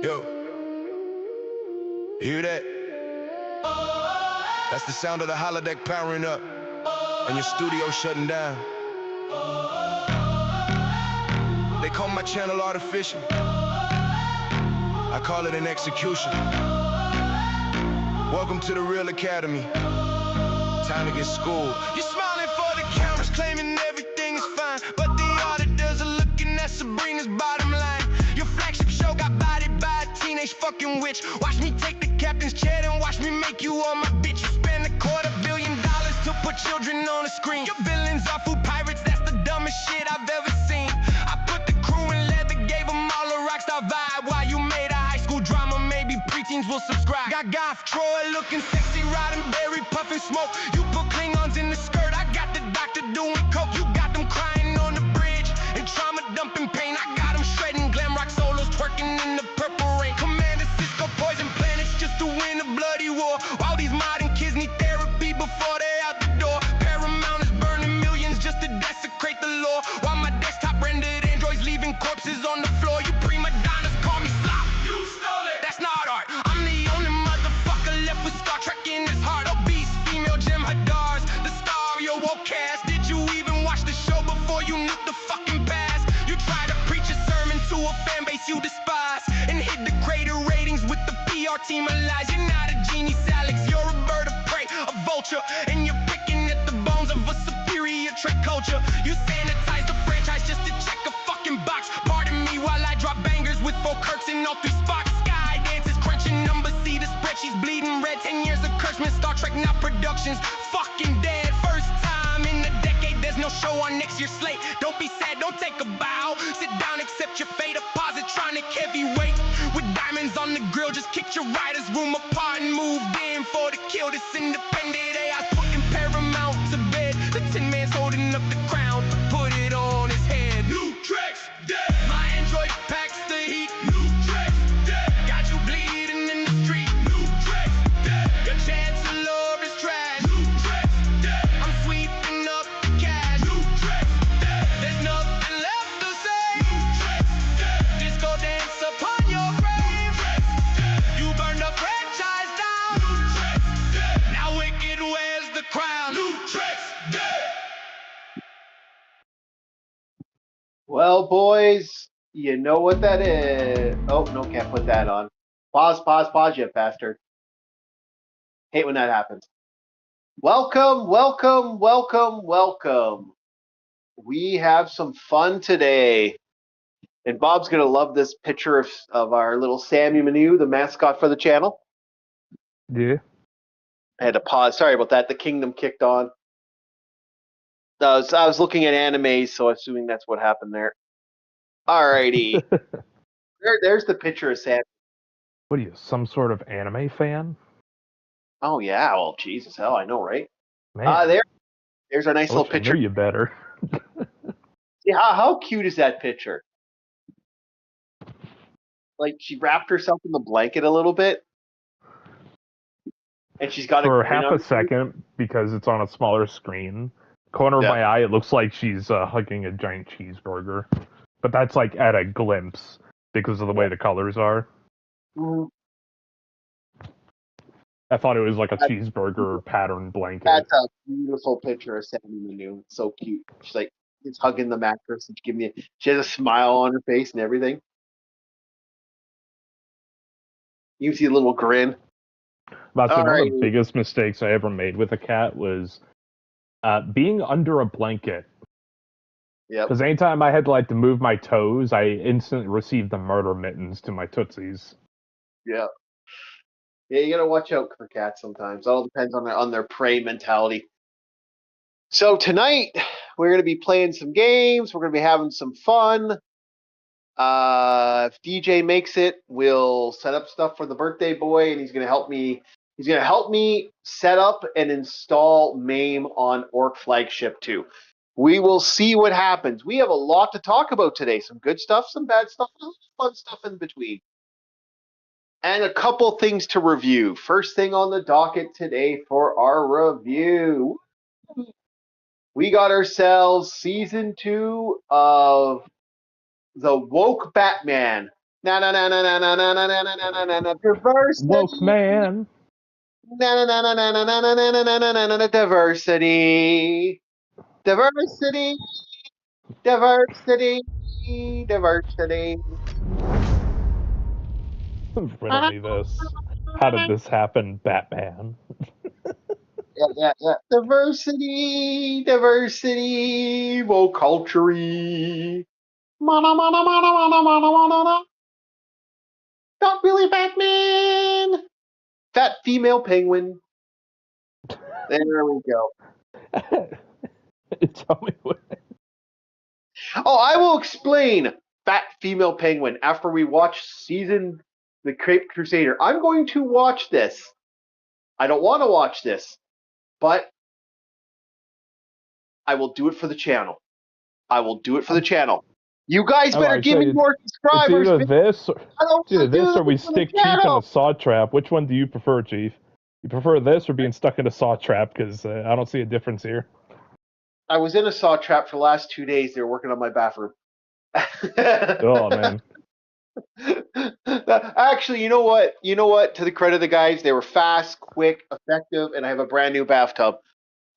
Yo, you hear that? That's the sound of the holodeck powering up and your studio shutting down. They call my channel artificial. I call it an execution. Welcome to the Real Academy. Time to get schooled. You're smiling for the cameras, claiming everything is fine, but the auditors are looking at Sabrina's bottom line. Your flagship show got bodied by a teenage fucking witch. Watch me take the captain's chair and watch me make you all my bitch. You spend $250 million to put children on the screen. Your villains are food pirates, that's the dumbest shit I've ever seen. I put the crew in leather, gave them all a rockstar vibe. While you made a high school drama, maybe preteens will subscribe. Got Goth Troy looking sexy, Roddenberry puffing smoke. You put Klingons in the skirt, I got the doctor doing coke. You got them crying on the bridge and trauma dumping pain. I got them shredding glam rock solos, twerking in the purple rain. Commander Cisco poison planets just to win a bloody war. All these modern kids need therapy before they out the door. Paramount is burning millions just to desecrate the law, while my desktop rendered androids leaving corpses on the floor. You prima donnas call me slop. You stole it. That's not art. I'm the only motherfucker left with Star Trek in his heart. Obese female Jim Hadars, the star of your woke cast. Did you even watch the show before you knew the fucking past? You try to preach a sermon to a fan base you despise and hit the crater ratings with the PR team of lies. You're not a genius, Alex. You're a bird of prey, a vulture, and you're picking at the bones of a superior trick culture. You sanitize the franchise just to check a fucking box. Pardon me while I drop bangers with 4 Kirks in all 3 spots. Sky dances, crunching numbers, see the spread, she's bleeding red. 10 years of Kurtzman, Star Trek, not productions. Fucking dead, first time in a decade. There's no show on next year's slate. Don't be sad, don't take a bow. Sit down, accept your fate. A positronic heavyweight with diamonds on the grill. Just kicked your writer's room apart and moved in for the kill. This independent AI's putting Paramount to bed. The Tin Man's holding up the crown, put it on his head. New Trek's dead. My android packs the heat. New Trek's dead. Got you bleeding in the street. New Trek's dead. Your chancellor is trash. New Trek's dead. I'm sweeping up the cash. New Trek's dead. There's nothing left to say. New Trek's dead. Disco dance upon your grave. New Trek's dead. You burned the franchise down. New Trek's dead. Now Wicked wears the crown. New Trek's dead. Well, boys, you know what that is. Oh, no, can't put that on. Pause, you bastard. Hate when that happens. Welcome. We have some fun today. And Bob's going to love this picture of our little Sammy Manu, the mascot for the channel. Yeah. I had to pause. Sorry about that. The kingdom kicked on. I was looking at anime, so assuming that's what happened there. Alrighty. There's the picture of Sam. What are you, some sort of anime fan? Oh yeah, well Jesus hell, I know, right? Man, there's a nice little picture. I knew you better. Yeah, how cute is that picture? Like she wrapped herself in the blanket a little bit, and she's got for half a second because it's on a smaller screen. Corner of my eye, it looks like she's hugging a giant cheeseburger, but that's like at a glimpse because of the way the colors are. Mm-hmm. I thought it was like a cheeseburger pattern blanket. That's a beautiful picture of Sammy Manu. It's so cute. She's like, she's hugging the mattress and she has a smile on her face and everything. You see a little grin. That's one of the biggest mistakes I ever made with a cat was being under a blanket. Yeah. Because anytime I had to move my toes, I instantly received the murder mittens to my tootsies. Yeah. Yeah, you gotta watch out for cats sometimes. It all depends on their prey mentality. So tonight we're gonna be playing some games. We're gonna be having some fun. If DJ makes it, we'll set up stuff for the birthday boy, and he's gonna help me. He's gonna help me set up and install MAME on Orc Flagship 2. We will see what happens. We have a lot to talk about today. Some good stuff, some bad stuff, some fun stuff in between. And a couple things to review. First thing on the docket today for our review. We got ourselves Season 2 of The Woke Batman, Na na na na na na na na na na na na na diversity. Woke man. Na na na na na na na na na na na na na diversity. Diversity. Diversity. Diversity. Riddle me this. How did this happen, Batman? Yeah. Diversity. Diversity. Woke culture. Mana, mana, mana, mana, mana, mana, mana. Not really Batman. Fat female penguin. There we go. Tell me what. Oh, I will explain Fat Female Penguin after we watch The Cape Crusader. I'm going to watch this. I don't want to watch this, but I will do it for the channel. I will do it for the channel. You guys better give me more subscribers. It's either this or we stick Chief in channel. a saw trap. Which one do you prefer, Chief? You prefer this or being stuck in a saw trap? Because I don't see a difference here. I was in a saw trap for the last 2 days. They were working on my bathroom. Oh, man. Actually, you know what? To the credit of the guys, they were fast, quick, effective, and I have a brand new bathtub.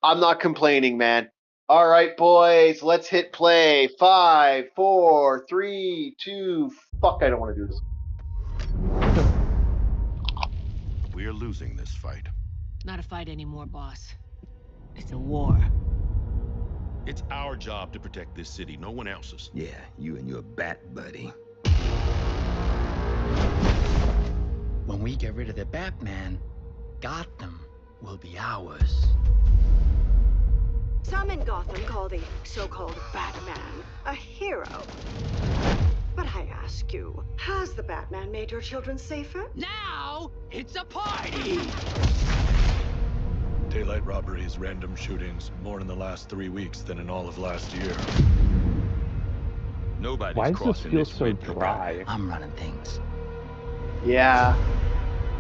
I'm not complaining, man. All right, boys, let's hit play. 5, 4, 3, 2. Fuck, I don't want to do this. We're losing this fight. Not a fight anymore, boss. It's a war. It's our job to protect this city, no one else's. Yeah, you and your bat buddy. When we get rid of the Batman, Gotham will be ours. Some in Gotham call the so-called Batman a hero. But I ask you, has the Batman made your children safer? Now, it's a party! Daylight robberies, random shootings, more in the last 3 weeks than in all of last year. Nobody's Why does this crossing feel this so red line. dry? I'm running things. Yeah.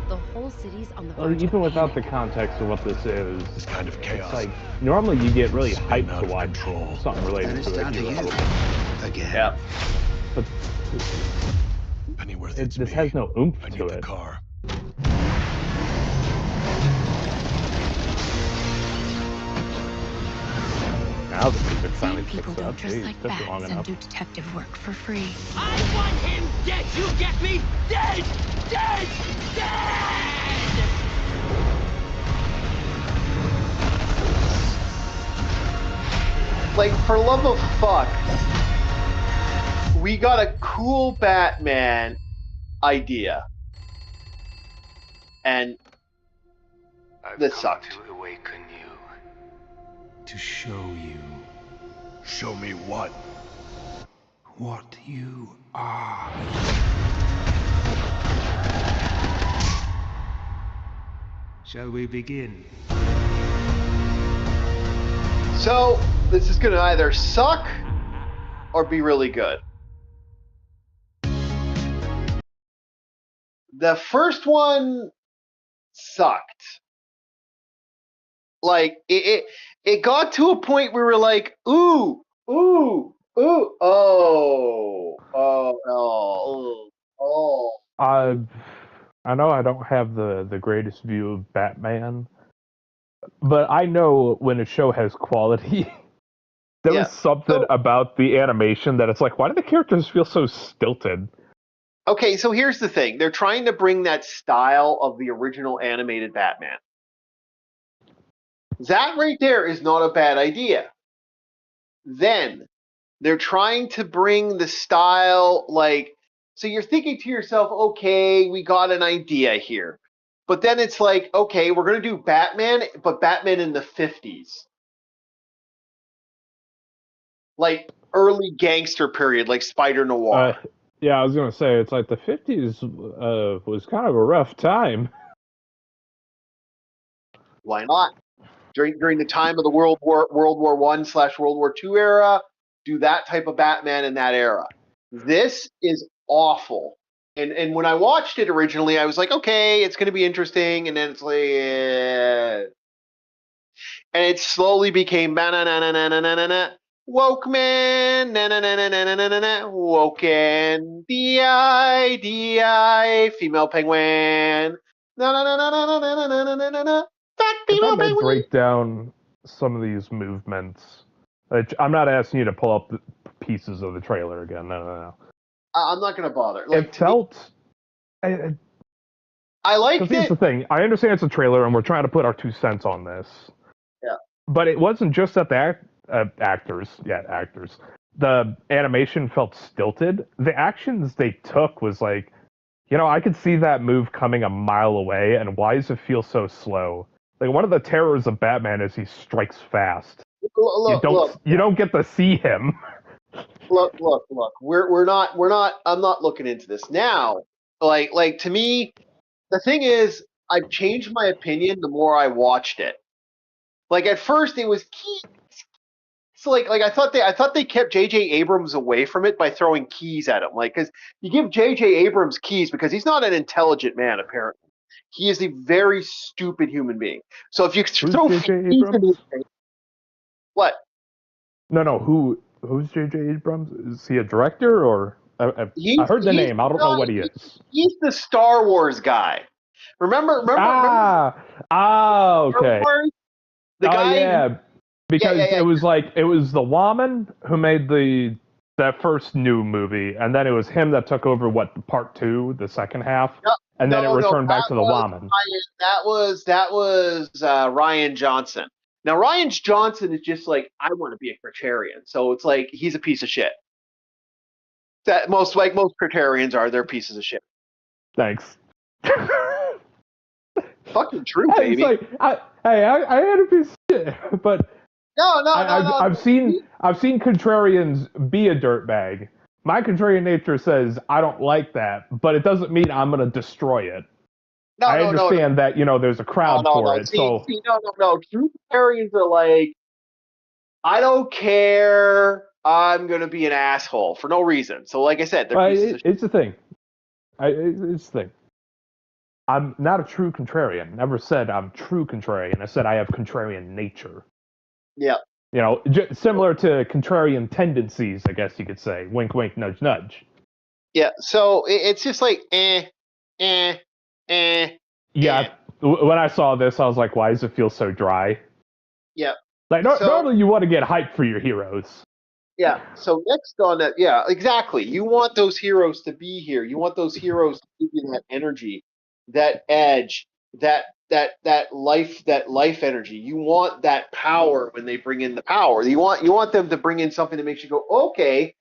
The whole city's on the Or verge even of without the panic. context of what this is, This kind of chaos. it's like normally you get really Spinning hyped out to of watch control. something And related it's to down a to you. hero, Again. Yeah. but Pennyworth, it's this me. has no oomph I need to the it. car. Now the music Sane finally people picks don't up. dress Jeez, like took you long bats and enough. do detective work for free. I want him dead! You get me? Dead! Dead! Dead! Like, for love of fuck, we got a cool Batman idea. And this sucked. To awaken you. To show you Show me what? what you are. Shall we begin? So, this is going to either suck or be really good. The first one sucked. Like, it got to a point where we were like, ooh, oh. I know I don't have the greatest view of Batman, but I know when a show has quality. There Yeah. was something So- about the animation that it's like, why do the characters feel so stilted? Okay, so here's the thing. They're trying to bring that style of the original animated Batman. That right there is not a bad idea. Then they're trying to bring the style, like, so you're thinking to yourself, okay, we got an idea here. But then it's like, okay, we're going to do Batman, but Batman in the 50s. Like early gangster period, like Spider Noir. Yeah, I was gonna say it's like the 50s was kind of a rough time. Why not? During the time of the World War I/World War II era, do that type of Batman in that era. This is awful. And when I watched it originally, I was like, okay, it's going to be interesting. And then it's like, and it slowly became na na na na na na na. Woke man, na na na na na na na na na. Woken, di, female penguin. Na na na na na na na na na na na na. Fat I female thought they'd penguin. break down some of these movements. I'm not asking you to pull up the pieces of the trailer again. No. I'm not gonna bother. It Like to me, felt. I Because liked here's it. the thing. I understand it's a trailer and we're trying to put our 2 cents on this. Yeah. But it wasn't just that the actors. The animation felt stilted. The actions they took was like, I could see that move coming a mile away, and why does it feel so slow? Like one of the terrors of Batman is he strikes fast. You don't get to see him. Look. We're not. I'm not looking into this now. Like to me, the thing is, I've changed my opinion the more I watched it. Like at first, it was keys. So like I thought they kept J.J. Abrams away from it by throwing keys at him. Like because you give J.J. Abrams keys because he's not an intelligent man apparently. He is a very stupid human being. So if you Who's throw J.J. keys in his Abrams? face, what? No. Who's J.J. Abrams? Is he a director or? I heard the He's name. I don't know what he is. he's the Star Wars guy. Remember Okay. Star Wars? The guy. Yeah, because Yeah. it was the Woman who made that first new movie, and then it was him that took over part 2, the second half, and then it returned back to the Woman. That was Ryan Johnson. Now Ryan Johnson is just like I want to be a Criterion, so it's like he's a piece of shit. That most Criterions are, they're pieces of shit. Thanks. Fucking true, Hey, baby. it's like I had a piece of shit, but No. I've seen Contrarians be a dirtbag. My Contrarian nature says I don't like that, but it doesn't mean I'm gonna destroy it. I understand that there's a crowd for it. No. True Criterions are like, I don't care. I'm gonna be an asshole for no reason. So, like I said, they're pieces of shit. It's the thing. It's the thing. I'm not a true contrarian. Never said I'm true contrarian. I said I have contrarian nature. Yeah. Similar to contrarian tendencies, I guess you could say. Wink, wink, nudge, nudge. Yeah. So it's just like Yeah. When I saw this, I was like, why does it feel so dry? Yeah. Like normally you want to get hyped for your heroes. Yeah. So next on that, yeah, exactly. You want those heroes to be here. You want those heroes to give you that energy, that edge, that life energy. You want that power when they bring in the power. You want them to bring in something that makes you go, okay,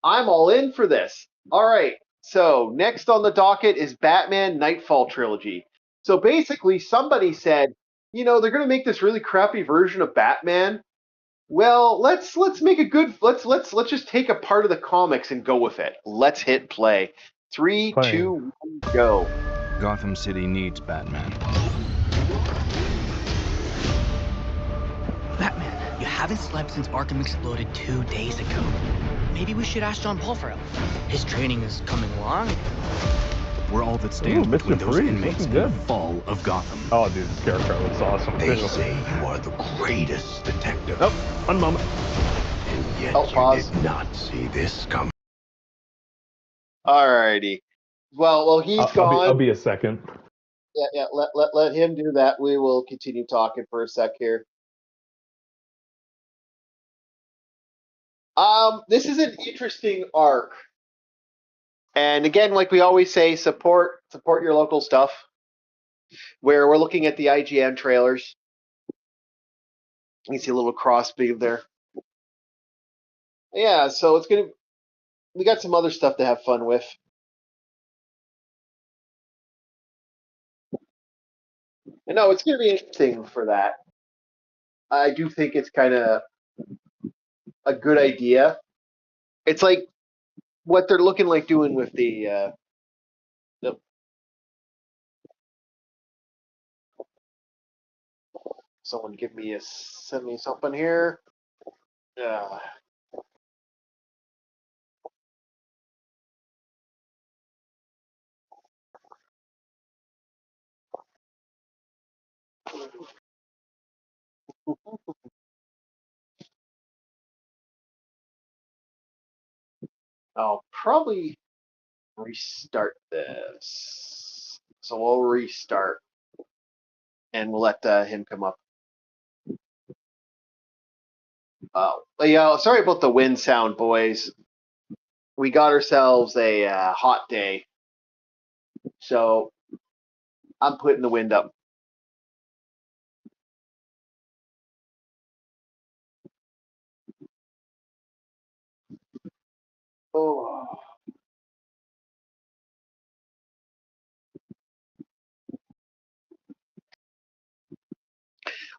I'm all in for this. All right. So next on the docket is Batman Nightfall trilogy. So basically, somebody said, they're going to make this really crappy version of Batman. Well, let's make a good. Let's just take a part of the comics and go with it. Let's hit play. 3, 2, 1, go. Gotham City needs Batman. Batman, you haven't slept since Arkham exploded 2 days ago. Maybe we should ask John Paul for help. His training is coming along. We're all that stands between those Freeze, inmates and good. the fall of Gotham. Oh, dude, the Scarecrow looks awesome. They say you are the greatest detective. Oh, one moment. And yet pause. you did not see this coming. Alrighty. Well, he's gone. I'll be a second. Yeah. Let him do that. We will continue talking for a sec here. This is an interesting arc. And again, like we always say, support your local stuff. Where we're looking at the IGN trailers. You can see a little cross beam there. Yeah, so we got some other stuff to have fun with. And no, it's gonna be interesting for that. I do think it's kind of a good idea. It's like what they're looking like doing with the someone send me something here. Yeah. I'll probably restart this. So we'll restart, and we'll let him come up. Yeah, sorry about the wind sound, boys. We got ourselves a hot day, so I'm putting the wind up. Oh.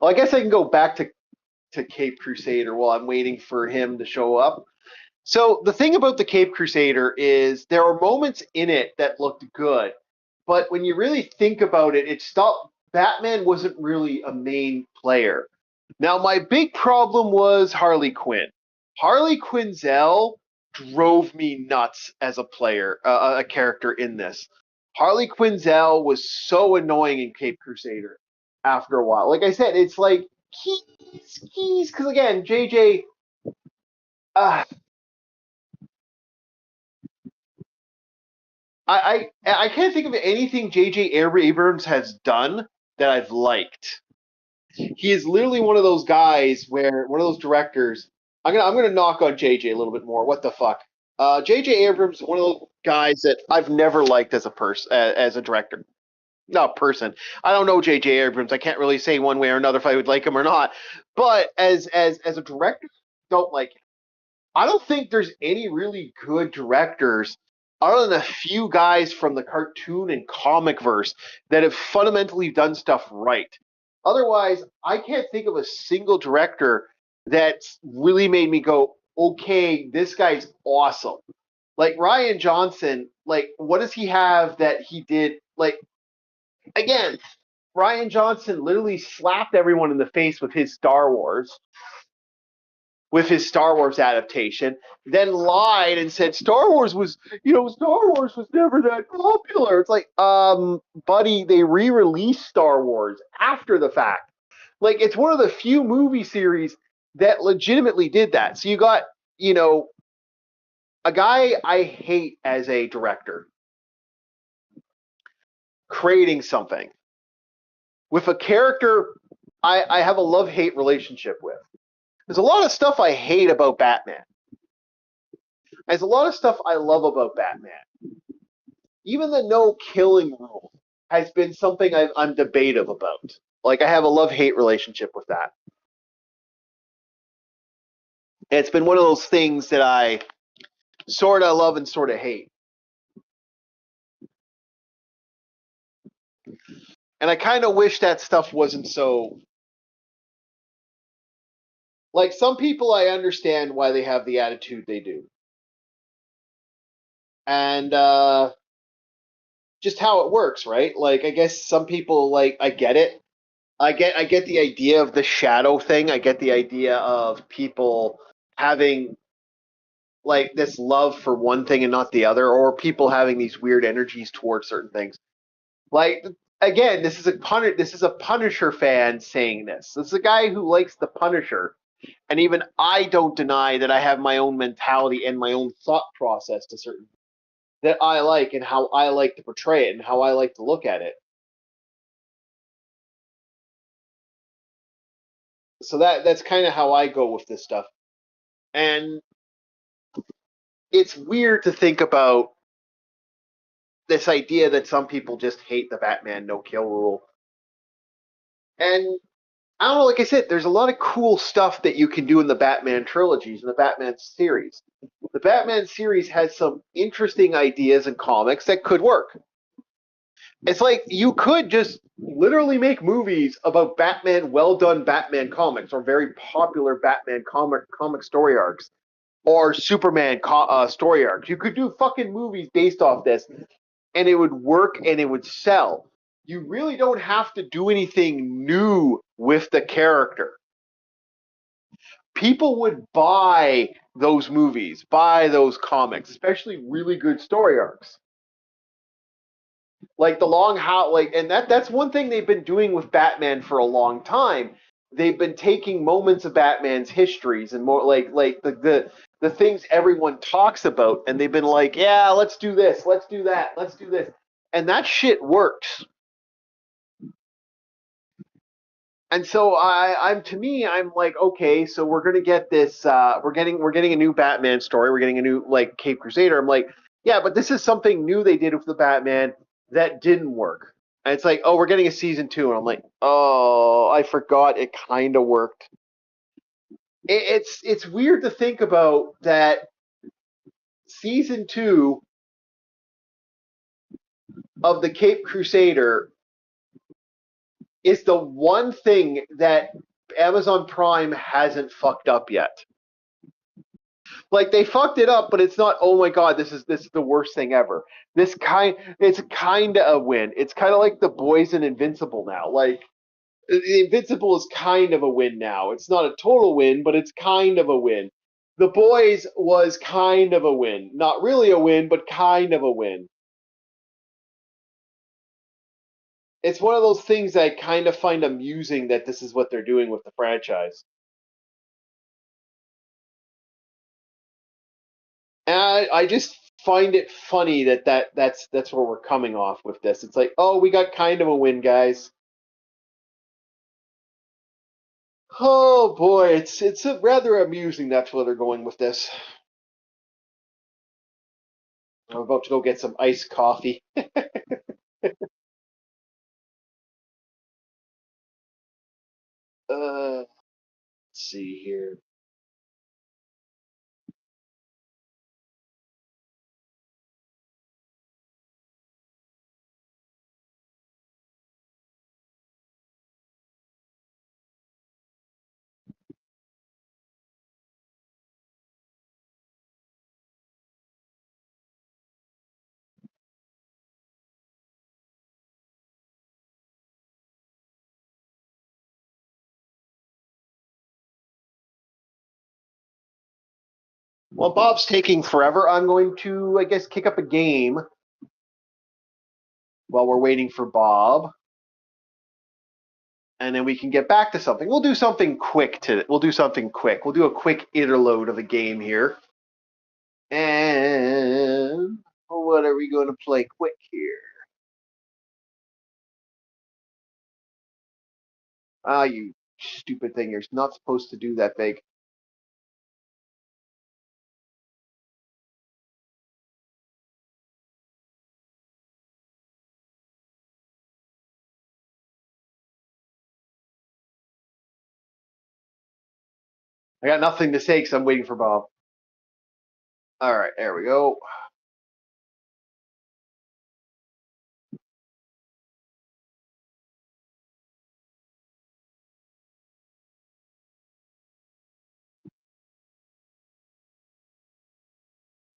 Well, I guess I can go back to Cape Crusader while I'm waiting for him to show up. So the thing about the Cape Crusader is there are moments in it that looked good, but when you really think about it, it stopped. Batman wasn't really a main player. Now my big problem was Harley Quinn. Harley Quinzel drove me nuts as a player, a character in this. Harley Quinzel was so annoying in Cape Crusader after a while. Like I said, it's like keys, because again, JJ. Uh, I can't think of anything J.J. Abrams has done that I've liked. He is literally one of those guys where one of those directors. I'm gonna knock on J.J. a little bit more. What the fuck? J.J. Abrams is one of those guys that I've never liked as a person, as a director. Not person. I don't know J.J. Abrams. I can't really say one way or another if I would like him or not. But as a director, don't like him. I don't think there's any really good directors other than a few guys from the cartoon and comic verse that have fundamentally done stuff right. Otherwise, I can't think of a single director that's really made me go, okay, this guy's awesome. Like Ryan Johnson, like what does he have that he did? Like again, Ryan Johnson literally slapped everyone in the face with his Star Wars adaptation, then lied and said Star Wars was never that popular. It's like, buddy, they re-released Star Wars after the fact. Like, it's one of the few movie series that legitimately did that. So you got, a guy I hate as a director creating something with a character I have a love-hate relationship with. There's a lot of stuff I hate about Batman. There's a lot of stuff I love about Batman. Even the no killing rule has been something I'm debative about. Like, I have a love-hate relationship with that. And it's been one of those things that I sort of love and sort of hate. And I kind of wish that stuff wasn't so... Like, some people, I understand why they have the attitude they do. And, just how it works, right? Like, I guess some people, like, I get it. I get the idea of the shadow thing. I get the idea of people having like this love for one thing and not the other, or people having these weird energies towards certain things. Like again, this is a Punisher fan saying this. This is a guy who likes the Punisher, and even I don't deny that I have my own mentality and my own thought process to certain that I like and how I like to portray it and how I like to look at it. So that's kind of how I go with this stuff. And it's weird to think about this idea that some people just hate the Batman no kill rule. And I don't know, like I said, there's a lot of cool stuff that you can do in the Batman trilogies and the Batman series. The Batman series has some interesting ideas and comics that could work. It's like you could just literally make movies about Batman, well done Batman comics, or very popular Batman comic story arcs, or Superman story arcs. You could do fucking movies based off this, and it would work and it would sell. You really don't have to do anything new with the character. People would buy those movies, buy those comics, especially really good story arcs. Like the long how like and that's one thing they've been doing with Batman for a long time. They've been taking moments of Batman's histories and more like the things everyone talks about, and they've been like, yeah, let's do this, let's do that, let's do this, and that shit works. And so I'm to me, I'm like, okay, so we're gonna get this. We're getting a new Batman story. We're getting a new like Cape Crusader. I'm like, yeah, but this is something new they did with the Batman that didn't work. And it's like, oh, we're getting a season 2, and I'm like, oh, I forgot it kind of worked. It's weird to think about that season 2 of the Cape Crusader is the one thing that Amazon Prime hasn't fucked up yet. Like they fucked it up, but it's not. Oh my god, this is the worst thing ever. It's kind of a win. It's kind of like The Boys and Invincible now. Like Invincible is kind of a win now. It's not a total win, but it's kind of a win. The Boys was kind of a win, not really a win, but kind of a win. It's one of those things I kind of find amusing that this is what they're doing with the franchise. And I just find it funny that's where we're coming off with this. It's like, oh, we got kind of a win, guys. Oh boy, it's rather amusing. That's where they're going with this. I'm about to go get some iced coffee. Let's see here. While Bob's taking forever, I'm going to, I guess, kick up a game while we're waiting for Bob. And then we can get back to something. We'll do something quick. We'll do a quick interlude of a game here. And what are we going to play quick here? Ah, you stupid thing. You're not supposed to do that big. I got nothing to say because I'm waiting for Bob. All right, there we go.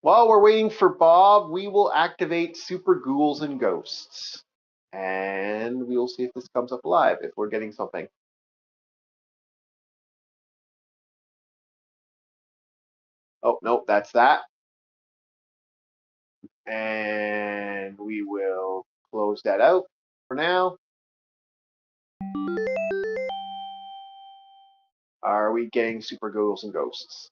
While we're waiting for Bob, we will activate Super Ghouls and Ghosts. And we will see if this comes up live, if we're getting something. Oh, no, that's that. And we will close that out for now. Are we getting Super Ghouls and Ghosts?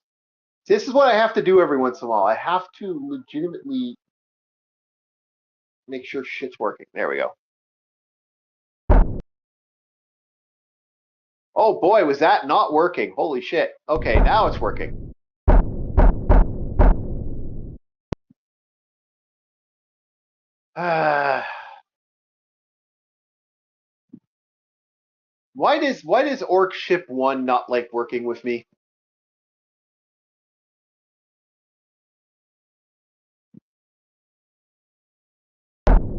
This is what I have to do every once in a while. I have to legitimately make sure shit's working. There we go. Oh boy, was that not working. Holy shit. Okay, now it's working. Why does Orc Ship 1 not like working with me?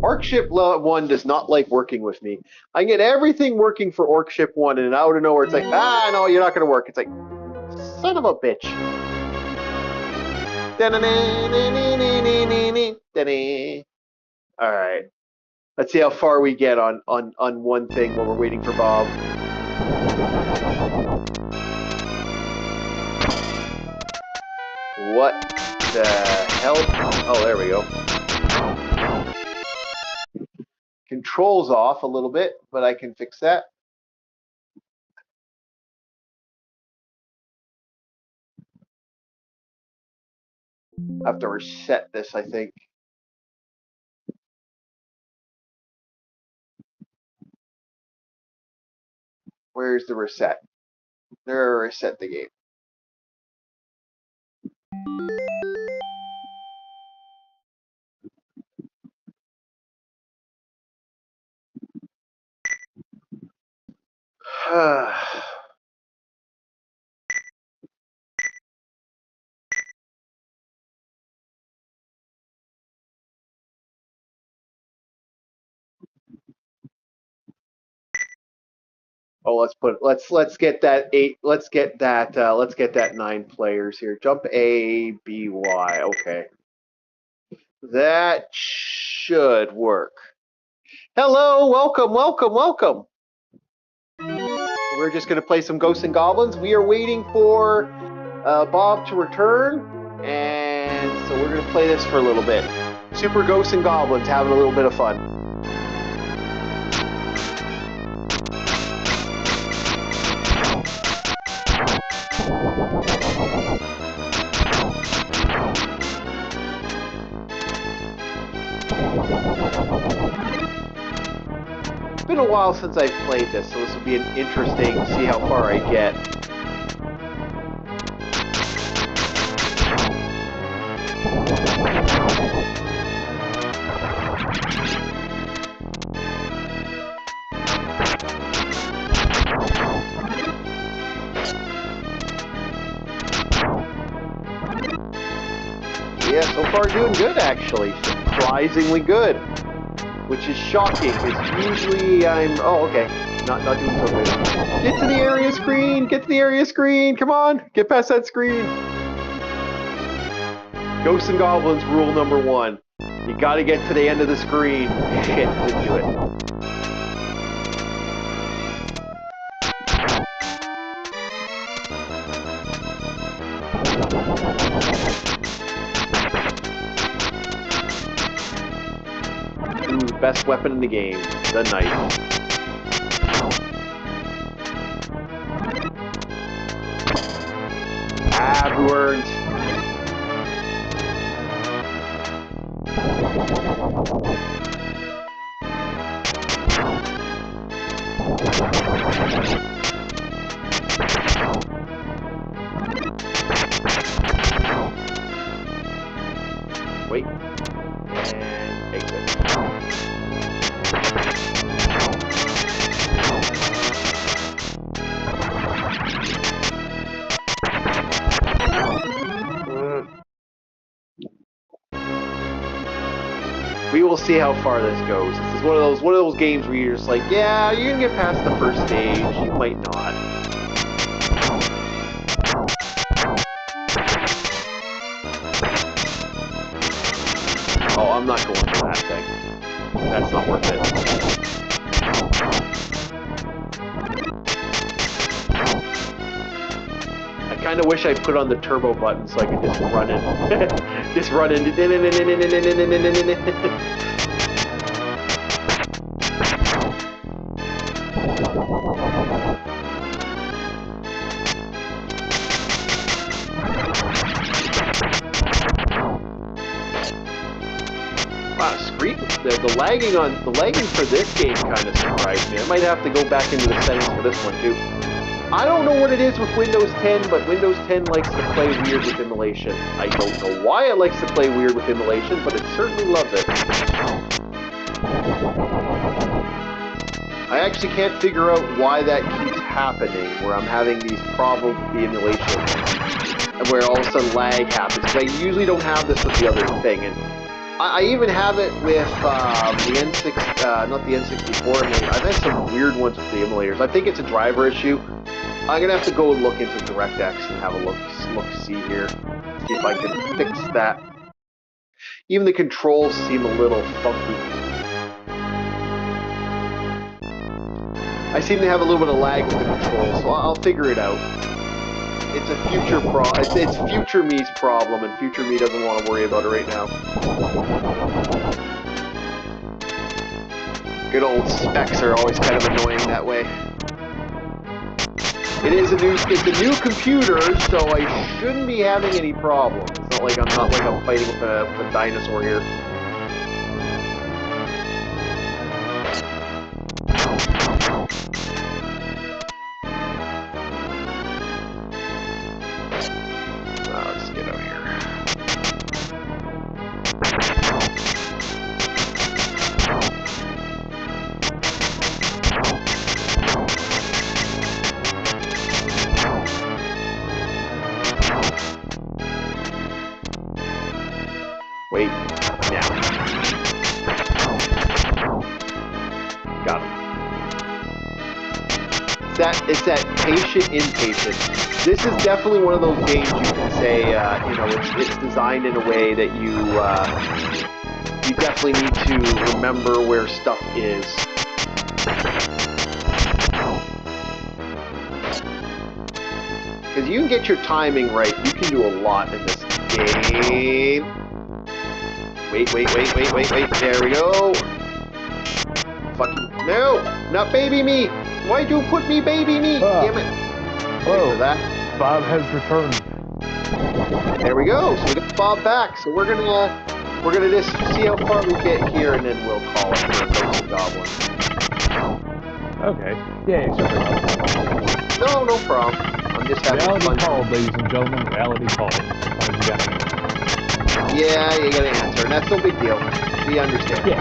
Orc Ship 1 does not like working with me. I get everything working for Orc Ship 1, and out of nowhere it's like, no, you're not going to work. It's like, son of a bitch. All right. Let's see how far we get on one thing while we're waiting for Bob. What the hell? Oh, there we go. Controls off a little bit, but I can fix that. I have to reset this, I think. Where's the reset? There, reset the game. Oh, let's get that 8. Let's get that 9 players here. Jump A, B, Y. Okay, that should work. Hello, welcome, welcome, welcome. We're just gonna play some Ghosts and Goblins. We are waiting for Bob to return, and so we're gonna play this for a little bit. Super Ghosts and Goblins, having a little bit of fun. It's been a while since I've played this, so this will be an interesting to see how far I get. Yeah, so far doing good actually. Surprisingly good. Which is shocking, because usually oh, okay. Not doing so good. Get to the area screen! Get to the area screen! Come on! Get past that screen! Ghosts and Goblins rule number 1. You gotta get to the end of the screen. Shit, didn't do it. Best weapon in the game, the knife. Who earned? Wait. And exit. We will see how far this goes. This is one of those games where you're just like, yeah, you're gonna get past the first stage. You might not. Oh, I'm not going for that thing. That's not worth it. I kind of wish I put on the turbo button so I could just run it. Just run into. Wow, screen. The lagging for this game kind of surprised me. I might have to go back into the settings for this one too. I don't know what it is with Windows 10, but Windows 10 likes to play weird with emulation. I don't know why it likes to play weird with emulation, but it certainly loves it. I actually can't figure out why that keeps happening, where I'm having these problems with the emulation, and where all of a sudden lag happens, because I usually don't have this with the other thing. And I even have it with the N6, not the N64 emulator. I've had some weird ones with the emulators. I think it's a driver issue. I'm gonna have to go and look into DirectX and have a look-see here. See if I can fix that. Even the controls seem a little funky. I seem to have a little bit of lag with the controls, so I'll figure it out. It's a future it's future me's problem, and future me doesn't want to worry about it right now. Good old specs are always kind of annoying that way. It's a new computer, so I shouldn't be having any problems. It's not like I'm fighting with a dinosaur here. Let's get out here. Wait, now. Got him. It's that patient impatient. This is definitely one of those games you can say, it's designed in a way that you definitely need to remember where stuff is. Because you can get your timing right, you can do a lot in this game. Wait. There we go. Fucking no! Not baby me! Why'd you put me baby me? Damn it! Whoa! That. Bob has returned. There we go. So we got Bob back. So we're gonna just see how far we get here, and then we'll call it for Ghost and Goblins. Okay. Yay, sorry. No problem. I'm just having Reality fun. call, ladies and gentlemen. Reality call. Sometimes you gotta answer. Yeah, you gotta answer, and that's no big deal. We understand. Yeah.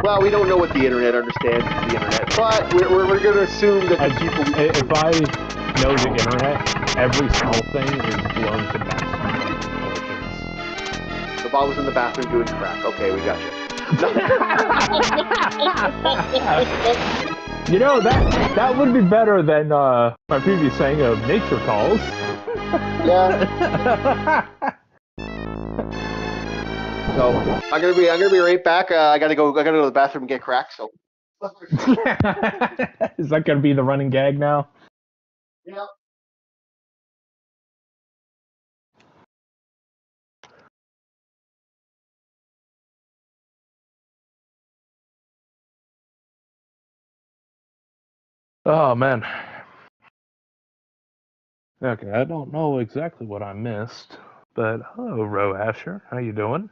Well, we don't know what the internet understands of the internet, but we're going to assume that the people... If I know the internet, every small thing is blown to bits. So Bob was in the bathroom doing crack. Okay, we got you. You know, that would be better than my previous saying of nature calls. Yeah. So I'm gonna be right back. I gotta go to the bathroom and get crack. So is that gonna be the running gag now? Yeah. Oh man. Okay, I don't know exactly what I missed, but hello, Ro Asher. How you doing?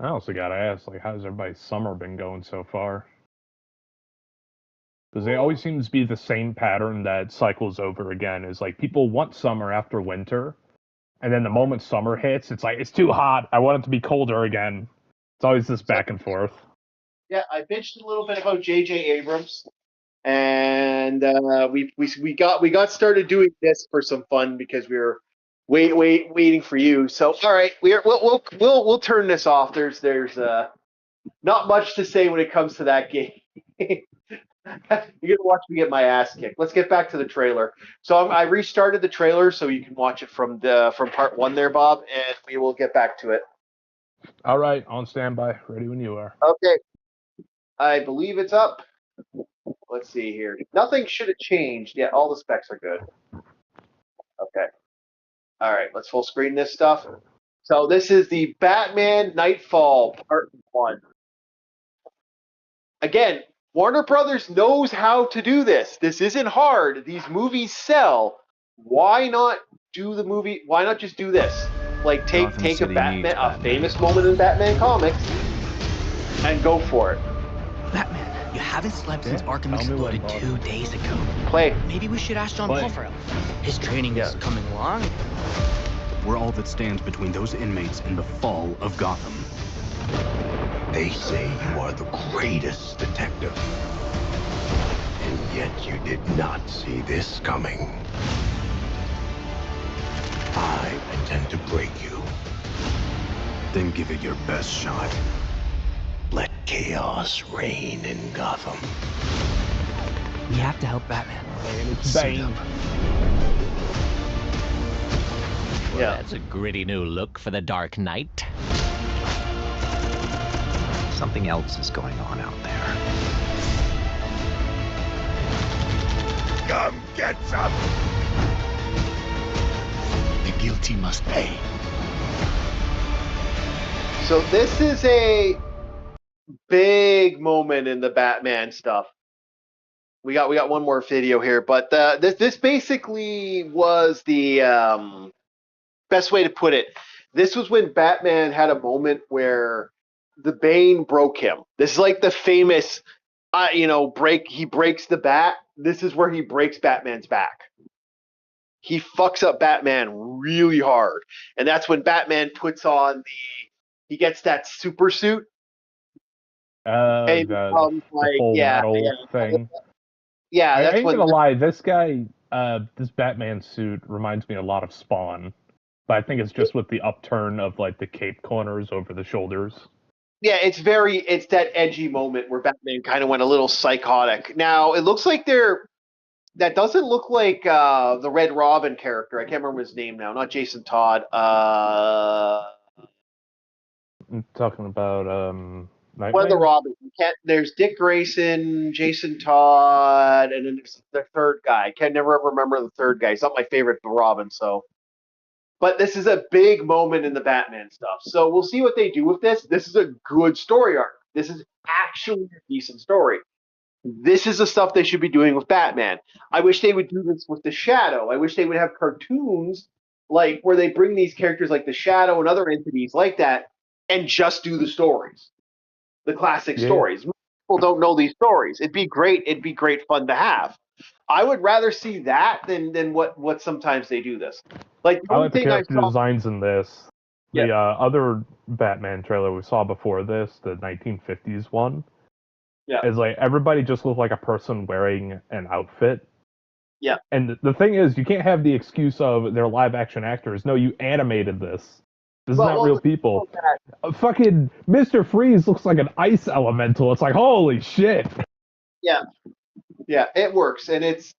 I also gotta ask, like, how's everybody's summer been going so far? Because it always seems to be the same pattern that cycles over again. Is like people want summer after winter, and then the moment summer hits, it's like it's too hot. I want it to be colder again. It's always this back and forth. Yeah, I bitched a little bit about J.J. Abrams, and we got started doing this for some fun because we were waiting for you. So all right, we'll turn this off. There's not much to say when it comes to that game. You're gonna watch me get my ass kicked. Let's get back to the trailer. So I restarted the trailer so you can watch it from part one there, Bob, and we will get back to it. All right, on standby, ready when you are. Okay, I believe it's up. Let's see here. Nothing should have changed yet. All the specs are good. Okay. All right, let's full screen this stuff. So this is the Batman Nightfall Part 1. Again, Warner Brothers knows how to do this. This isn't hard. These movies sell. Why not do the movie? Why not just do this? Like take a Batman, a famous moment in Batman comics, and go for it. Batman, you haven't slept since Arkham exploded 2 days ago. Play. Maybe we should ask John Paul for help. His training is coming along. We're all that stands between those inmates and the fall of Gotham. They say you are the greatest detective. And yet you did not see this coming. I intend to break you. Then give it your best shot. Let chaos reign in Gotham. We have to help Batman. It's Bane. Yeah. That's a gritty new look for the Dark Knight. Something else is going on out there. Come get some! The guilty must pay. So this is a big moment in the Batman stuff. We got one more video here, but this basically was the best way to put it. This was when Batman had a moment where the Bane broke him. This is like the famous, break. He breaks the bat. This is where he breaks Batman's back. He fucks up Batman really hard, and that's when Batman puts on he gets that super suit. And The like, full metal thing. Yeah, I that's ain't gonna lie. This guy, this Batman suit reminds me a lot of Spawn, but I think it's just with the upturn of like the cape corners over the shoulders. Yeah, it's that edgy moment where Batman kind of went a little psychotic. Now it looks like that doesn't look like the Red Robin character. I can't remember his name now. Not Jason Todd. I'm talking about Nightwing? One of the Robins. There's Dick Grayson, Jason Todd, and then there's the third guy. I can never ever remember the third guy. He's not my favorite Robin, so. But this is a big moment in the Batman stuff. So we'll see what they do with this. This is a good story arc. This is actually a decent story. This is the stuff they should be doing with Batman. I wish they would do this with the Shadow. I wish they would have cartoons like where they bring these characters like the Shadow and other entities like that and just do the stories. The classic stories. People don't know these stories. It'd be great. It'd be great fun to have. I would rather see that than what sometimes they do this. Like the I only like the thing character I saw, designs in this. Yeah. The other Batman trailer we saw before this, the 1950s one, is like everybody just looked like a person wearing an outfit. Yeah. And the thing is, you can't have the excuse of they're live action actors. No, you animated this. This is not real people. Fucking Mr. Freeze looks like an ice elemental. It's like, holy shit. Yeah. Yeah, it works. And it's,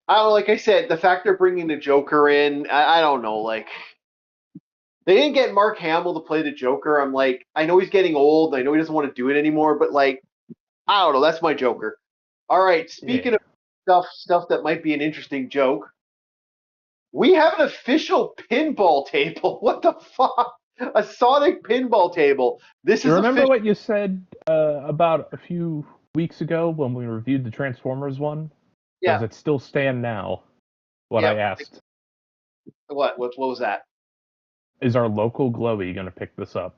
I don't know, like I said, the fact they're bringing the Joker in, I don't know, like, they didn't get Mark Hamill to play the Joker. I'm like, I know he's getting old. I know he doesn't want to do it anymore, but like, I don't know. That's my Joker. All right, speaking of stuff that might be an interesting joke, we have an official pinball table. What the fuck? A Sonic pinball table. This is remember what you said about a few weeks ago when we reviewed the Transformers one? Yeah. Does it still stand now? What I asked. What was that? Is our local Glowy going to pick this up?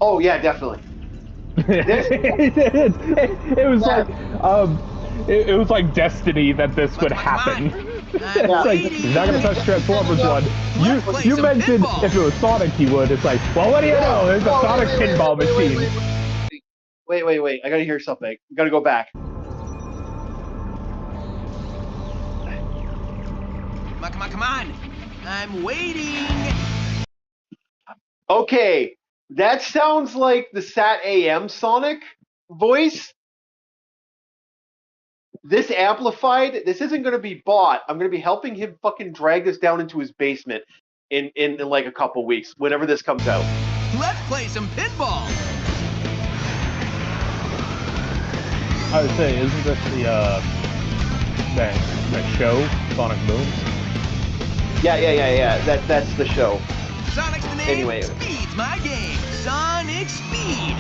Oh yeah, definitely. It was like it was like destiny that this would happen. It's like he's not gonna touch Transformers one. You mentioned if it was Sonic he would. It's like, well, what do you know? There's a Sonic pinball machine. Wait! I gotta hear something. I gotta go back. Come on! I'm waiting. Okay, that sounds like the Sat AM Sonic voice. This amplified. This isn't going to be bought. I'm going to be helping him fucking drag this down into his basement in like a couple weeks, whenever this comes out. Let's play some pinball. I would say, isn't this the that show Sonic Boom? Yeah. That's the show. Sonic's the name. Anyway. Speed's my game. Sonic Speed.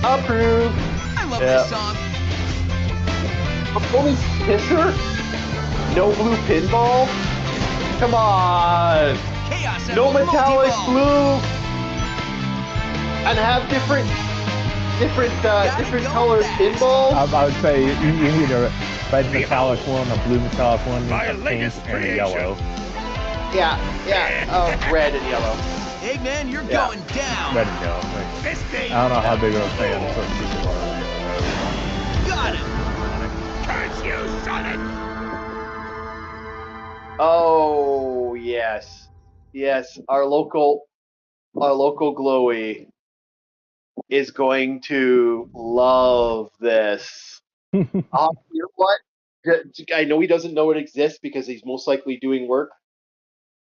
Approve. I love this song. Only Pisser? No blue pinball? Come on! Chaos No metallic multi-ball. blue! And have different colored pinballs? I would say you need a red metallic one, a blue metallic one, a pink, and a yellow. Yeah. Oh, red and yellow. Eggman, you're going down. Red and yellow. I don't know how big of a fan certain people are. Got it. Curse you, Sonic! Oh yes. Our local Glowy is going to love this. You know what? I know he doesn't know it exists because he's most likely doing work.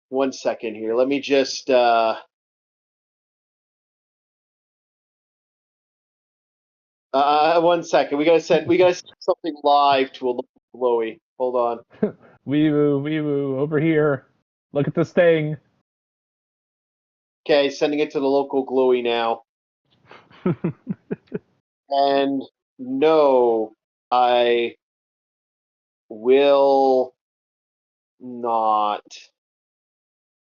1 second here. Let me just. One second. We gotta send something live to a local Glowy. Hold on. Wee woo, over here. Look at this thing. Okay, sending it to the local Gluey now. And no, I will not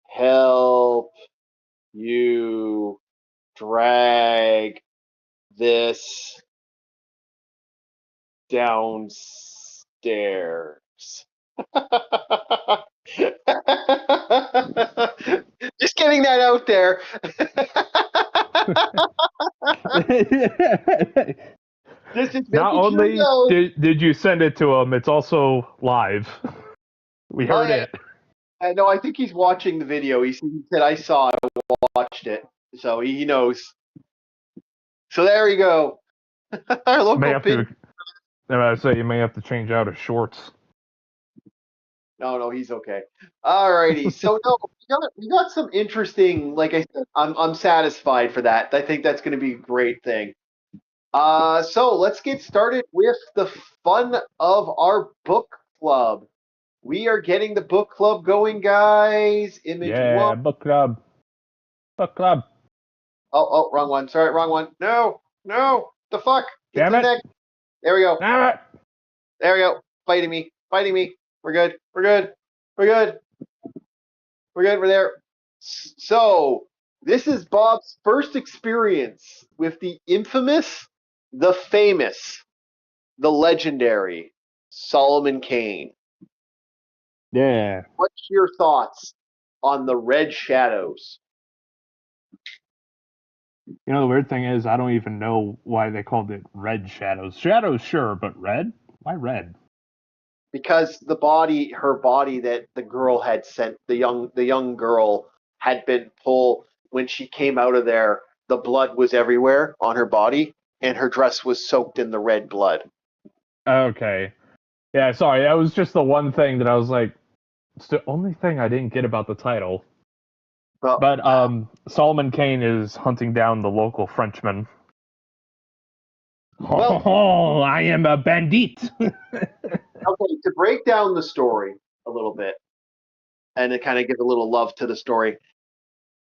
help you drag this downstairs. Just getting that out there. Just Not making sure only you know. did you send it to him, it's also live. We heard it. I know. I think he's watching the video. He said, "I saw. I watched it." So he knows. So there you go. Our local You may have to change out his shorts. No, he's okay. Alrighty. So no, we got some interesting. Like I said, I'm satisfied for that. I think that's going to be a great thing. So let's get started with the fun of our book club. We are getting the book club going, guys. Image one. Book club. Book club. Oh, wrong one. Sorry, wrong one. No, the fuck. Get Damn to it. the next. There we go. Damn it. There we go. Fighting me. We're good. We're there. So this is Bob's first experience with the infamous, the famous, the legendary Solomon Kane. Yeah. What's your thoughts on the Red Shadows? You know, the weird thing is, I don't even know why they called it Red Shadows. Shadows, sure, but red? Why red? Because her body that the girl had sent, the young girl had been pulled when she came out of there. The blood was everywhere on her body, and her dress was soaked in the red blood. Okay. Yeah, sorry, that was just the one thing that I was like, it's the only thing I didn't get about the title. But Solomon Kane is hunting down the local Frenchman. Well, I am a bandit. Okay, to break down the story a little bit, and to kind of give a little love to the story,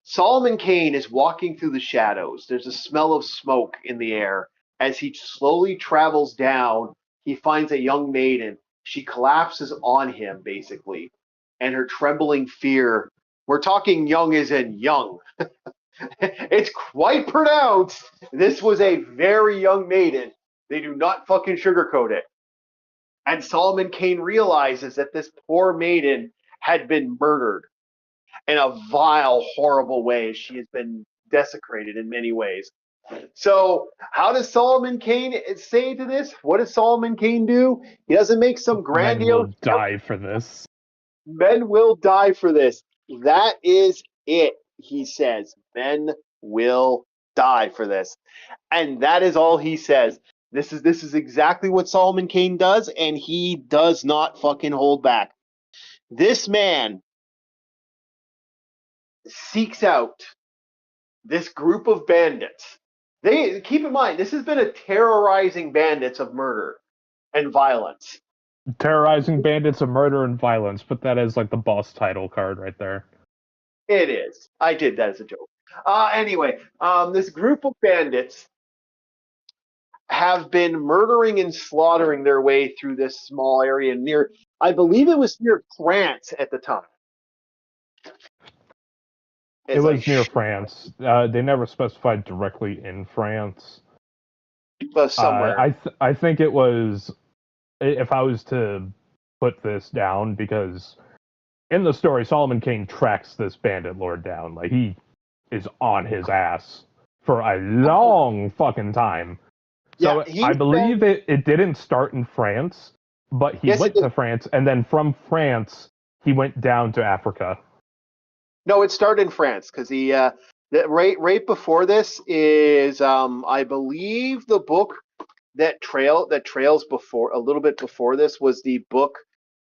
Solomon Kane is walking through the shadows. There's a smell of smoke in the air. As he slowly travels down, he finds a young maiden. She collapses on him, basically, and her trembling fear. We're talking young as in young. It's quite pronounced. This was a very young maiden. They do not fucking sugarcoat it. And Solomon Kane realizes that this poor maiden had been murdered in a vile, horrible way. She has been desecrated in many ways. So, how does Solomon Kane say to this? What does Solomon Kane do? He doesn't make some grandiose. Men will die for this. Men will die for this. That is it, he says. Men will die for this. And that is all he says. This is exactly what Solomon Kane does, and he does not fucking hold back. This man seeks out this group of bandits. They keep in mind, this has been a terrorizing bandits of murder and violence. Terrorizing bandits of murder and violence. Put that as like the boss title card right there. It is. I did that as a joke. Anyway, this group of bandits have been murdering and slaughtering their way through this small area near, I believe it was near France at the time. It was near France. They never specified directly in France. But somewhere. I think it was, if I was to put this down, because in the story, Solomon Kane tracks this bandit lord down. Like, he is on his ass for a long fucking time. So Yeah, I believe it didn't start in France, but he went to France, and then from France, he went down to Africa. No, it started in France, because he right before this is I believe the book that trails before, a little bit before this, was the book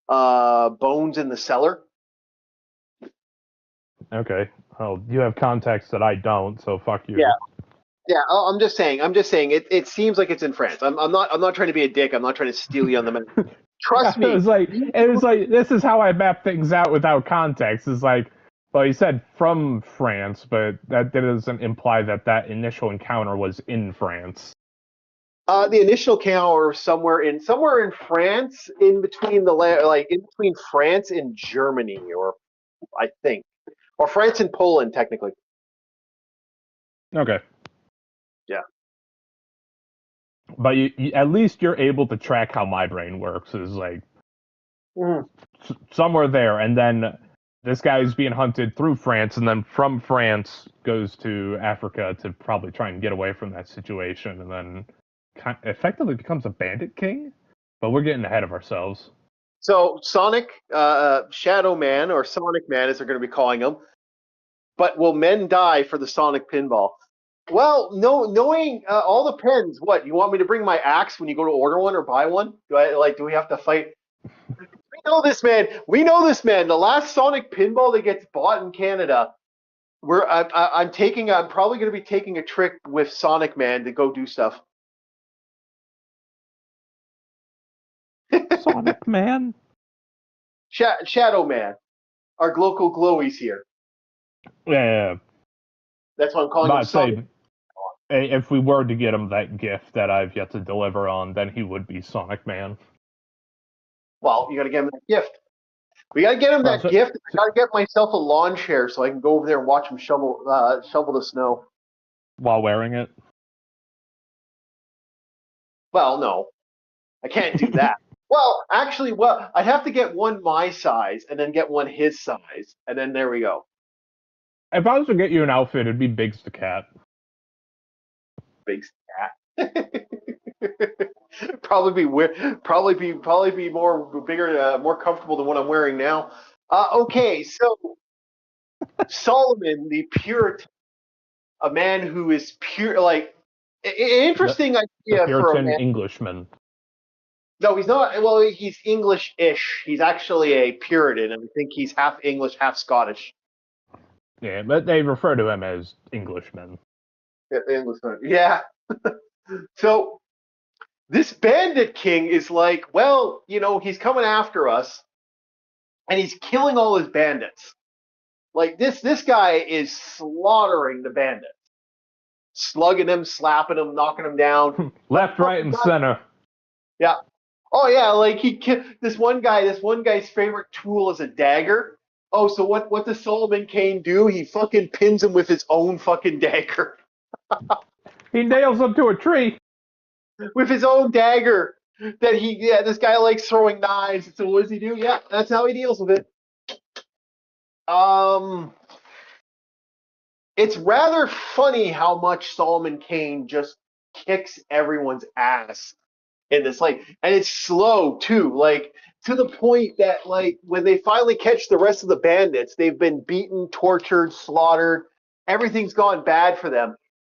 Bones in the Cellar. Okay. Well, you have context that I don't, so fuck you. Yeah. I'm just saying. It seems like it's in France. I'm not trying to be a dick. I'm not trying to steal you on the money. Trust me. It was like this is how I map things out without context. It's like, Well, he said from France, but that doesn't imply that that initial encounter was in France. The initial encounter somewhere in France, in between in between France and Germany, or I think, or France and Poland, technically. Okay. Yeah. But at least you're able to track how my brain works. Is like somewhere there, and then this guy's being hunted through France, and then from France goes to Africa to probably try and get away from that situation, and then effectively becomes a bandit king. But we're getting ahead of ourselves. So Sonic, Shadow Man, or Sonic Man, as they're going to be calling him. But will men die for the Sonic pinball? Well, knowing all depends. What, you want me to bring my axe when you go to order one or buy one? Do we have to fight? We know this man. The last Sonic pinball that gets bought in Canada, I'm probably going to be taking a trick with Sonic Man to go do stuff. Sonic Man? Shadow Man. Our local glowies here. Yeah. That's what I'm calling him. Sonic. If we were to get him that gift that I've yet to deliver on, then he would be Sonic Man. Well, you got to get him that gift. We got to get him that gift. I got to get myself a lawn chair so I can go over there and watch him shovel the snow. While wearing it? Well, no. I can't do that. Well, actually, I'd have to get one my size and then get one his size, and then there we go. If I was to get you an outfit, it'd be Biggs the Cat. Biggs the Cat. Probably be more bigger, more comfortable than what I'm wearing now. Okay, so Solomon, the Puritan, a man who is pure, like interesting idea for a man. Englishman. No, he's not. Well, he's English-ish. He's actually a Puritan, and I think he's half English, half Scottish. Yeah, but they refer to him as Englishman. Yeah, Englishman. Yeah. So this bandit king is like, well, he's coming after us, and he's killing all his bandits. Like this guy is slaughtering the bandits, slugging them, slapping them, knocking them down, left, right, and center. Yeah. Oh yeah, like this one guy's favorite tool is a dagger. Oh, so what does Solomon Kane do? He fucking pins him with his own fucking dagger. He nails him to a tree with his own dagger. This guy likes throwing knives. So what does he do? Yeah, that's how he deals with it. It's rather funny how much Solomon Kane just kicks everyone's ass in this, and it's slow too, to the point that when they finally catch the rest of the bandits, they've been beaten, tortured, slaughtered, everything's gone bad for them.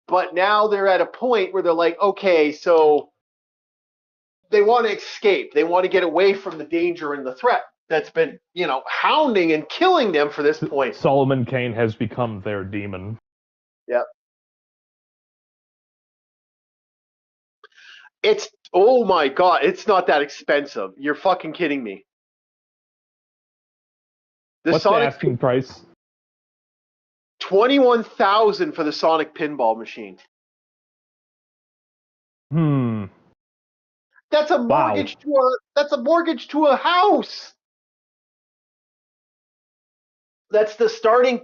But now they're at a point where they're like, okay, so they want to escape. They want to get away from the danger and the threat that's been, hounding and killing them for this point. Solomon Kane has become their demon. Yep. Oh my god, it's not that expensive. You're fucking kidding me. What's the asking price? $21,000 for the Sonic pinball machine. That's a mortgage to a house. That's the starting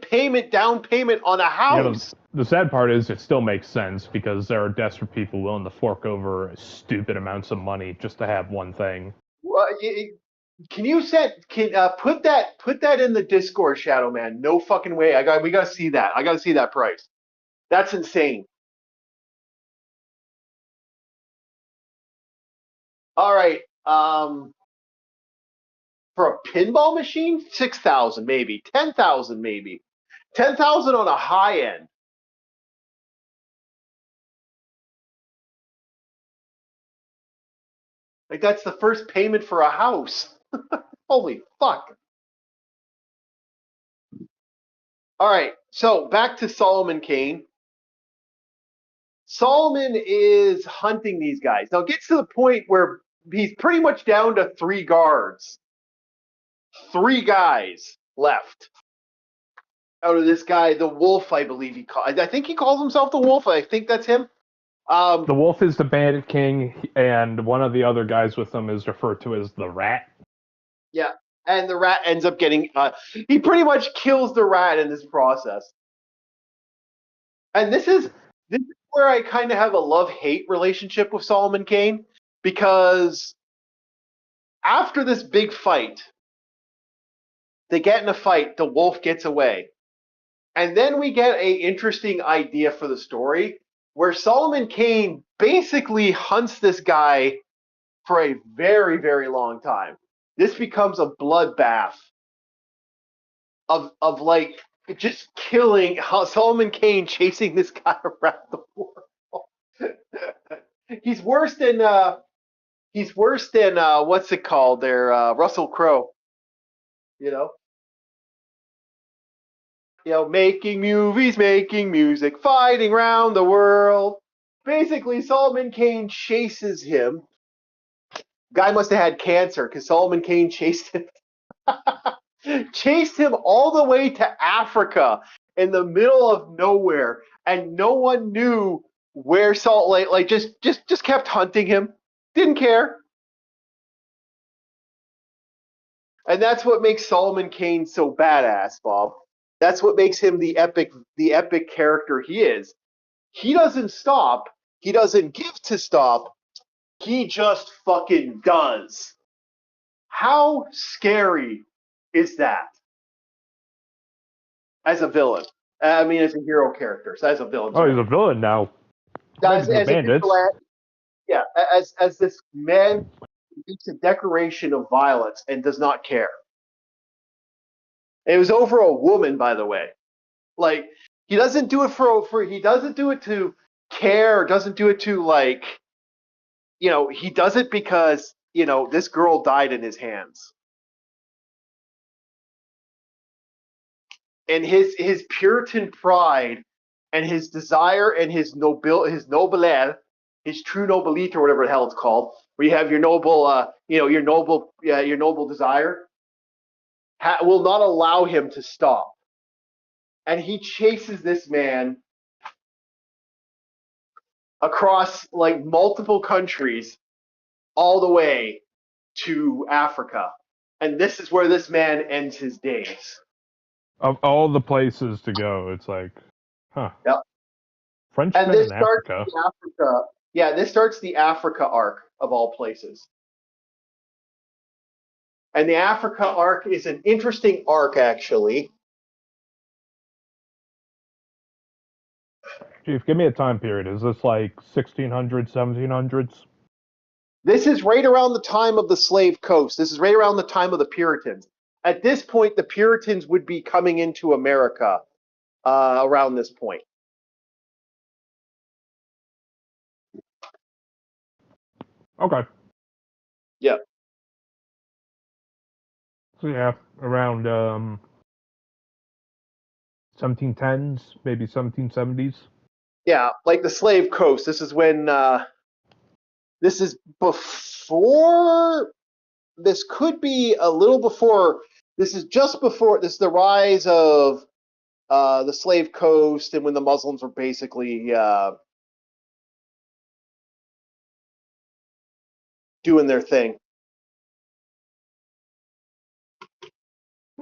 down payment on a house. Yeah, the sad part is it still makes sense because there are desperate people willing to fork over stupid amounts of money just to have one thing. Well, can you put that in the Discord, Shadow Man? No fucking way. We gotta see that. I gotta see that price. That's insane. All right. For a pinball machine, 6,000 maybe, 10,000 maybe, 10,000 on a high end. That's the first payment for a house. Holy fuck. All right, so back to Solomon Kane. Solomon is hunting these guys. Now it gets to the point where he's pretty much down to 3 guards. 3 guys left. out of this guy, the Wolf, I believe I think he calls himself the Wolf. I think that's him. The Wolf is the Bandit King, and one of the other guys with him is referred to as the Rat. Yeah, and the Rat ends up getting. He pretty much kills the Rat in this process. And this is where I kind of have a love-hate relationship with Solomon Kane, because after this big fight, they get in a fight, the Wolf gets away. And then we get a interesting idea for the story where Solomon Kane basically hunts this guy for a very, very long time. This becomes a bloodbath of like just killing Solomon Kane chasing this guy around the world. He's worse than what's it called there, Russell Crowe. Making movies, making music, fighting around the world. Basically, Solomon Kane chases him. Guy must have had cancer because Solomon Kane chased him. Chased him all the way to Africa in the middle of nowhere, and no one knew where Salt Lake. Like just kept hunting him. Didn't care. And that's what makes Solomon Kane so badass, Bob. That's what makes him the epic character he is. He doesn't stop. He doesn't give to stop. He just fucking does. How scary is that? As a villain. I mean, as a hero character. So as a villain. Oh, he's a villain now. As this man makes a decoration of violence and does not care. It was over a woman, by the way. Like, he doesn't do it he doesn't do it to care, or doesn't do it to, like, he does it because, this girl died in his hands. And his Puritan pride and his desire and his nobile, his true nobilite, or whatever the hell it's called, where you have your noble, your noble desire, will not allow him to stop. And he chases this man across like multiple countries all the way to Africa. And this is where this man ends his days. Of all the places to go, it's like, huh. Yep. Frenchmen in Africa. Yeah, this starts the Africa arc of all places. And the Africa arc is an interesting arc, actually. Chief, give me a time period. Is this like 1600s, 1700s? This is right around the time of the slave coast. This is right around the time of the Puritans. At this point, the Puritans would be coming into America around this point. Okay. Yep. So yeah, around 1710s, maybe 1770s. Yeah, like the slave coast. This is when this is before. This could be a little before. This is just before. This is the rise of the slave coast, and when the Muslims were basically doing their thing.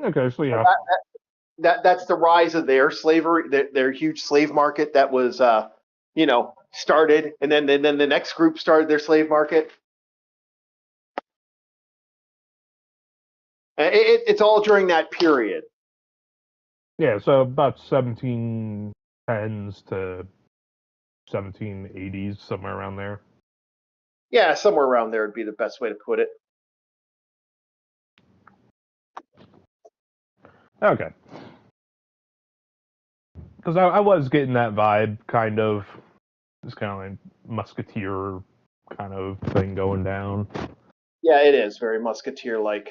Okay, so yeah. That's the rise of their slavery, their huge slave market that was, started, and then the next group started their slave market. It's all during that period. Yeah, so about 1710s to 1780s, somewhere around there. Yeah, somewhere around there would be the best way to put it. Okay. Because I was getting that vibe, kind of. It's kind of like musketeer kind of thing going down. Yeah, it is very musketeer-like.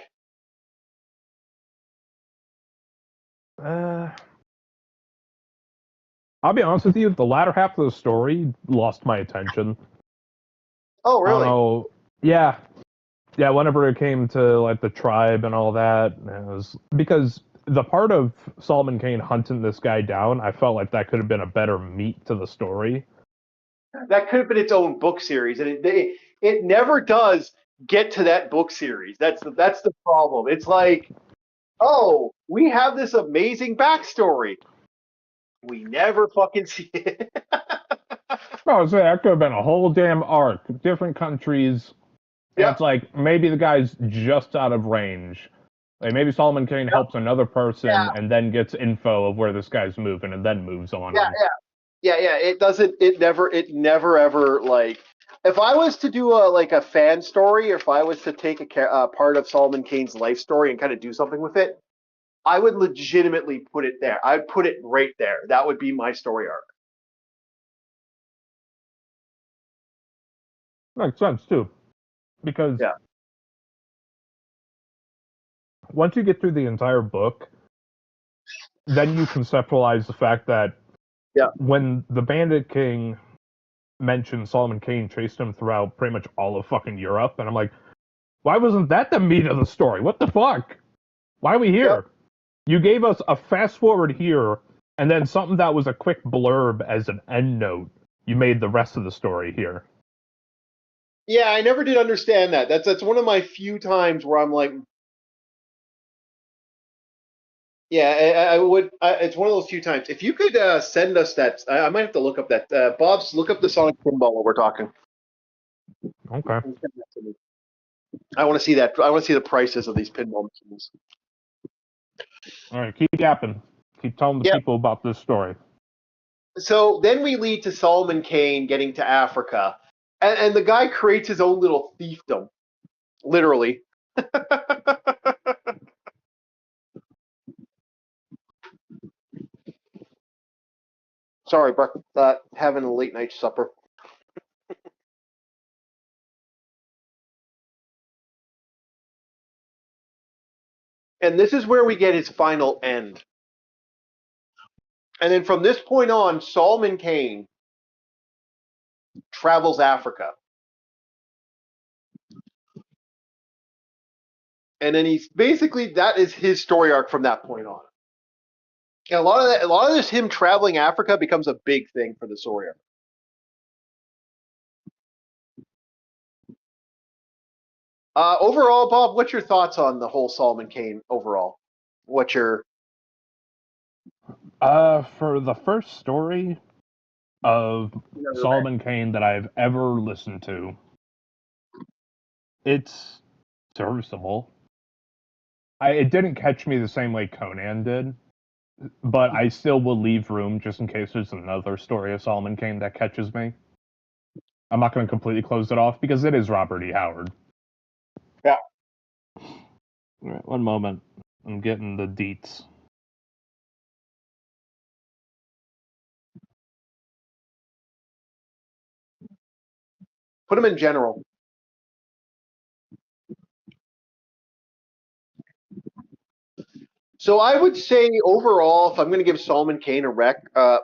I'll be honest with you, the latter half of the story lost my attention. Oh, really? Yeah, whenever it came to like the tribe and all that, it was because the part of Solomon Kane hunting this guy down, I felt like that could have been a better meat to the story. That could have been its own book series, and it never does get to that book series. That's the problem. It's like, oh, we have this amazing backstory. We never fucking see it. Oh, so that could have been a whole damn arc, different countries. And it's like maybe the guy's just out of range. Like maybe Solomon Kane helps another person and then gets info of where this guy's moving and then moves on. Yeah. It doesn't. It never ever like. If I was to do a fan story, or if I was to take a part of Solomon Kane's life story and kind of do something with it, I would legitimately put it there. I'd put it right there. That would be my story arc. Makes sense too, because once you get through the entire book, then you conceptualize the fact that when the Bandit King mentioned Solomon Kane chased him throughout pretty much all of fucking Europe, and I'm like, why wasn't that the meat of the story? What the fuck? Why are we here? Yep. You gave us a fast forward here, and then something that was a quick blurb as an end note. You made the rest of the story here. Yeah, I never did understand that. That's one of my few times where I'm like, yeah, I would. It's one of those few times. If you could send us that, I might have to look up that. Bob's, look up the Sonic Pinball while we're talking. Okay. I want to see that. I want to see the prices of these pinball machines. All right, keep yapping. Keep telling the people about this story. So then we lead to Solomon Kane getting to Africa, and the guy creates his own little fiefdom, literally. Sorry, having a late night supper. And this is where we get his final end. And then from this point on, Solomon Kane travels Africa. And then he's basically, that is his story arc from that point on. And a lot of this him traveling Africa becomes a big thing for the story arc. Overall, Bob, what's your thoughts on the whole Solomon Kane overall? What's your... For the first story of Solomon Kane that I've ever listened to, it's serviceable. It didn't catch me the same way Conan did, but I still will leave room just in case there's another story of Solomon Kane that catches me. I'm not going to completely close it off because it is Robert E. Howard. Yeah. All right, one moment. I'm getting the deets. Put them in general. So I would say overall, if I'm going to give Solomon Kane a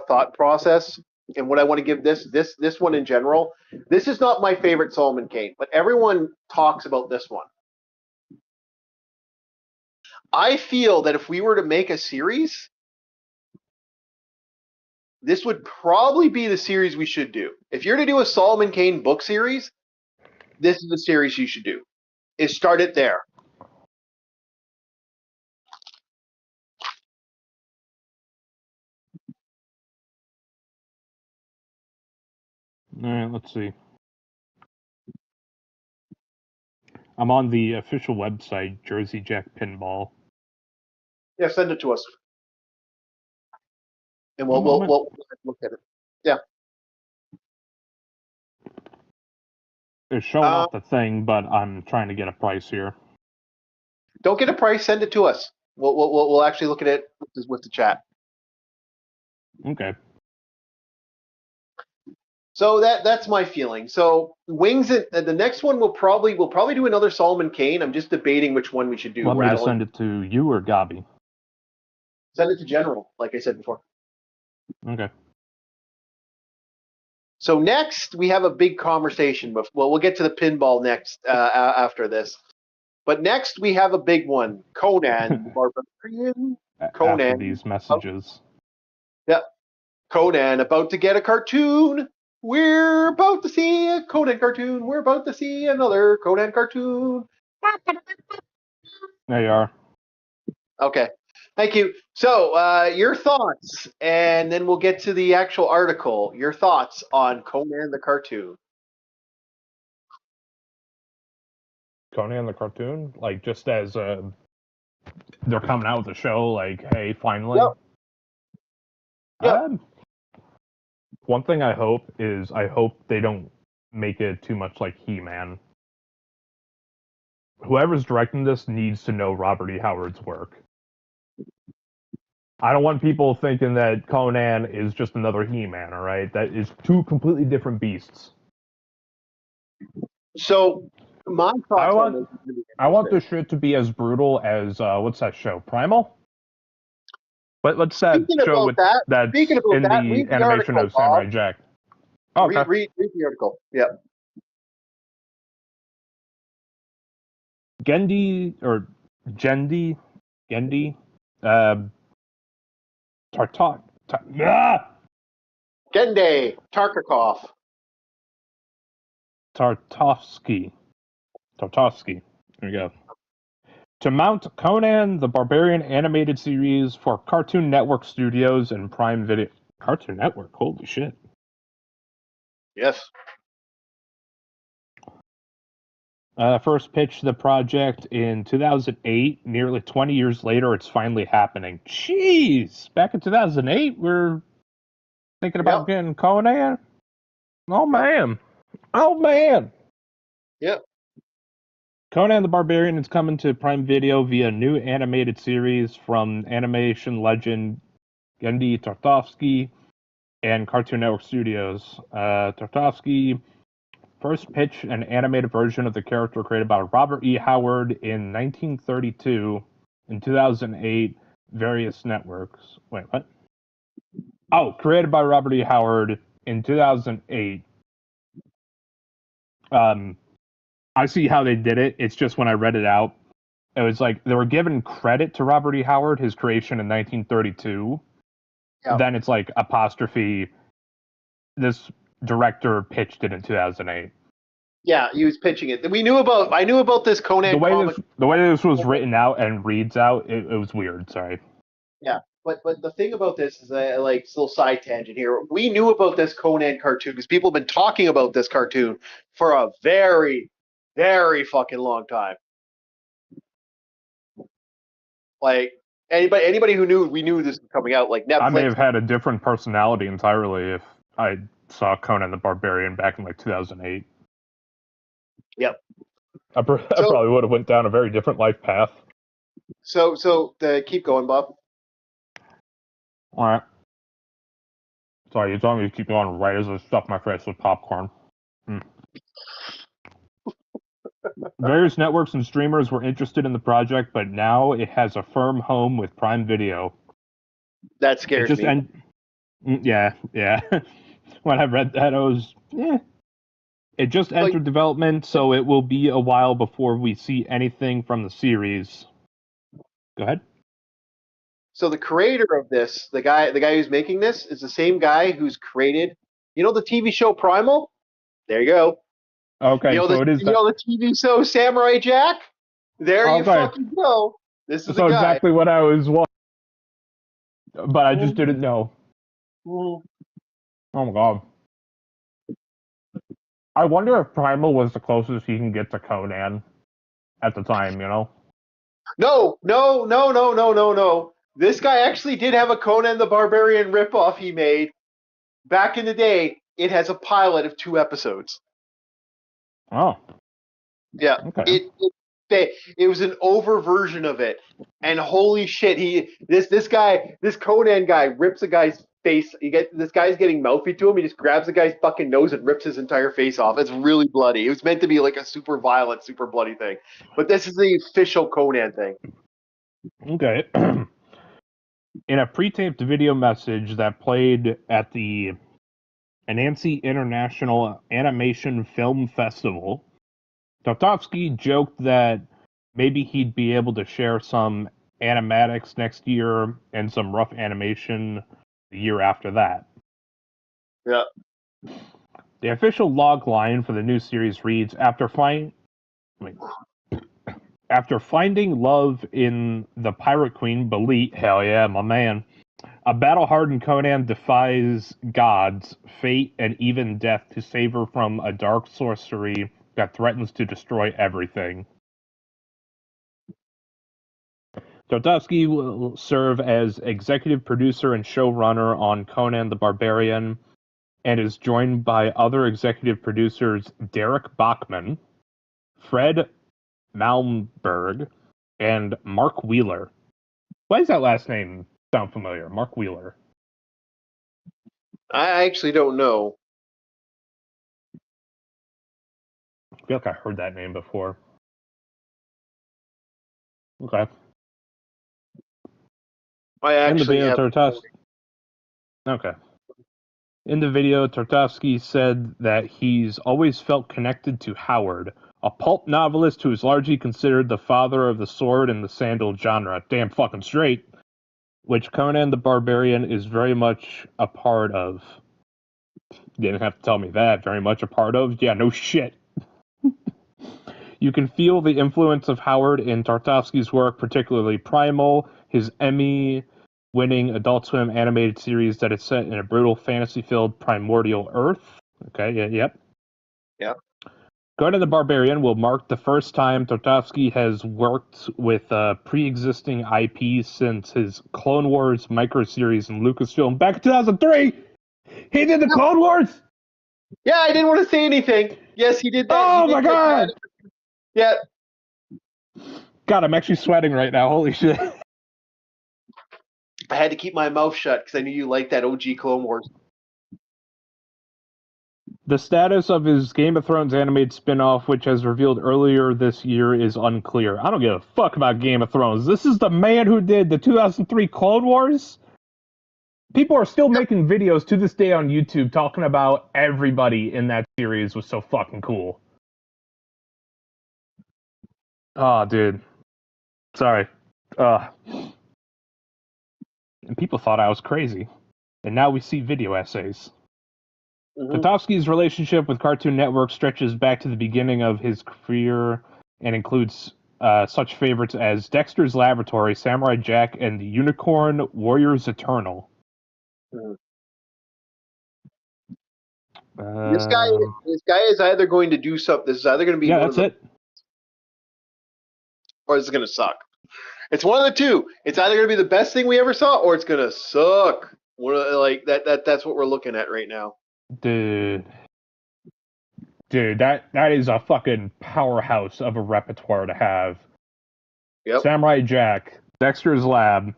thought process, and what I want to give this one in general, this is not my favorite Solomon Kane, but everyone talks about this one. I feel that if we were to make a series, this would probably be the series we should do. If you're to do a Solomon Kane book series, this is the series you should do. Is start it there. All right, let's see. I'm on the official website, Jersey Jack Pinball. Yeah, send it to us, and we'll look at it. Yeah. It's showing off the thing, but I'm trying to get a price here. Don't get a price. Send it to us. We'll actually look at it with the chat. Okay. So that's my feeling. So Wings, the next one we'll probably do another Solomon Kane. I'm just debating which one we should do. Want me to send it to you or Gabi? Send it to General, like I said before. Okay. So next we have a big conversation. But we'll get to the pinball next after this. But next we have a big one, Conan the Barbarian. After Conan. these messages. Yep. Conan about to get a cartoon. We're about to see a Conan cartoon. We're about to see another Conan cartoon. There you are. Okay. Thank you. So, your thoughts, and then we'll get to the actual article. Your thoughts on Conan the cartoon. Conan the cartoon? Like, just as they're coming out with a show, like, hey, finally. Yep. One thing I hope is I hope they don't make it too much like He-Man. Whoever's directing this needs to know Robert E. Howard's work. I don't want people thinking that Conan is just another He-Man, alright? That is two completely different beasts. So, my thoughts I want this shit to be as brutal as, what's that show? Primal? What's that show with that's in the animation of Samurai Jack? Oh, okay. Read the article. Yeah. Genndy, Genndy Tarkakov. Tartovsky. There we go. To mount Conan the Barbarian animated series for Cartoon Network Studios and Prime Video. Cartoon Network? Holy shit. Yes. First pitched the project in 2008. Nearly 20 years later, it's finally happening. Jeez! Back in 2008, we're thinking about getting Conan? Oh, man. Oh, man! Yep. Conan the Barbarian is coming to Prime Video via new animated series from animation legend Genndy Tartovsky and Cartoon Network Studios. Tartovsky first pitched an animated version of the character created by Robert E. Howard in 1932. In 2008, various networks. Wait, what? Oh, created by Robert E. Howard in 2008. I see how they did it. It's just when I read it out, it was like they were giving credit to Robert E. Howard, his creation in 1932. Yep. Then it's like apostrophe. This director pitched it in 2008. Yeah, he was pitching it. I knew about this Conan. The way this was written out and reads out, it was weird. Sorry. Yeah, but the thing about this is that, like, little side tangent here. We knew about this Conan cartoon because people have been talking about this cartoon for a very, very fucking long time. Like anybody who knew, we knew this was coming out. Like Netflix. I may have had a different personality entirely if I saw Conan the Barbarian back in like 2008. Yep. I probably would have went down a very different life path. So keep going, Bob. All right. Sorry, you told me to keep going right as I stuff my face with popcorn. Various networks and streamers were interested in the project, but now it has a firm home with Prime Video. That scares me. Yeah. When I read that, I was, It just entered development, so it will be a while before we see anything from the series. Go ahead. So the creator of this, the guy who's making this, is the same guy who's created, the TV show Primal? There you go. Okay, so it is. The TV show Samurai Jack? There you fucking go. This is the guy. Exactly what I was watching, but I just didn't know. Oh my god. I wonder if Primal was the closest you can get to Conan at the time, No. This guy actually did have a Conan the Barbarian ripoff he made back in the day. It has a pilot of 2 episodes. Oh. Yeah. Okay. It was an over version of it. And holy shit, this Conan guy rips a guy's face. This guy's getting mouthy to him. He just grabs the guy's fucking nose and rips his entire face off. It's really bloody. It was meant to be like a super violent, super bloody thing. But this is the official Conan thing. Okay. In a pre-taped video message that played at the Annecy International Animation Film Festival, Tartovsky joked that maybe he'd be able to share some animatics next year and some rough after the year after that. Yeah. The official log line for the new series reads, after finding love in the Pirate Queen, Belit, hell yeah, my man, a battle-hardened Conan defies gods, fate, and even death to save her from a dark sorcery that threatens to destroy everything. Tartakovsky will serve as executive producer and showrunner on Conan the Barbarian, and is joined by other executive producers Derek Bachman, Fred Malmberg, and Mark Wheeler. Why does that last name sound familiar? Mark Wheeler. I actually don't know. I feel like I heard that name before. Okay. I actually have. Okay. In the video, Tartakovsky said that he's always felt connected to Howard, a pulp novelist who is largely considered the father of the sword and the sandal genre. Damn fucking straight. Which Conan the Barbarian is very much a part of. You didn't have to tell me that. Very much a part of? Yeah, no shit. You can feel the influence of Howard in Tartakovsky's work, particularly Primal, his Emmy-winning Adult Swim animated series that is set in a brutal fantasy-filled primordial Earth. Okay, yep. Conan the Barbarian will mark the first time Tartakovsky has worked with pre-existing IP since his Clone Wars microseries in Lucasfilm back in 2003! He did the Clone Wars! Yeah, I didn't want to say anything. Yes, he did that. Oh my god! Yeah. God, I'm actually sweating right now. Holy shit. I had to keep my mouth shut because I knew you liked that OG Clone Wars. The status of his Game of Thrones animated spin-off, which has revealed earlier this year, is unclear. I don't give a fuck about Game of Thrones. This is the man who did the 2003 Clone Wars? People are still making videos to this day on YouTube talking about everybody in that series was so fucking cool. Oh, dude. Sorry. And people thought I was crazy. And now we see video essays. Tartakovsky's relationship with Cartoon Network stretches back to the beginning of his career and includes such favorites as Dexter's Laboratory, Samurai Jack, and the Unicorn Warriors Eternal. This guy is either going to do something. This is either going to be that's it, or this is going to suck. It's one of the two. It's either going to be the best thing we ever saw, or it's going to suck. Like that's what we're looking at right now. Dude, that is a fucking powerhouse of a repertoire to have. Yep. Samurai Jack, Dexter's Lab,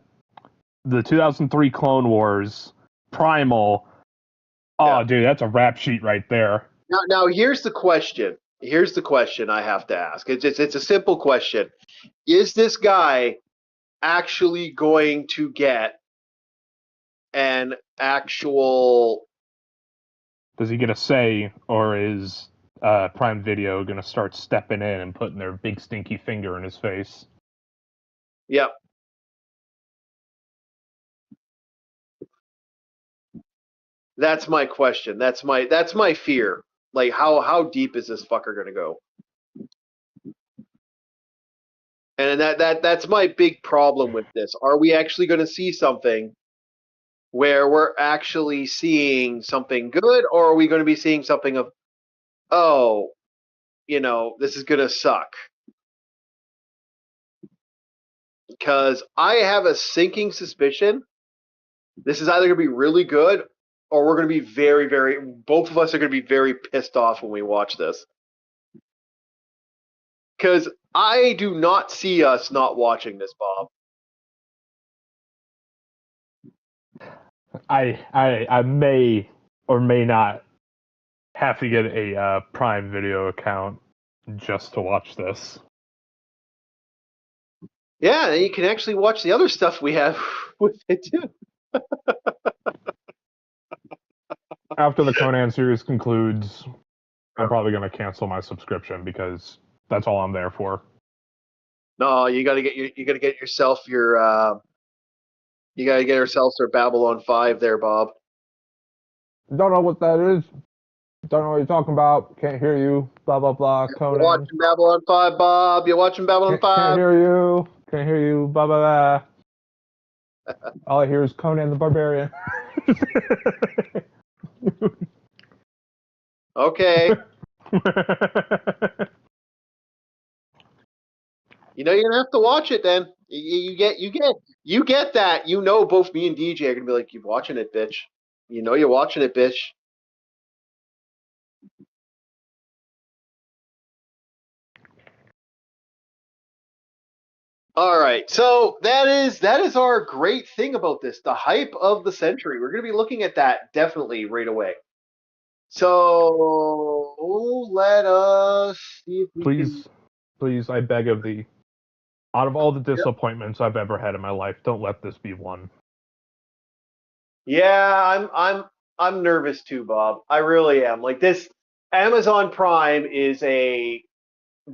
the 2003 Clone Wars, Primal. Oh, dude, that's a rap sheet right there. Now here's the question. Here's the question I have to ask. It's a simple question. Is this guy actually going to get an actual... Does he get a say, or is Prime Video going to start stepping in and putting their big stinky finger in his face? Yep. That's my question. That's my fear. Like, how deep is this fucker gonna go? And that's my big problem with this. Are we actually going to see something where we're actually seeing something good, or are we going to be seeing something of, oh, this is going to suck? Because I have a sinking suspicion this is either going to be really good, or we're going to be very, very, both of us are going to be very pissed off when we watch this. Because I do not see us not watching this, Bob. I may or may not have to get a Prime Video account just to watch this. Yeah, and you can actually watch the other stuff we have with it too. After the Conan series concludes, I'm probably going to cancel my subscription because that's all I'm there for. No, you gotta get yourself you gotta get yourself your Babylon 5 there, Bob. Don't know what that is. Don't know what you're talking about. Can't hear you. Blah blah blah. You Conan. watching Babylon 5, Bob? You watching Babylon Can't 5? hear you. Can't hear you. Blah blah blah. All I hear is Conan the Barbarian. Okay. You know you're gonna have to watch it then. You get that. You know both me and DJ are gonna be like, "Keep watching it, bitch." You know you're watching it, bitch. All right, so that is our great thing about this, the hype of the century. We're gonna be looking at that definitely right away. So let us see if we can. Please, I beg of thee. Out of all the disappointments I've ever had in my life, don't let this be one. Yeah, I'm nervous too, Bob. I really am. Like this, Amazon Prime is a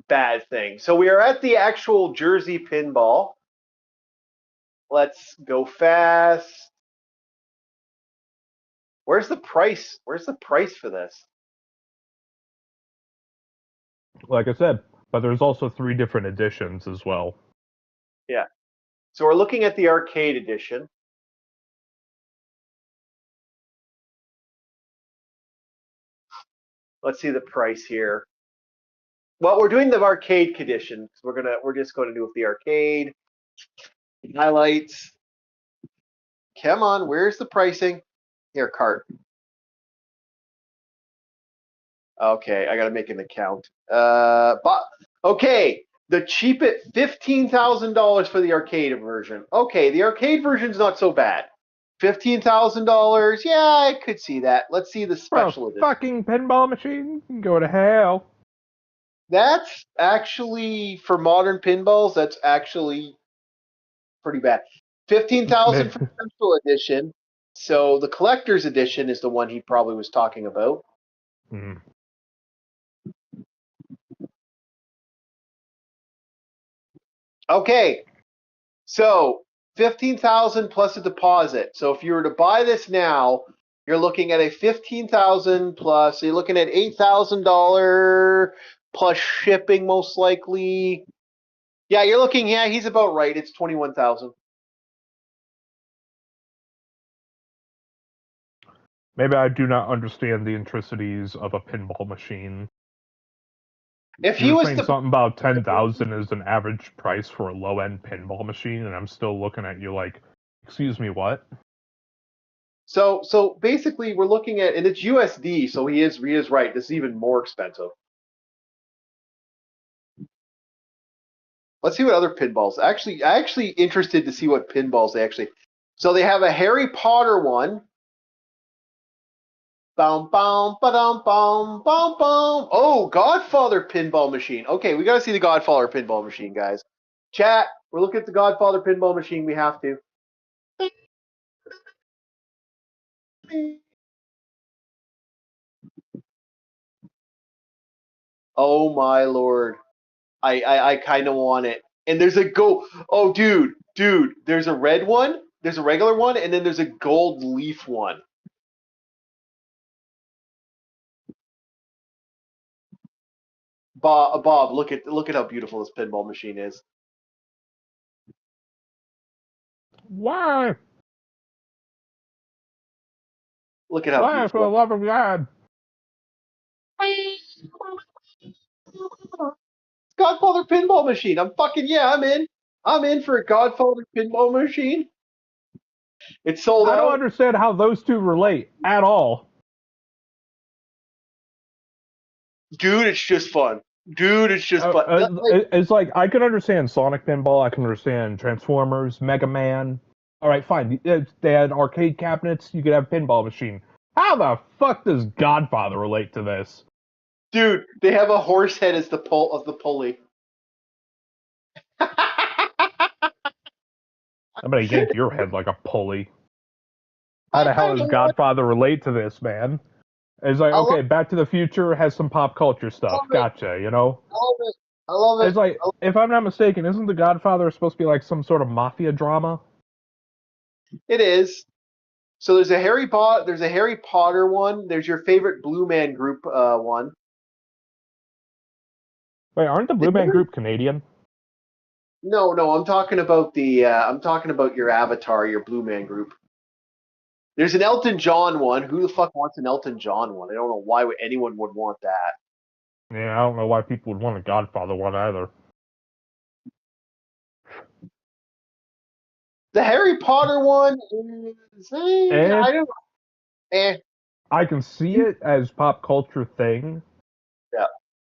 bad thing. So we are at the actual Jersey Pinball. Let's go fast. Where's the price? Where's the price for this? Like I said, but there's also 3 different editions as well. Yeah. So we're looking at the arcade edition. Let's see the price here. Well, we're doing the arcade edition. We're just going to do with the arcade highlights. Come on, where's the pricing? Here, cart. Okay, I gotta make an account. But okay, the cheapest $15,000 for the arcade version. Okay, the arcade version's not so bad. $15,000. Yeah, I could see that. Let's see the special edition. Fucking pinball machine, go to hell. That's actually for modern pinballs. That's actually pretty bad. 15,000 for the special edition. So the collector's edition is the one he probably was talking about. Hmm. Okay, so 15,000 plus a deposit. So if you were to buy this now, you're looking at a 15,000 plus. So you're looking at $8,000 plus shipping, most likely. Yeah, you're looking. Yeah, he's about right. It's 21,000. Maybe I do not understand the intricacies of a pinball machine. If he You're was saying to, something about 10,000 is an average price for a low-end pinball machine, and I'm still looking at you like, excuse me, what? so basically, we're looking at, and it's USD. So he is right. This is even more expensive. Let's see what other pinballs. Actually interested to see what pinballs they actually. So they have a Harry Potter one. Boom, boom, ba-dum, boom, boom, boom. Oh, Godfather pinball machine. Okay, we got to see the Godfather pinball machine, guys. Chat, we're looking at the Godfather pinball machine. We have to. Oh my lord. I kind of want it. And there's a go. Oh, dude. There's a red one. There's a regular one, and then there's a gold leaf one. Bob, look at how beautiful this pinball machine is. Why? Look at how Why, beautiful. for the love of God? Godfather pinball machine. I'm in. I'm in for a Godfather pinball machine. It's sold out. I don't understand how those two relate at all. Dude, it's just fun. It's like, I can understand Sonic Pinball, I can understand Transformers, Mega Man. Alright, fine. They had arcade cabinets, you could have a pinball machine. How the fuck does Godfather relate to this? Dude, they have a horse head as the pulley. I'm gonna yank your head like a pulley. How the hell does Godfather relate to this, man? It's like, okay, Back to the Future has some pop culture stuff. Gotcha, you know? I love it. It's like, if I'm not mistaken, isn't The Godfather supposed to be like some sort of mafia drama? It is. So there's a Harry Potter one. There's your favorite Blue Man Group one. Wait, aren't the Blue Man Group Canadian? No, I'm talking about your Avatar, your Blue Man Group. There's an Elton John one. Who the fuck wants an Elton John one? I don't know why anyone would want that. Yeah, I don't know why people would want a Godfather one either. The Harry Potter one is I don't I can see it as pop culture thing. Yeah.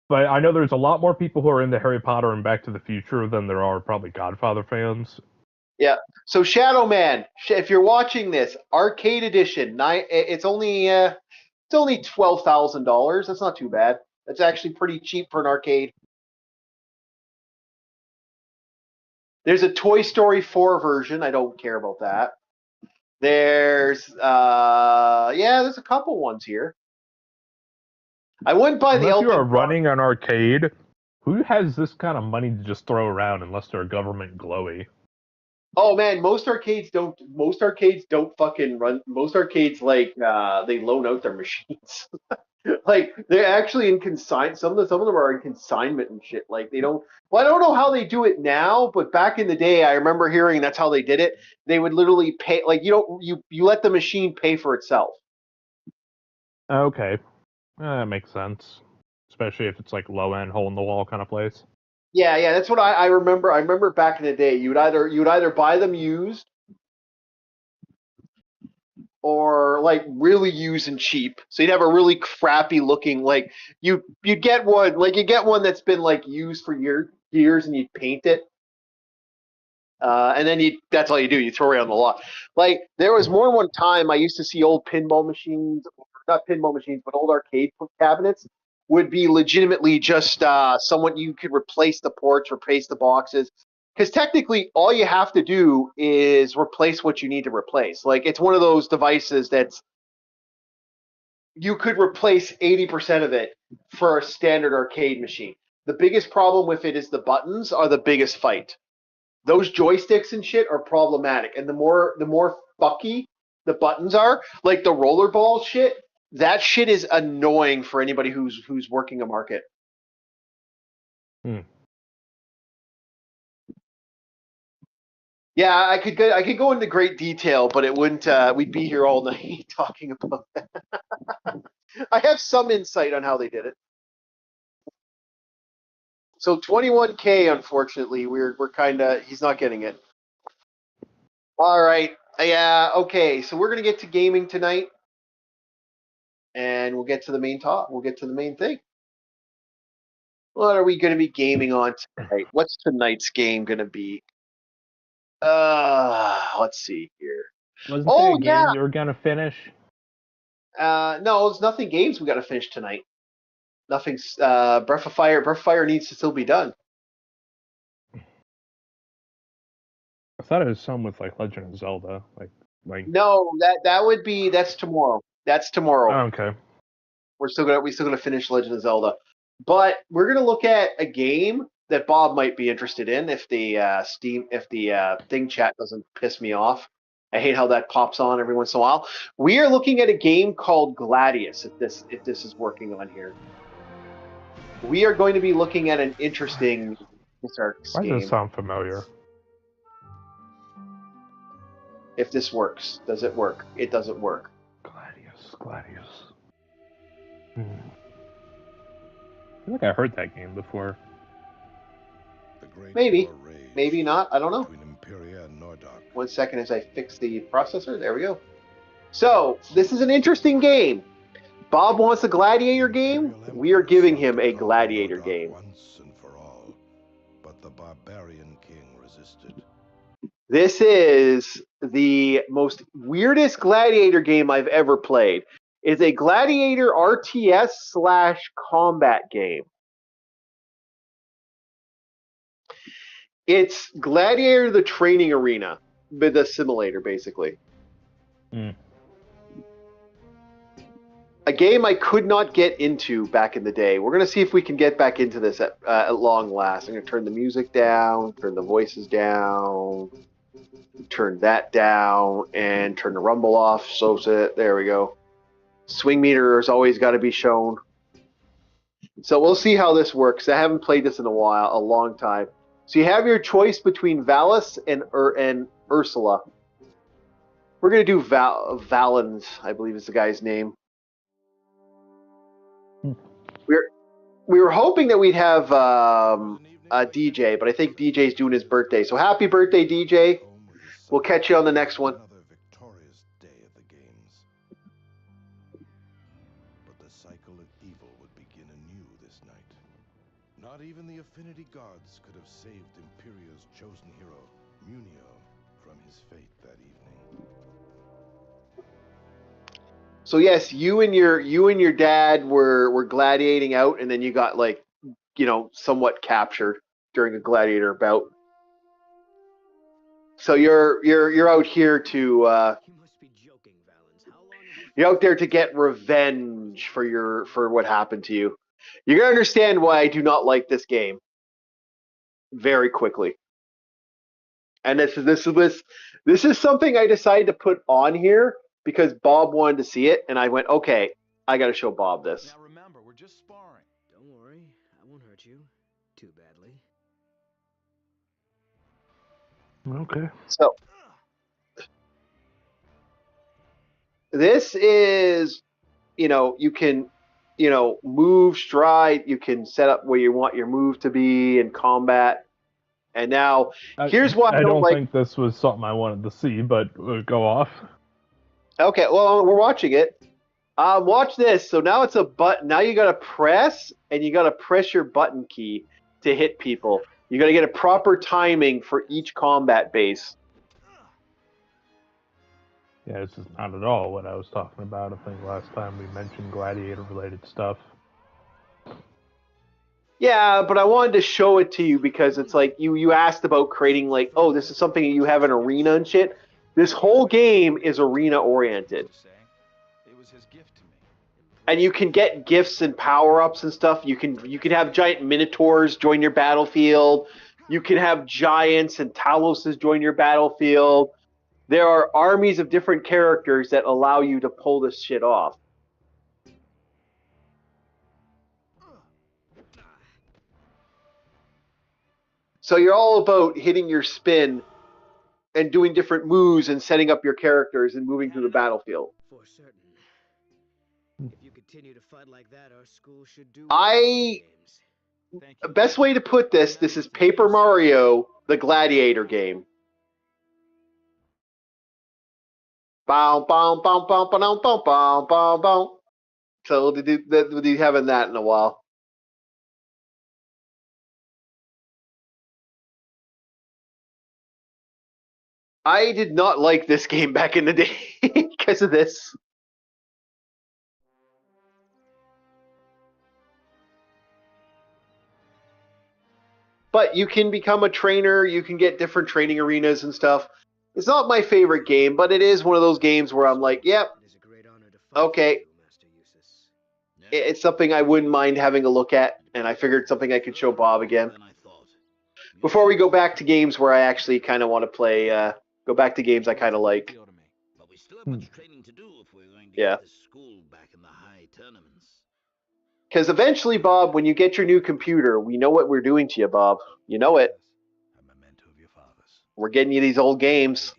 But I know there's a lot more people who are into Harry Potter and Back to the Future than there are probably Godfather fans. Yeah. So Shadow Man, if you're watching this, arcade edition, it's only $12,000. That's not too bad. That's actually pretty cheap for an arcade. There's a Toy Story 4 version. I don't care about that. There's there's a couple ones here. I wouldn't buy Unless the you are Elton running an arcade, who has this kind of money to just throw around unless they're government glowy? Oh man, most arcades don't fucking run. Most arcades they loan out their machines. Like they're actually in consign. Some of them are in consignment and shit. Like they don't. Well, I don't know how they do it now, but back in the day, I remember hearing that's how they did it. They would literally pay. Like you let the machine pay for itself. Okay, that makes sense, especially if it's like low end, hole in the wall kind of place. Yeah, that's what I remember. I remember back in the day, you would either buy them used or like really used and cheap. So you'd have a really crappy looking you get one that's been like used for years and you'd paint it. And then that's all you do. You throw it on the lot. Like there was more than one time I used to see old pinball machines, not pinball machines, but old arcade cabinets would be legitimately just someone you could replace the ports, replace the boxes. Because technically, all you have to do is replace what you need to replace. Like it's one of those devices that's you could replace 80% of it for a standard arcade machine. The biggest problem with it is the buttons are the biggest fight. Those joysticks and shit are problematic, and the more fucky the buttons are, like the rollerball shit, that shit is annoying for anybody who's working a market. Yeah, I could go into great detail, but it wouldn't. We'd be here all night talking about that. I have some insight on how they did it. So 21K, unfortunately, we're kind of he's not getting it. All right. Yeah. Okay. So we're gonna get to gaming tonight, and we'll get to the main talk. We'll get to the main thing. What are we gonna be gaming on tonight? What's tonight's game gonna be? Let's see here. Wasn't there a game you were gonna finish? No, there's nothing games we got to finish tonight. Nothing's Breath of Fire. Breath of Fire needs to still be done. I thought it was some with like Legend of Zelda, like. No, that's tomorrow. That's tomorrow. Oh, okay. We're still gonna finish Legend of Zelda, but we're gonna look at a game that Bob might be interested in if the thing chat doesn't piss me off. I hate how that pops on every once in a while. We are looking at a game called Gladius. If this is working on here, we are going to be looking at an interesting Why game. does this sound familiar? If this works, does it work? It doesn't work. Gladius. I feel like I heard that game before. Maybe not. I don't know. 1 second as I fix the processor. There we go. So this is an interesting game. Bob wants a gladiator game. We are giving him a gladiator game. Once and for all, but the barbarian king resisted. This is the most weirdest gladiator game I've ever played. It's a gladiator RTS/combat game. It's Gladiator the Training Arena, but the simulator, basically. a game I could not get into back in the day. We're going to see if we can get back into this at long last. I'm going to turn the music down, turn the voices down, turn that down, and turn the rumble off. So there we go. Swing meter has always got to be shown. So we'll see how this works. I haven't played this in a long time. So you have your choice between Valis and Ursula. We're going to do Valens, I believe is the guy's name. We were hoping that we'd have a DJ, but I think DJ's doing his birthday. So happy birthday, DJ. We'll catch you on the next one. Another victorious day at the games. But the cycle of evil would begin anew this night. Not even the Affinity Gods could have saved Imperia's chosen hero, Munio, from his fate that evening. So yes, you and your dad were gladiating out, and then you got somewhat captured during a gladiator bout. So you're out here to You must be joking, Valens. How long have you... you're out there to get revenge for what happened to you. You're gonna understand why I do not like this game very quickly. And this is something I decided to put on here because Bob wanted to see it, and I went, okay, I got to show Bob this. Now remember, we're just sparring. Don't worry, I won't hurt you too badly. Okay. So this is, you can, move, stride. You can set up where you want your move to be in combat. And now, here's what I don't think this was something I wanted to see, but go off. Okay, well, we're watching it. Watch this. So now it's a button. Now you got to press, and you got to press your button key to hit people. You got to get a proper timing for each combat base. Yeah, this is not at all what I was talking about. I think last time we mentioned gladiator-related stuff. Yeah, but I wanted to show it to you because it's like you asked about creating this is something you have an arena and shit. This whole game is arena-oriented. It was his gift to me. And you can get gifts and power-ups and stuff. You can have giant minotaurs join your battlefield. You can have giants and Taloses join your battlefield. There are armies of different characters that allow you to pull this shit off. So you're all about hitting your spin and doing different moves and setting up your characters and moving through the battlefield. For certain. If you continue to fight like that, our school should do Best way to put this is Paper Mario, the Gladiator game. Bow, bow, bow, bow, bow, bow, bow, bow, bow. So we'll be having that in a while. I did not like this game back in the day because of this. But you can become a trainer, you can get different training arenas and stuff. It's not my favorite game, but it is one of those games where I'm like, yep, okay. It's something I wouldn't mind having a look at, and I figured something I could show Bob again. Before we go back to games where I actually kind of want to play, go back to games I kind of like. But we still have much training to do if we're going to get this school back in the high tournaments. Because eventually, Bob, when you get your new computer, we know what we're doing to you, Bob. You know it. We're getting you these old games.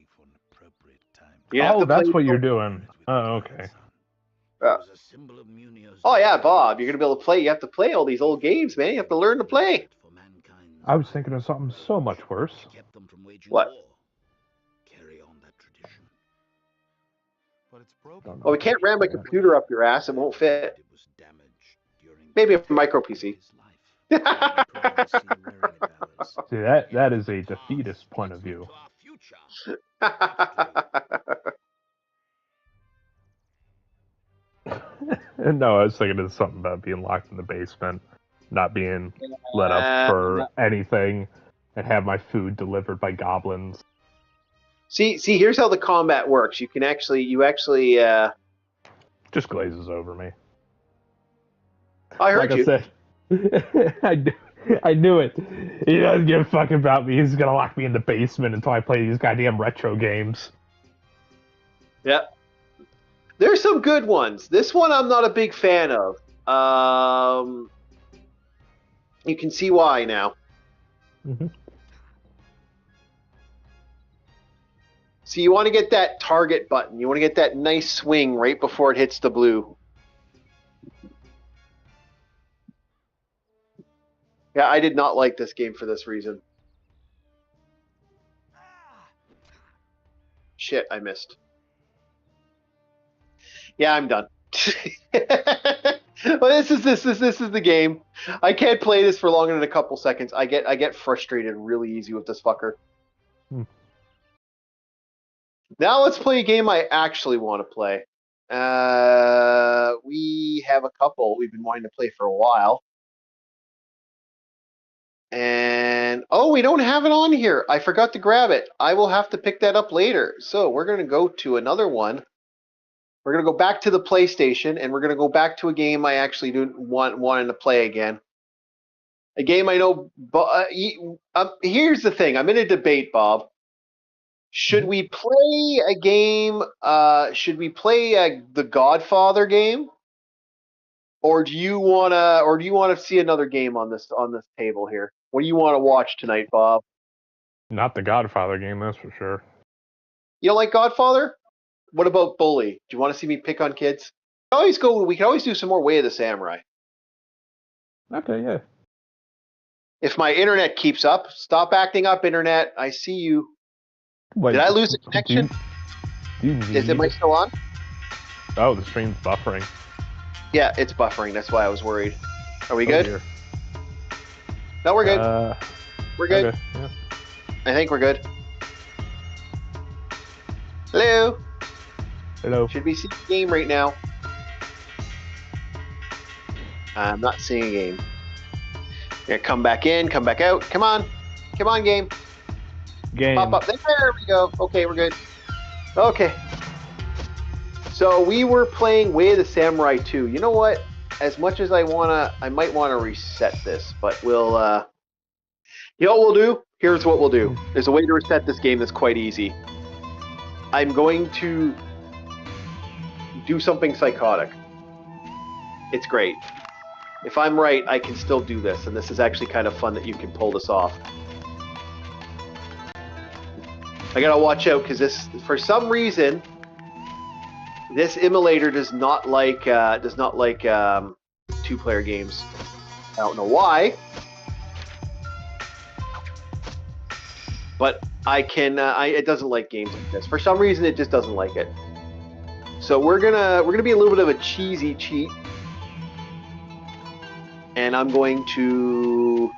Oh, that's what you're doing. Oh, okay. Oh, yeah, Bob, you're going to be able to play. You have to play all these old games, man. You have to learn to play. I was thinking of something so much worse. What? Well, we can't ram a computer up your ass. It won't fit. Maybe a micro PC. See, that is a defeatist point of view. No, I was thinking of something about being locked in the basement, not being let up for anything, and have my food delivered by goblins. See, here's how the combat works. You actually Just glazes over me. I heard you. Like I said, I knew it. He doesn't give a fuck about me. He's gonna lock me in the basement until I play these goddamn retro games. Yeah. There's some good ones. This one I'm not a big fan of. You can see why now. Mm-hmm. So you want to get that target button. You want to get that nice swing right before it hits the blue. Yeah, I did not like this game for this reason. Shit, I missed. Yeah, I'm done. Well, this is the game. I can't play this for longer than a couple seconds. I get frustrated really easy with this fucker. Now let's play a game I actually want to play. We have a couple we've been wanting to play for a while. And, oh, we don't have it on here. I forgot to grab it. I will have to pick that up later. So we're going to go to another one. We're going to go back to the PlayStation, and we're going to go back to a game I actually wanted to play again. A game I know, but here's the thing. I'm in a debate, Bob. Should we play a game, should we play the Godfather game? Or do you want to see another game on this table here? What do you want to watch tonight, Bob? Not the Godfather game, that's for sure. You don't like Godfather? What about Bully? Do you want to see me pick on kids? We can always do some more Way of the Samurai. Okay, yeah. If my internet keeps up, stop acting up, internet. I see you. Wait, did I lose the connection? Is it still on? Oh, the stream's buffering. Yeah, it's buffering. That's why I was worried. Are we good? Dear. No, we're good. We're good. Okay, yeah. I think we're good. Hello. Hello. Should we see a game right now? I'm not seeing a game. Here, come back in, come back out. Come on. Come on, game. Game. Pop up. There we go. Okay, we're good. Okay. So we were playing Way of the Samurai 2. You know what? As much as I might wanna reset this, but we'll you know what we'll do? Here's what we'll do. There's a way to reset this game that's quite easy. I'm going to do something psychotic. It's great. If I'm right, I can still do this, and this is actually kind of fun that you can pull this off. I gotta watch out because this, for some reason, this emulator does not like two-player games. I don't know why, but I can. It doesn't like games like this. For some reason, it just doesn't like it. So we're gonna be a little bit of a cheesy cheat, and I'm going to.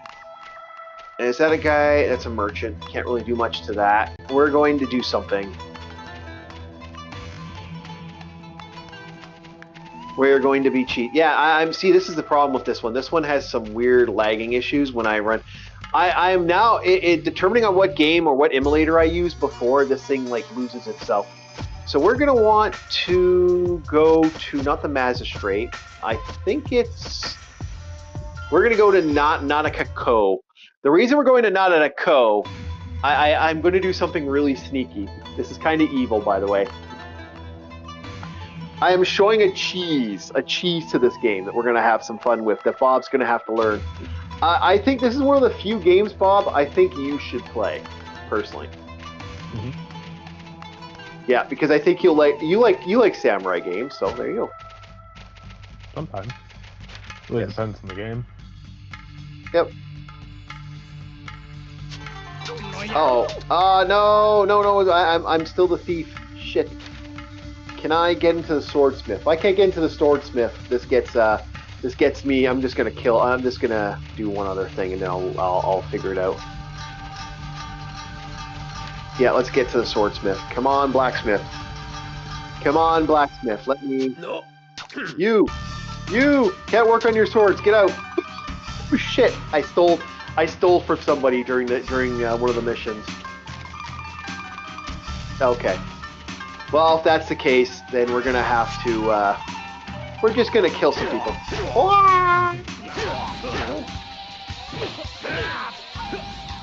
Is that a guy? That's a merchant. Can't really do much to that. We're going to do something. We're going to be cheat. Yeah, I'm. See, this is the problem with this one. This one has some weird lagging issues when I run. I am now determining on what game or what emulator I use before this thing like loses itself. So we're gonna want to go to not the Magistrate. I think it's. We're gonna go to Nanakako. The reason we're going to Nanakako, I'm going to do something really sneaky. This is kind of evil, by the way. I am showing a cheese to this game that we're going to have some fun with, that Bob's going to have to learn. I think this is one of the few games, Bob, I think you should play, personally. Mm-hmm. Yeah, because I think you like samurai games, so there you go. Sometimes. Really depends on the game. Yep. Oh, no! I'm still the thief. Shit. Can I get into the swordsmith? If I can't get into the swordsmith, this gets me. I'm just gonna do one other thing, and then I'll figure it out. Yeah, let's get to the swordsmith. Come on, blacksmith. Come on, blacksmith. Let me. No. You can't work on your swords. Get out. Oh, shit! I stole from somebody during one of the missions. Okay. Well, if that's the case, then we're gonna have to We're just gonna kill some people.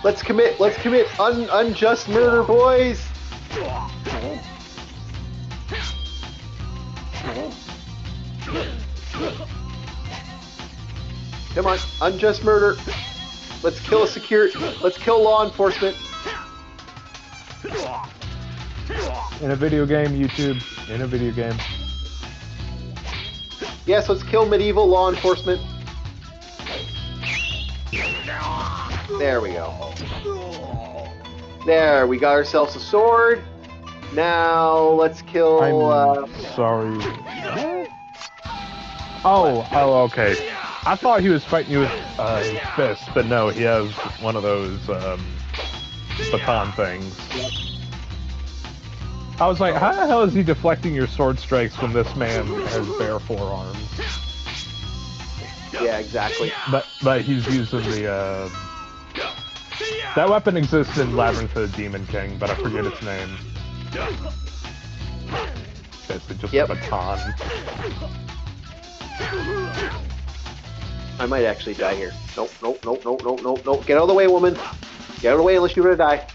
Let's commit unjust murder, boys. Come on, unjust murder. Let's kill let's kill law enforcement. In a video game, YouTube. In a video game. Yes, let's kill medieval law enforcement. There we go. There, we got ourselves a sword. Now, let's kill... I'm sorry. Oh, okay. I thought he was fighting you with his fist, but no, he has one of those baton things. I was like, how the hell is he deflecting your sword strikes when this man has bare forearms? Yeah, exactly. But he's using the that weapon exists in Labyrinth of the Demon King, but I forget its name. Basically just a baton. I might actually die here. Nope. Get out of the way, woman. Get out of the way unless you're gonna die.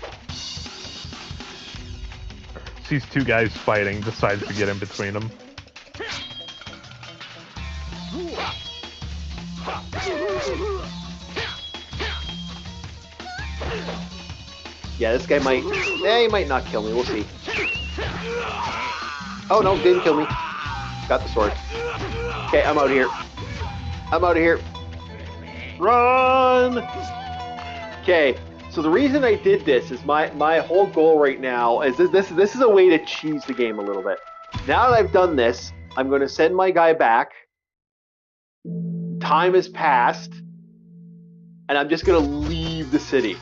Sees two guys fighting, decides to get in between them. Yeah, this guy might... he might not kill me. We'll see. Oh, no, didn't kill me. Got the sword. Okay, I'm out of here. I'm out of here. Run! Okay, so the reason I did this is my whole goal right now is this is a way to cheese the game a little bit. Now that I've done this, I'm going to send my guy back. Time has passed. And I'm just going to leave the city.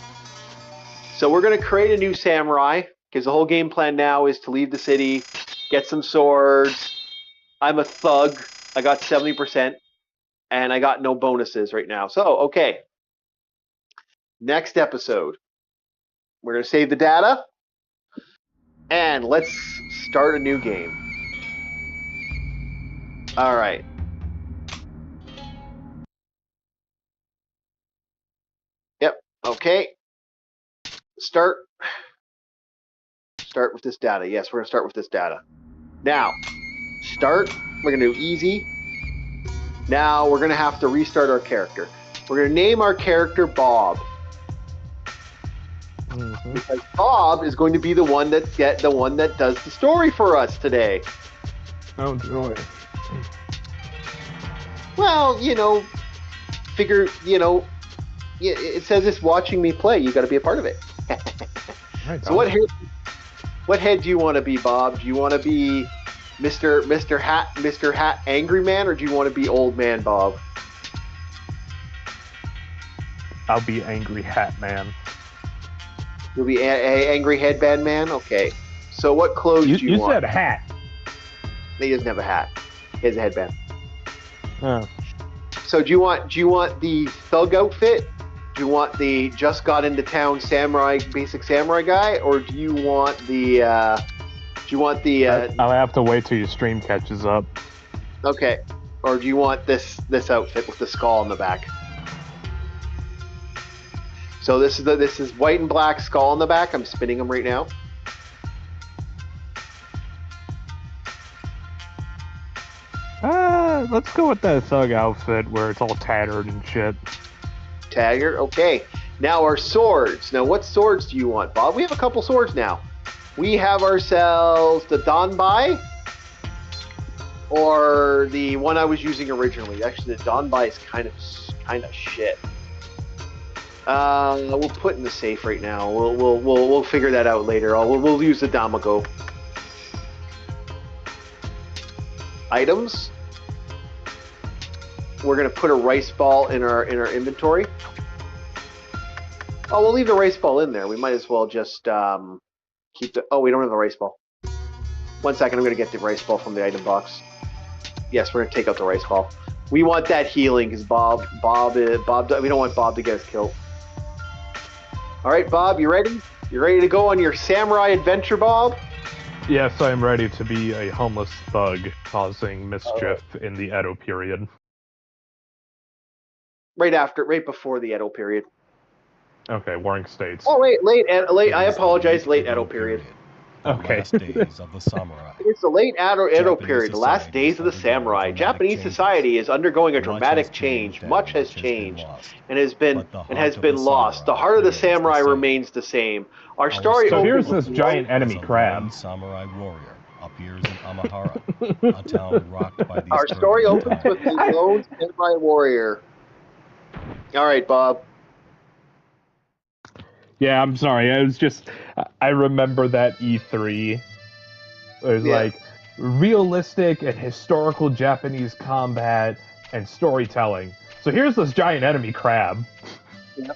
So we're going to create a new samurai, because the whole game plan now is to leave the city, get some swords. I'm a thug. I got 70%, and I got no bonuses right now. So, okay. Next episode, we're going to save the data, and let's start a new game. All right. Yep, okay. Start with this data. Yes, we're going to start with this data. Now, start. We're going to do easy. Now, we're going to have to restart our character. We're going to name our character Bob. Mm-hmm. Because Bob is going to be the one that does the story for us today. Oh, joy. Well, figure, it says it's watching me play. You got to be a part of it. Right, so what head do you want to be, Bob? Do you want to be Mr. Hat Angry Man, or do you want to be Old Man Bob? I'll be Angry Hat Man. You'll be Angry Headband Man? Okay. So what clothes do you want? You said hat. He doesn't have a hat. He has a headband. Oh. So do you want the thug outfit? Do you want the just got into town basic samurai guy, or do you want the I'll have to wait till your stream catches up. Okay. Or do you want this outfit with the skull on the back? So this is white and black skull on the back. I'm spinning them right now. Let's go with that thug outfit where it's all tattered and shit. Tattered? Okay. Now our swords. Now what swords do you want, Bob? We have a couple swords now. We have ourselves the Donbai, or the one I was using originally. Actually, the Donbai is kind of shit. We'll put in the safe right now. We'll figure that out later. We'll use the Damago. Items. We're gonna put a rice ball in our inventory. Oh, we'll leave the rice ball in there. We might as well just keep the. Oh, we don't have the rice ball. 1 second. I'm gonna get the rice ball from the item box. Yes, we're gonna take out the rice ball. We want that healing because Bob. We don't want Bob to get us killed. All right, Bob, you ready? You ready to go on your samurai adventure, Bob? Yes, I am ready to be a homeless thug causing mischief in the Edo period. Right before the Edo period. Okay, Warring States. Oh wait, late. I apologize. Late Edo period. Okay. Last days of the samurai. It's the late Edo Japanese period, the last society days of the is undergoing samurai. dramatic Japanese changes. society is undergoing a Much dramatic has change. changed and Much has much has been changed lost. and has been But the and heart has of been the lost. The samurai heart of the remains the samurai same. remains the same. Our Our story So story here's opens this with giant as enemy a crab. lone samurai warrior appears in Amahara, a town rocked by these Our story turbulent opens with times. a lone samurai warrior. All right, Bob. Yeah, I'm sorry. I remember that E3. It was like realistic and historical Japanese combat and storytelling. So here's this giant enemy crab. Yep.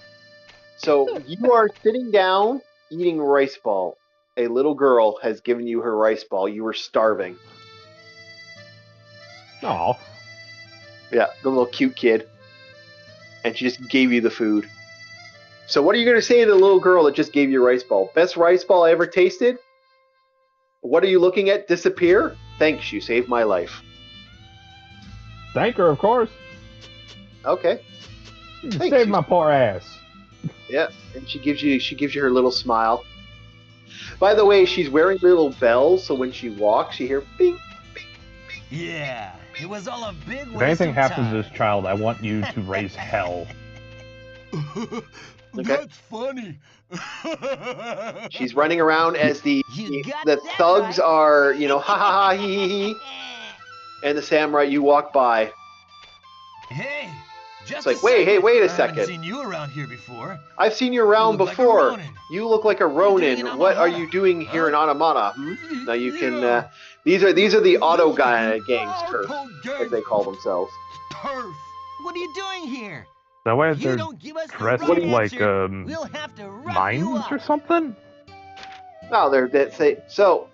So you are sitting down eating rice ball. A little girl has given you her rice ball. You were starving. Oh. Yeah, the little cute kid. And she just gave you the food. So what are you going to say to the little girl that just gave you a rice ball? Best rice ball I ever tasted? What are you looking at disappear? Thanks, you saved my life. Thank her, of course. Okay. You saved my poor ass. Yeah, and she gives you her little smile. By the way, she's wearing little bells, so when she walks, you hear bing, bing, bing. Yeah, it was all a big waste If anything of happens time. to this child, I want you to raise hell. That's funny. She's running around as the thugs are, ha ha ha hee hee hee. And the samurai, you walk by. Hey, just it's like, wait a I second. haven't seen you around here before. I've seen you around look like a before. Ronin. You look like a Ronin. What are you doing here in Anamana? Now you can. These are the auto gangsters, as they call themselves. Perf. What are you doing here? That way If you they're don't give us the dressed right like answer, we'll have to rough mines you up. or something? No, so.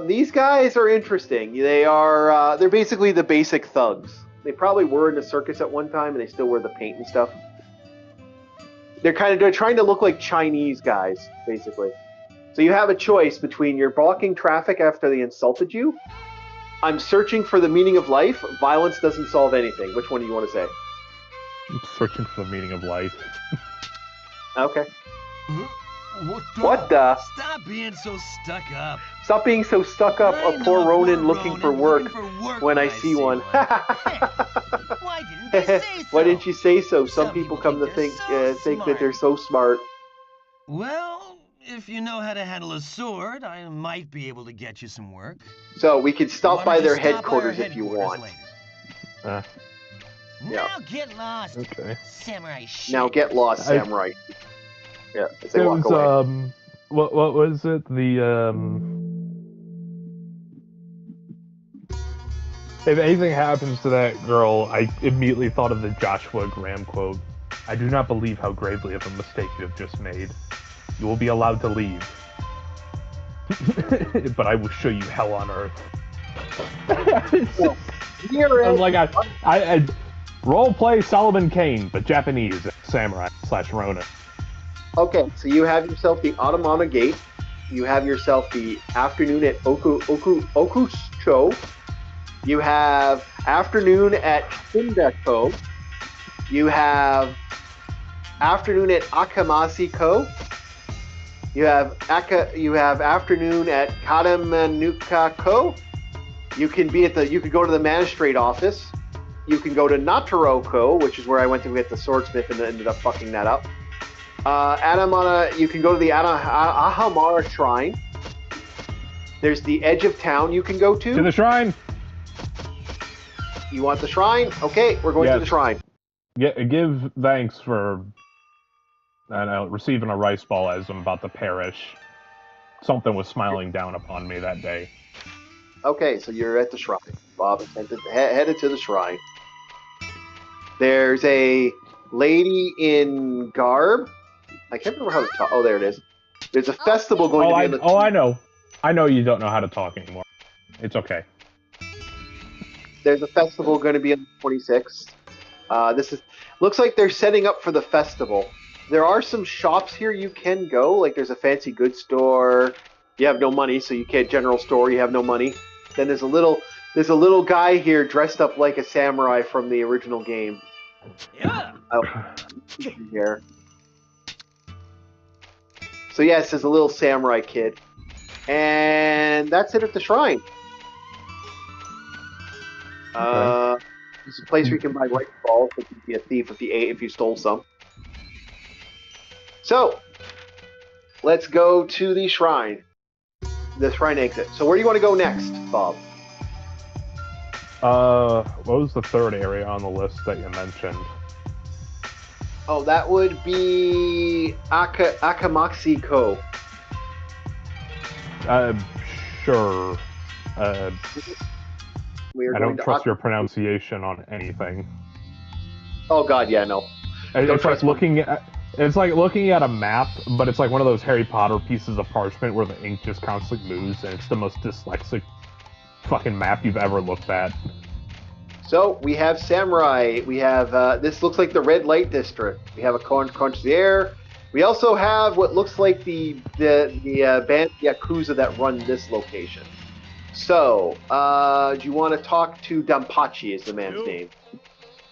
These guys are interesting. They're basically the basic thugs. They probably were in the circus at one time, and they still wear the paint and stuff. They're trying to look like Chinese guys, basically. So you have a choice between you're blocking traffic after they insulted you. I'm searching for the meaning of life. Violence doesn't solve anything. Which one do you want to say? I'm searching for the meaning of life. Okay. What the? Stop being so stuck up. Stop being so stuck up. A poor Ronin looking for work when I see one. Why didn't they say so? Why didn't you say so? Some people come to think that they're so smart. Well, if you know how to handle a sword, I might be able to get you some work. So we could stop by their headquarters later? if you want. Now Yeah. get lost, Okay. samurai shit. Now get lost, samurai. Yeah, as they It walk was, away. what was it? If anything happens to that girl, I immediately thought of the Joshua Graham quote. I do not believe how gravely of a mistake you have just made. You will be allowed to leave. But I will show you hell on earth. I was like, I role play Solomon Kane, but Japanese samurai / Ronin. Okay, so you have yourself the Automata Gate. You have yourself the afternoon at Okusho. You have afternoon at Shindako. You have afternoon at Akamasi-ko. You have afternoon at Kadamanuka-ko. You can go to the magistrate office. You can go to Nataro-ko, which is where I went to get the swordsmith and ended up fucking that up. You can go to the Ahamara Shrine. There's the edge of town you can go to. To the shrine. You want the shrine? Okay, we're going to the shrine. Give thanks for receiving a rice ball as I'm about to perish. Something was smiling down upon me that day. Okay, so you're at the shrine. Bob is headed to the shrine. There's a lady in garb. I can't remember how to talk. Oh, there it is. There's a festival going to be on the... I know. I know you don't know how to talk anymore. It's okay. There's a festival going to be on the 26th. Looks like they're setting up for the festival. there are some shops here you can go. Like there's a fancy goods store. You have no money, so you can't general store. You have no money. Then there's a little guy here dressed up like a samurai from the original game. Yeah. Oh, here. So yes, there's a little samurai kid, and that's it at the shrine. It's a place where you can buy rifle balls. If you be a thief if you stole some. So let's go to the shrine. The shrine exit. So where do you want to go next, Bob? What was the third area on the list that you mentioned? Oh, that would be Akamaxi Ko. Sure. We I don't trust your pronunciation on anything. Oh God, yeah, no. It's like looking at a map, but it's like one of those Harry Potter pieces of parchment where the ink just constantly moves, and it's the most dyslexic fucking map you've ever looked at. So we have samurai. We have this looks like the red light district. We have a concierge. We also have what looks like the band Yakuza that run this location. So do you want to talk to Dampachi? Is the man's name?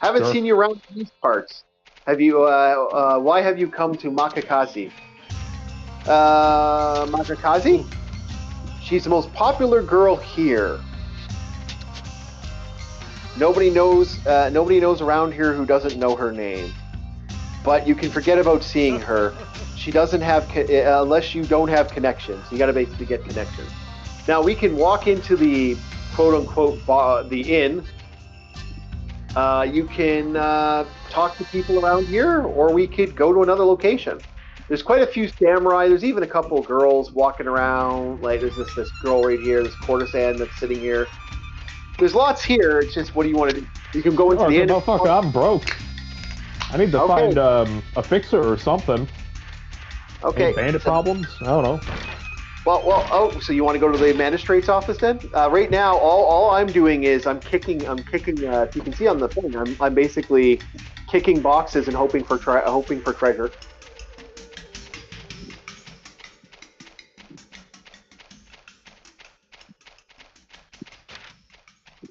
Haven't seen you around these parts. Have you? Why have you come to Makakazi? Makakazi? She's the most popular girl here. Nobody knows around here who doesn't know her name. But you can forget about seeing her. She doesn't have unless you don't have connections. You got to basically get connections. Now we can walk into the quote unquote the inn. You can talk to people around here, or we could go to another location. There's quite a few samurai. There's even a couple of girls walking around. Like there's this girl right here, this courtesan that's sitting here. There's lots here. It's just, what do you want to do? You can go into the inn. Motherfucker, I'm broke. I need to find a fixer or something. Okay. Any bandit problems? I don't know. Well. Oh, so you want to go to the magistrate's office then? Right now, all I'm doing is I'm kicking. If you can see on the thing, I'm basically kicking boxes and hoping for treasure.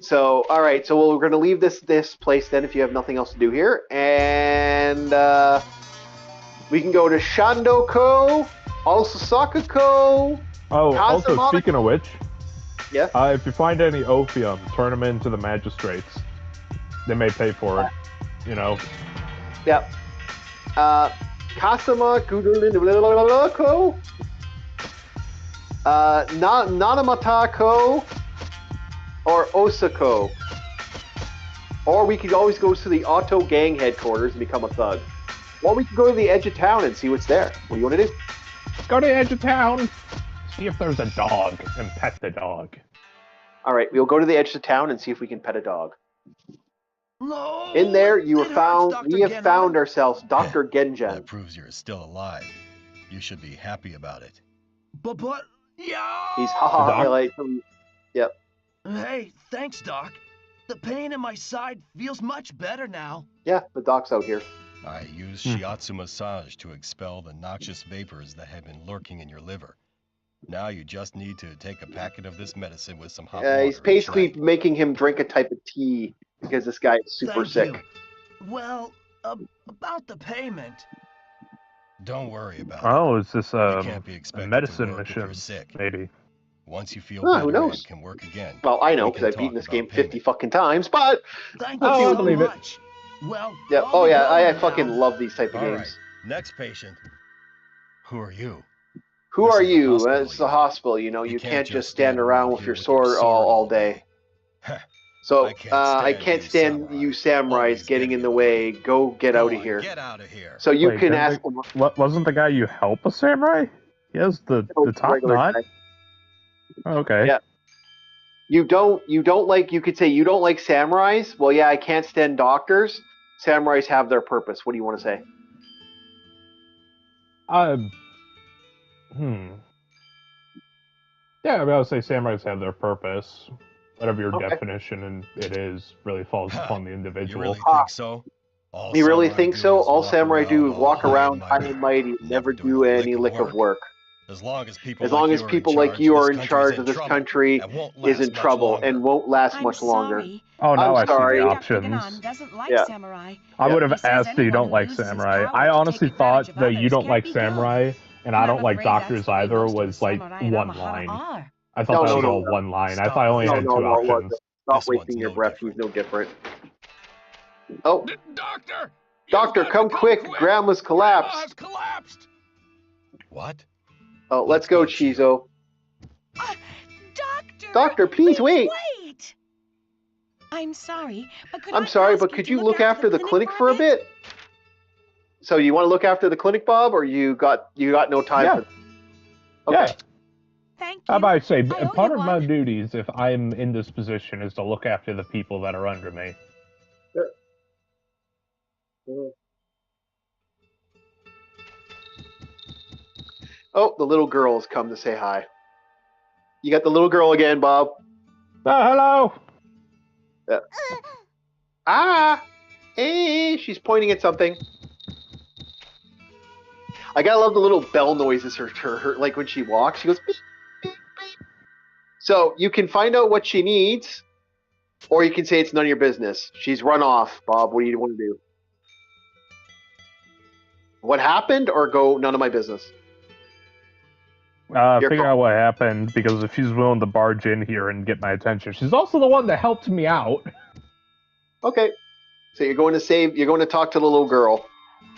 So, all right. So we're going to leave this place then, if you have nothing else to do here, and we can go to Shandoko, Osaka-ko. Oh, also speaking of which, yeah. If you find any opium, turn them into the magistrates. They may pay for it. You know. Yep. Kasama Gudulin-ko. Nanamata-ko. Or Osako. Or we could always go to the Auto Gang headquarters and become a thug. Or we could go to the edge of town and see what's there. What do you want to do? Go to the edge of town. See if there's a dog and pet the dog. All right, we'll go to the edge of town and see if we can pet a dog. No. In there, we have found ourselves Dr. Genjan. That proves you're still alive. You should be happy about it. But yeah. He's like, yep. Hey, thanks, Doc. The pain in my side feels much better now. Yeah, the doc's out here. I use shiatsu massage to expel the noxious vapors that have been lurking in your liver. Now you just need to take a packet of this medicine with some hot water. He's basically making him drink a type of tea because this guy is super sick. You. Well, about the payment. Don't worry about it. Oh, is this You can't be expected a medicine to work if mission? you're sick. Maybe. Once you feel who better knows? and can work again. Well, I know because I've beaten this game 50 fucking times, but thank you so much. Well, yeah. Oh yeah, I fucking love these type of games. Right. Next patient. Who are you? Who are you? It's the hospital. You know, you can't just stand around with your sword all day. So I can't stand you samurais getting in the way. Go get out of here. Get out of here. So you can ask them. Wasn't the guy you help a samurai? He has the top knot. Oh, okay. Yeah. You don't like, you could say you don't like samurais. Well, yeah, I can't stand doctors. Samurais have their purpose. What do you want to say? Yeah, I would say samurais have their purpose. Whatever your definition and it is really falls upon the individual. You really think so? All You really samurai think do so? is All walk samurai do is around walk all high around and high and mighty, never do any lick of work. As long as people As like long you as are in people like charge, you this are in country's charge in of this trouble country and won't is last in much trouble longer. and won't last I'm much longer. sorry. Oh, now I'm I see sorry. the Dr. options. Ganon doesn't like Yeah. samurai. I would He have says asked that you anyone don't who like uses his samurai. power I to honestly take advantage thought of that you others don't can't like be good. samurai and I And I'm don't like afraid that's doctors the way either most of the was like samurai in one Amahara line. are. I thought No, that no, was no, all no. one line. I Stop thought I only this. had No, two look. options. Stop This one's wasting your no breath. different. He's no different. Oh, Doctor! Doctor, come quick. Grandma's collapsed. Grandma has collapsed! What? Oh, let's go, Chizo. Doctor! Doctor, please wait. Wait! I'm sorry, but I'm sorry, but could you look after the clinic for a bit? So you want to look after the clinic, Bob, or you got no time Yeah. for? Okay. Yeah. Thank How about I say, I owe part you of my one. duties, if I'm in this position, is to look after the people that are under me. Oh, the little girl's come to say hi. You got the little girl again, Bob. Oh, hello. Yeah. Hey, she's pointing at something. I gotta love the little bell noises her like when she walks. She goes beep, beep, beep. So you can find out what she needs, or you can say it's none of your business. She's run off, Bob. What do you want to do? What happened, or go none of my business? Figure out what happened, because if she's willing to barge in here and get my attention, she's also the one that helped me out. Okay. So you're going to talk to the little girl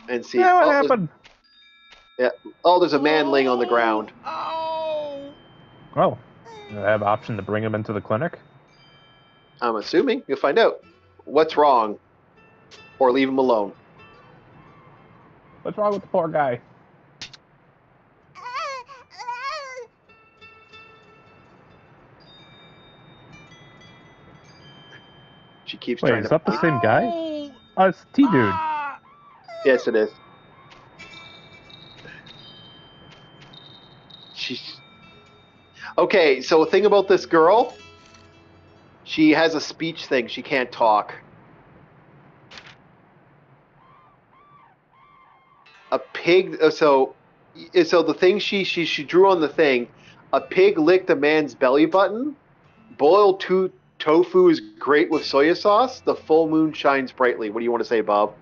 and see. Yeah, what happened? Yeah. Oh, there's a man laying on the ground. Oh, I have an option to bring him into the clinic? I'm assuming. You'll find out. What's wrong? Or leave him alone. What's wrong with the poor guy? She keeps Wait, trying is to... that the same guy? Oh, it's T-Dude. Yes, it is. She's... Okay, so the thing about this girl, she has a speech thing. She can't talk. A pig... So the thing she drew on the thing, a pig licked a man's belly button, boiled tofu is great with soya sauce, the full moon shines brightly. What do you want to say, Bob?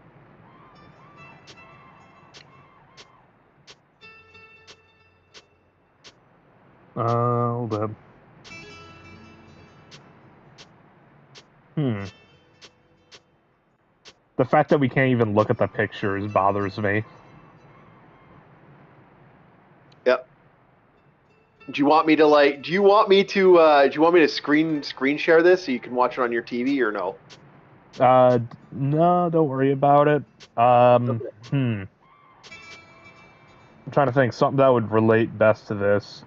Hold up. The fact that we can't even look at the pictures bothers me. Yep. Do you want me to screen share this so you can watch it on your TV or no? No, don't worry about it. I'm trying to think something that would relate best to this.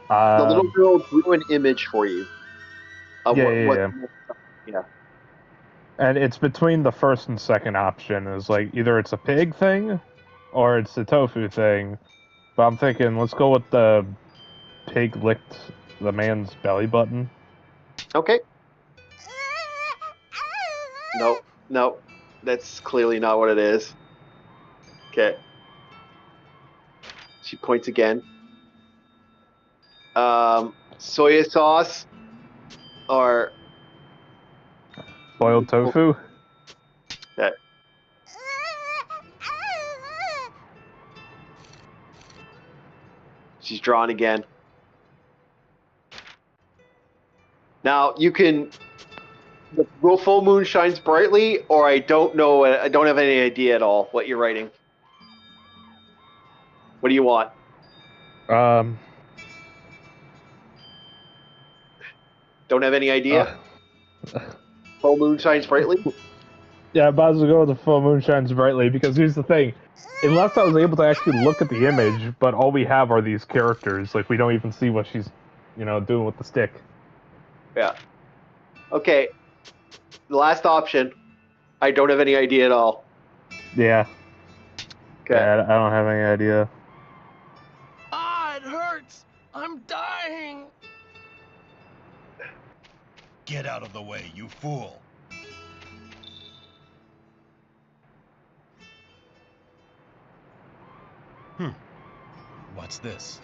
The little girl drew an image for you. Yeah. Yeah. And it's between the first and second option. Is like either it's a pig thing, or it's the tofu thing. But I'm thinking, let's go with the pig licked the man's belly button. Okay. No, that's clearly not what it is. Okay. She points again. Soya sauce or boiled tofu. Okay. She's drawn again. Now you can. The full moon shines brightly, or I don't know. I don't have any idea at all what you're writing. What do you want? Don't have any idea. Full moon shines brightly. Yeah, I might as well go with the full moon shines brightly, because here's the thing. Unless I was able to actually look at the image, but all we have are these characters, like we don't even see what she's, doing with the stick. Yeah. Okay. The last option. I don't have any idea at all. Yeah. Okay. Yeah, I don't have any idea. It hurts. I'm dying. Get out of the way, you fool. What's this?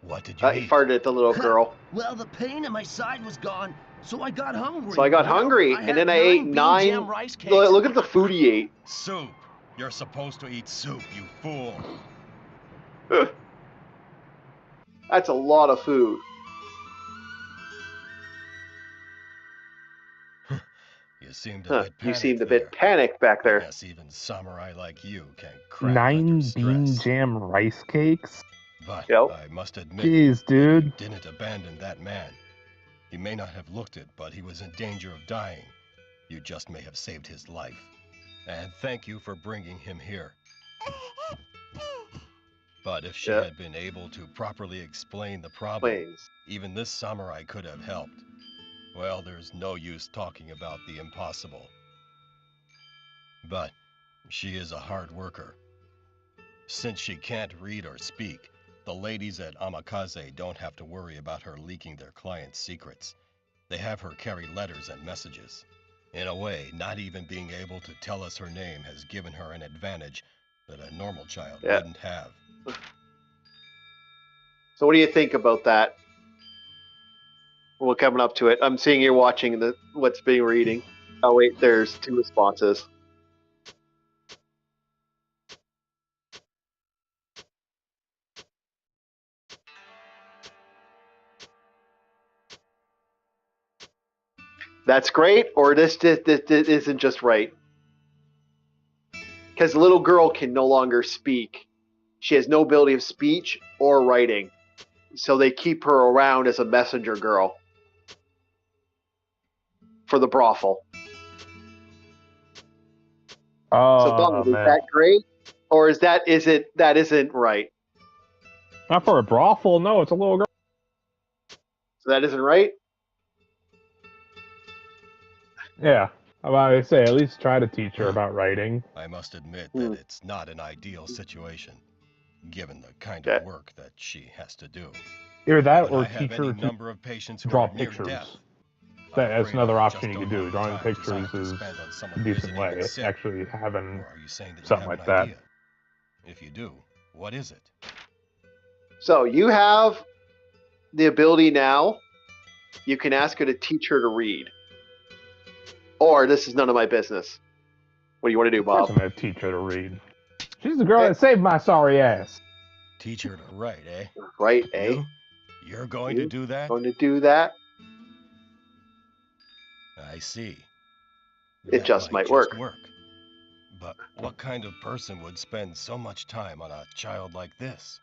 What did you He eat? farted at the little girl. Well, the pain in my side was gone, so I got hungry. So I got hungry, and then I ate bean 9. jam rice cakes. Look at the food he ate. Soup. You're supposed to eat soup, you fool. That's a lot of food. You seemed a bit bit panicked back there. Yes, even samurai like you can crack 9 under bean stress. jam rice cakes? But Yep. I must admit, Jeez, dude. you didn't abandon that man. He may not have looked it, but he was in danger of dying. You just may have saved his life. And thank you for bringing him here. But if she had been able to properly explain the problem, even this samurai could have helped. Well, there's no use talking about the impossible. But she is a hard worker. Since she can't read or speak, the ladies at Amakaze don't have to worry about her leaking their clients' secrets. They have her carry letters and messages. In a way, not even being able to tell us her name has given her an advantage that a normal child wouldn't have. So what do you think about that? We're coming up to it. I'm seeing you're watching what's being reading. Oh wait, there's 2 responses. That's great, or this isn't just right. Because the little girl can no longer speak. She has no ability of speech or writing. So they keep her around as a messenger girl for the brothel. Oh, so Donald, man. is that great? Or that isn't right? Not for a brothel, no, it's a little girl. So that isn't right? Yeah. I say, at least try to teach her about writing. I must admit that it's not an ideal situation, given the kind of work that she has to do. Either that But or I have teach her any number of patients who draw are near pictures. death. That's afraid another I option just you can don't do. have Drawing time pictures to is spend on a someone decent visiting way. the sick. Actually having Or are you saying that you something have like an that. idea? If you do, what is it? So you have the ability now. You can ask her to teach her to read. Or this is none of my business. What do you want to do, Of course Bob? I'm going to teach her to read. She's the girl that saved my sorry ass. Teach her to write, eh? Right, eh? You're going to do that? Going to do that? I see. It just might work. But what kind of person would spend so much time on a child like this?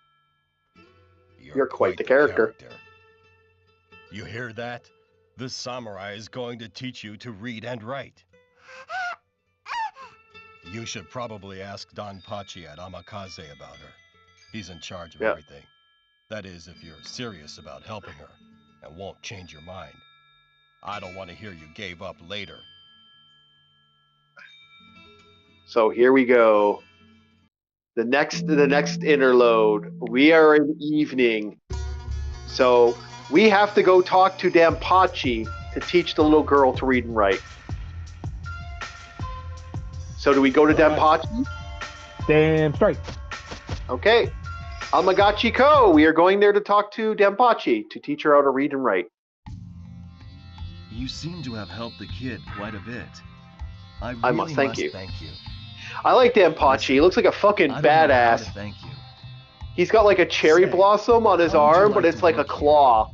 You're quite the character. You hear that? This samurai is going to teach you to read and write. You should probably ask Don Pachi at Amakaze about her. He's in charge of everything. That is, if you're serious about helping her and won't change your mind. I don't want to hear you gave up later. So here we go. The next interlude. We are in evening. So we have to go talk to Dampachi to teach the little girl to read and write. So do we go to Dampachi? Damn straight. Okay. Amagachi-ko, we are going there to talk to Dampachi to teach her how to read and write. You seem to have helped the kid quite a bit. I must thank you. Thank you. I like Dampachi. He looks like a fucking badass. Thank you. He's got like a cherry blossom on his arm, but it's like a claw.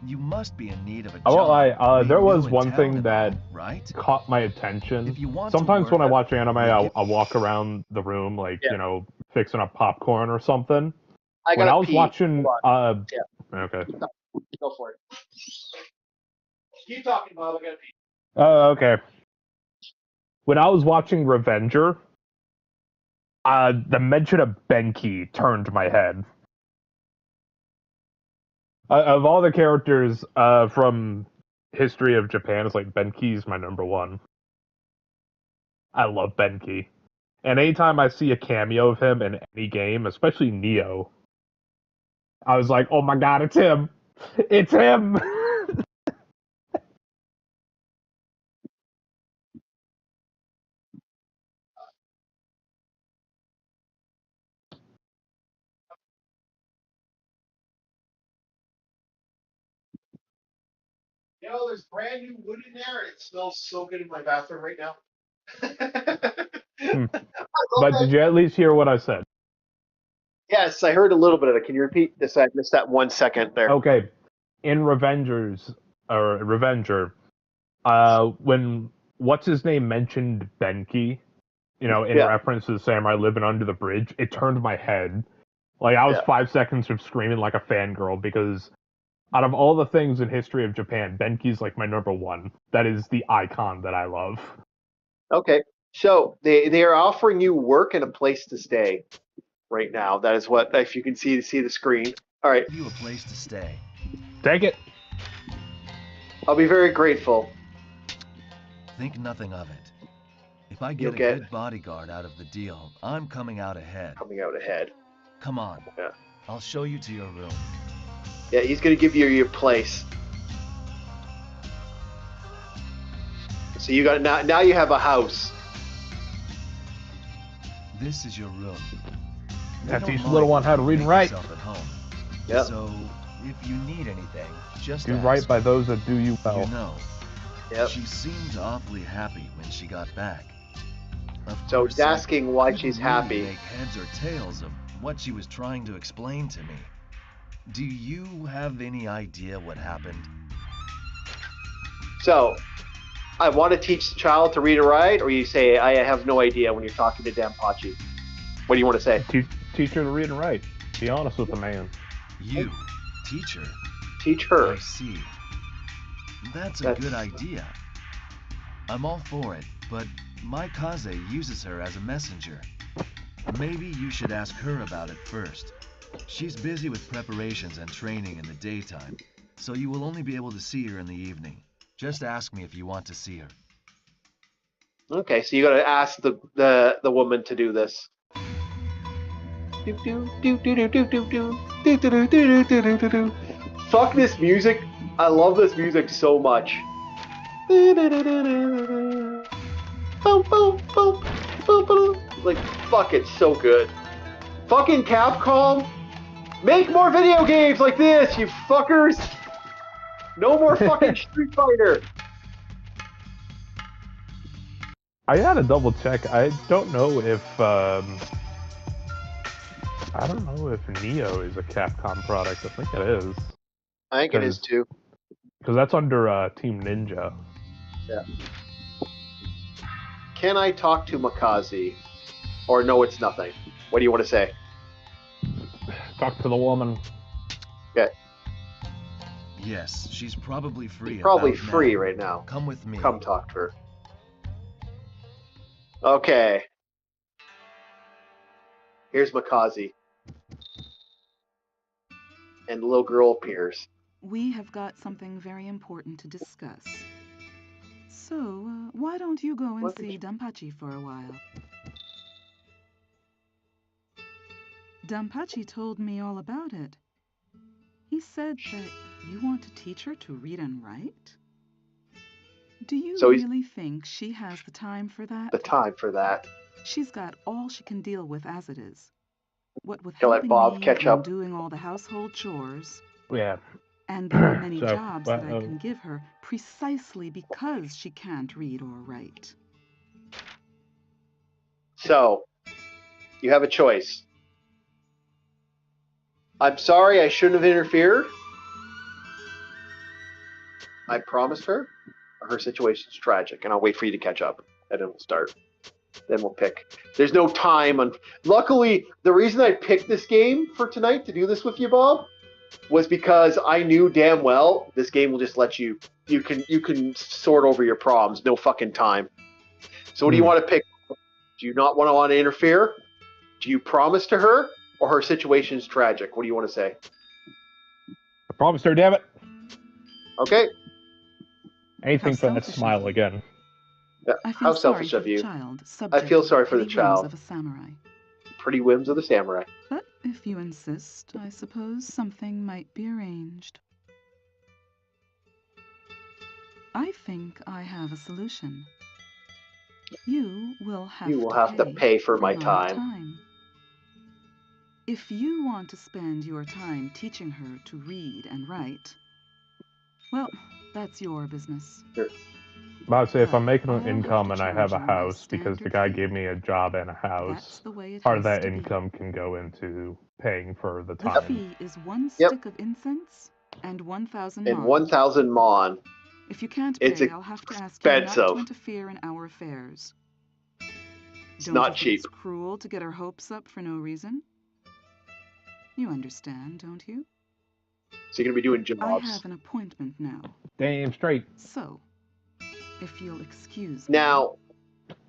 You must be in need of a job. I won't lie, there was and one thing talented, that right? caught my attention. If you want to Sometimes when I work watch anime, I'll walk around the room, like, you know, fixing up popcorn or something. When I was watching... Okay. Go for it. Keep talking, Bob. I gotta pee. Oh, okay. When I was watching Revenger, the mention of Benki turned my head. Of all the characters from history of Japan, it's like Benki's my number one. I love Benki. And anytime I see a cameo of him in any game, especially Neo, I was like, oh my god, it's him! It's him! You know, there's brand new wood in there, and it smells so good in my bathroom right now. But did you at least hear what I said? Yes, I heard a little bit of it. Can you repeat this? I missed that 1 second there. Okay. In Revenger, when what's his name mentioned Benki, in reference to the samurai living under the bridge, it turned my head. Like I was 5 seconds from screaming like a fangirl because out of all the things in history of Japan, Benki's like my number one. That is the icon that I love. Okay, so they are offering you work and a place to stay right now. That is what, if you can see the screen. All right. Give you a place to stay. Take it. I'll be very grateful. Think nothing of it. If I get a good bodyguard out of the deal, I'm coming out ahead. Come on. Yeah. I'll show you to your room. Yeah, he's gonna give you your place. So you got now you have a house. This is your room. That teach the little one how to read and write. At home. Yep. So if you need anything, just do ask. right by those that do you well. You know. Yep. She seemed awfully happy when she got back. So he's asking why she's happy. Make heads or tails of what she was trying to explain to me. Do you have any idea what happened? So, I want to teach the child to read and write, or you say, I have no idea when you're talking to Danpachi. What do you want to say? Teach her to read and write. Be honest with the man. You, teach her. Teach her. I see. That's a good idea. I'm all for it, but my Kaze uses her as a messenger. Maybe you should ask her about it first. She's busy with preparations and training in the daytime, so you will only be able to see her in the evening. Just ask me if you want to see her. Okay, so you got to ask the woman to do this. Fuck this music. I love this music so much. Like, fuck, it's so good. Fucking Capcom, make more video games like this, you fuckers. No more fucking Street Fighter. I gotta double check. I don't know if Neo is a Capcom product. I think it is. I think it is too. Because that's under Team Ninja. Yeah. Can I talk to Makazi? Or no, it's nothing. What do you want to say? Talk to the woman. Okay. Yes, she's probably free. She's probably free right now. Come with me. Come talk to her. Okay. Here's Makazi. And the little girl appears. We have got something very important to discuss. So, why don't you go and see Danpachi for a while? Danpachi told me all about it. He said that you want to teach her to read and write? Do you really think she has the time for that? The time for that. She's got all she can deal with as it is. What with He'll let helping Bob me catch and up. doing all the household chores. Yeah. And there are many So, jobs that I can give her precisely because she can't read or write. So, you have a choice. I'm sorry, I shouldn't have interfered. I promised her. Her situation's tragic, and I'll wait for you to catch up, and then we'll start. Then we'll pick. There's no time. Luckily, the reason I picked this game for tonight to do this with you, Bob, was because I knew damn well this game will just let you can sort over your problems. No fucking time. So what do you want to pick? Do you not want to interfere? Do you promise to her, or her situation's tragic? What do you want to say? I promised her, damn it. Okay. Anything for that smile again. Yeah. How selfish of you. I feel sorry for the child. Of a samurai. Pretty whims of the samurai. But if you insist, I suppose something might be arranged. I think I have a solution. You will have to pay for my time. If you want to spend your time teaching her to read and write, well, that's your business. Sure. But I'd say if I'm making an I'll income have and to I have a charge you my house because the standard guy fee. gave me a job and a That's house, the way it part of has that to be. income can go into paying for the The time. fee is 1 Yep. stick of incense and 1,000 And mon. 1,000 mon. If you can't It's pay, I'll have to ask you not to expensive. interfere in our affairs. It's Don't not you think cheap. it's cruel to get our hopes up for no reason? You understand, don't you? So you're gonna be doing I jobs. have an appointment now. Damn straight. So, if you'll excuse me. Now,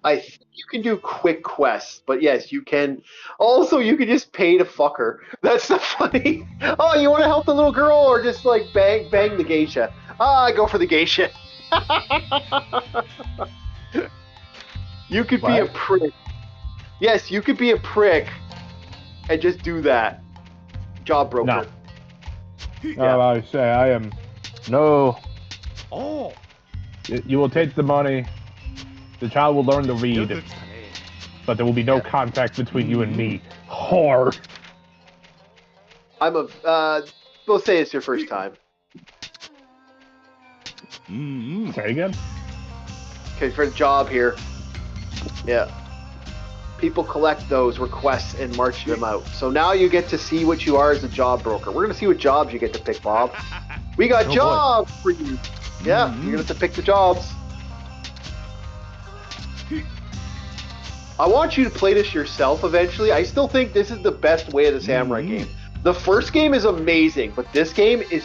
I think you can do quick quests, but yes, you can. Also, you can just pay to fuck her. That's the funny. Oh, you want to help the little girl, or just like bang the geisha? I go for the geisha. You could be a prick. Yes, you could be a prick, and just do that. Job broker. No. Yeah. I say I am. No. Oh. You will take the money. The child will learn to read. But there will be no contact between you and me. Whore. I'm a. We'll say it's your first time. Say again? Okay, for the job here. Yeah. People collect those requests and march them out. So now you get to see what you are as a job broker. We're going to see what jobs you get to pick, Bob. We got jobs for you. Yeah, you're going to have to pick the jobs. I want you to play this yourself eventually. I still think this is the best way of the samurai game. The first game is amazing, but this game is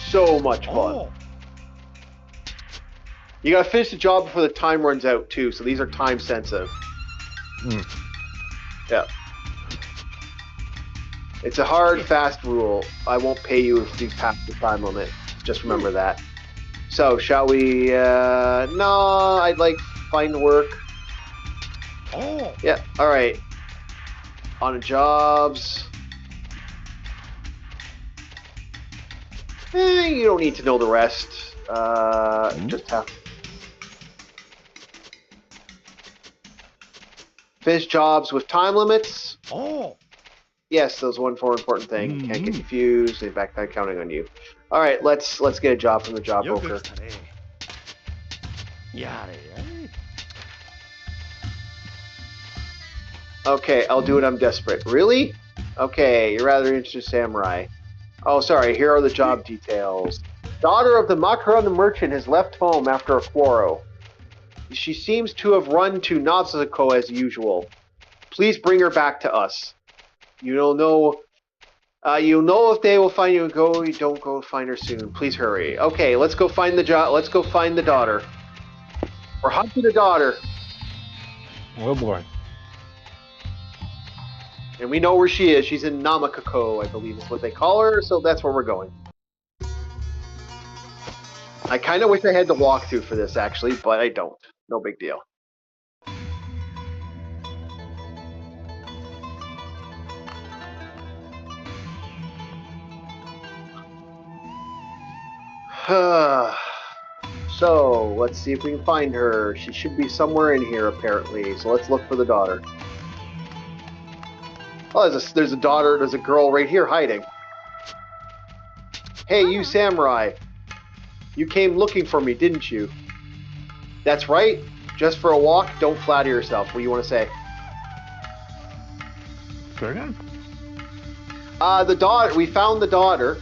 so much fun. You got to finish the job before the time runs out, too. So these are time sensitive. Yeah. It's a hard, fast rule. I won't pay you if you pass the time limit. Just remember that. So, shall we... no, I'd like find work. Oh. Yeah, alright. On to jobs. You don't need to know the rest. Just have... Finish jobs with time limits. Oh. Yes, those 1 4 important thing. Can't get confused. In fact, I'm counting on you. All right, let's get a job from the job broker. Okay, I'll do it. I'm desperate. Really? Okay, you're rather interested samurai. Oh, sorry. Here are the job details. Daughter of the Makara the merchant has left home after a quarrel. She seems to have run to Natsuko as usual. Please bring her back to us. You don't know. You'll know if they will find you. Go. You don't go find her soon. Please hurry. Okay, let's go find the job. Let's go find the daughter. We're hunting the daughter. Oh boy. And we know where she is. She's in Namakako, I believe is what they call her. So that's where we're going. I kind of wish I had the walkthrough for this, actually, but I don't. No big deal. So, let's see if we can find her. She should be somewhere in here, apparently. So let's look for the daughter. Oh, there's a daughter. There's a girl right here hiding. Hey, you samurai. You came looking for me, didn't you? That's right. Just for a walk, don't flatter yourself. What do you want to say? Very good. The daughter. We found the daughter.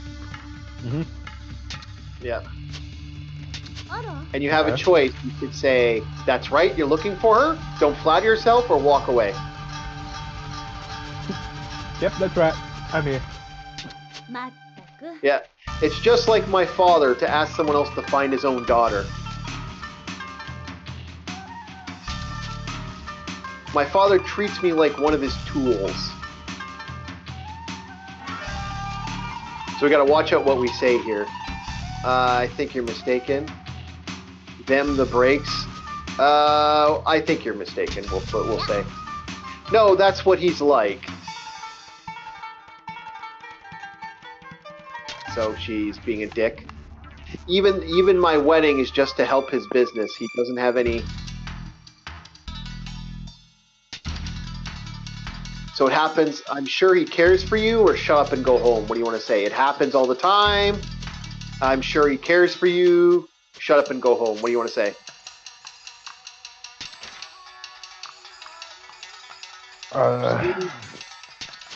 Yeah. And you have a choice. You could say, that's right, you're looking for her. Don't flatter yourself or walk away. Yep, that's right. I'm here. Yeah. It's just like my father to ask someone else to find his own daughter. My father treats me like one of his tools. So we gotta watch out what we say here. I think you're mistaken. Them the brakes. I think you're mistaken. We'll say. No, that's what he's like. So she's being a dick. Even my wedding is just to help his business. He doesn't have any. So it happens. I'm sure he cares for you, or shut up and go home. What do you want to say? It happens all the time. I'm sure he cares for you. shut up and go home. What do you want to say?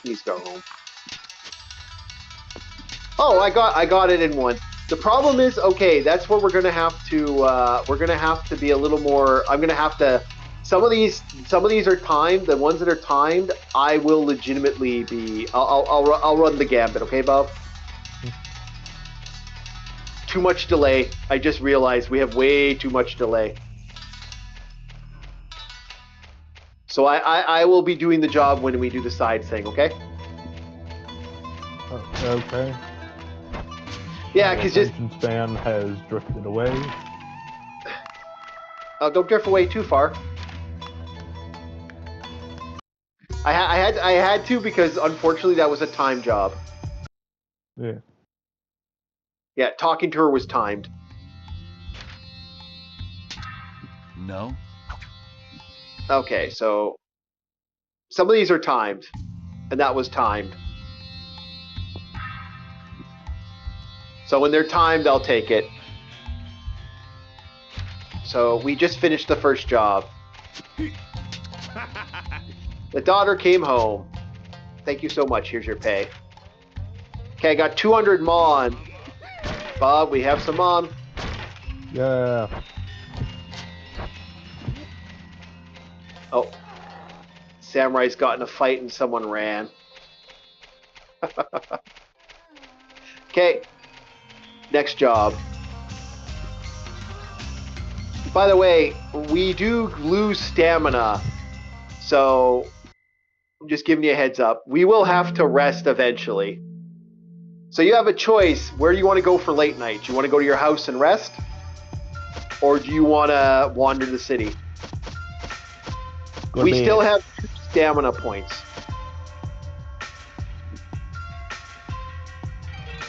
Please go home. Oh, I got it in one. The problem is, okay, that's where we're gonna have to be a little more. I'm gonna have to. Some of these are timed. The ones that are timed, I will legitimately be. I'll run the gambit. Okay, Bob. Too much delay. I just realized we have way too much delay. So I will be doing the job when we do the side thing. Okay. Okay. Yeah, because just attention span has drifted away. don't drift away too far. I had to because unfortunately that was a time job. Yeah. Yeah, talking to her was timed. No. Okay, so some of these are timed, and that was timed. So when they're timed, I'll take it. So we just finished the first job. The daughter came home. Thank you so much. Here's your pay. Okay, I got 200 mon. Bob, we have some mon. Yeah. Oh. Samurai's got in a fight and someone ran. Okay. Next job. By the way, we do lose stamina. So, I'm just giving you a heads up. We will have to rest eventually. So you have a choice. Where do you want to go for late night? Do you want to go to your house and rest? Or do you want to wander the city? We still have 2 stamina points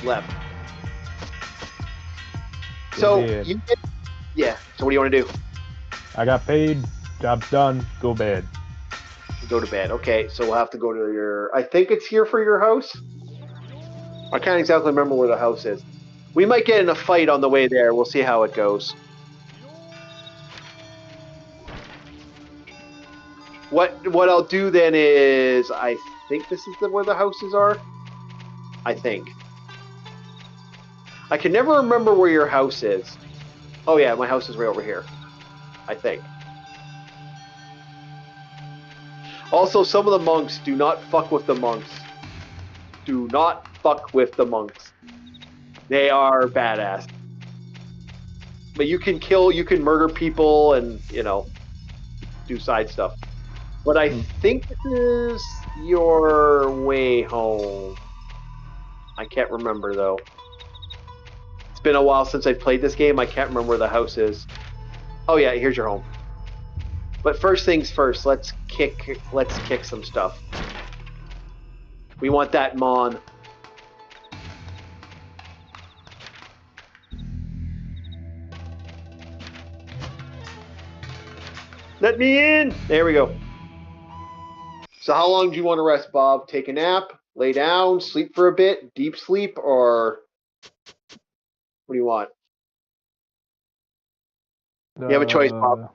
left. So you get, yeah. So what do you want to do? I got paid. Job's done. Go bed. Go to bed. Okay. So we'll have to go to your. I think it's here for your house. I can't exactly remember where the house is. We might get in a fight on the way there. We'll see how it goes. What I'll do then is I think this is where the houses are. I think. I can never remember where your house is. Oh yeah, my house is right over here. I think. Also, some of the monks do not fuck with the monks. Do not fuck with the monks. They are badass. But you can murder people and, do side stuff. But I think this is your way home. I can't remember, though. It's been a while since I've played this game. I can't remember where the house is. Oh, yeah, here's your home. But first things first, let's kick some stuff. We want that Mon. Let me in! There we go. So how long do you want to rest, Bob? Take a nap, lay down, sleep for a bit, deep sleep, or what do you want? You have a choice, Bob.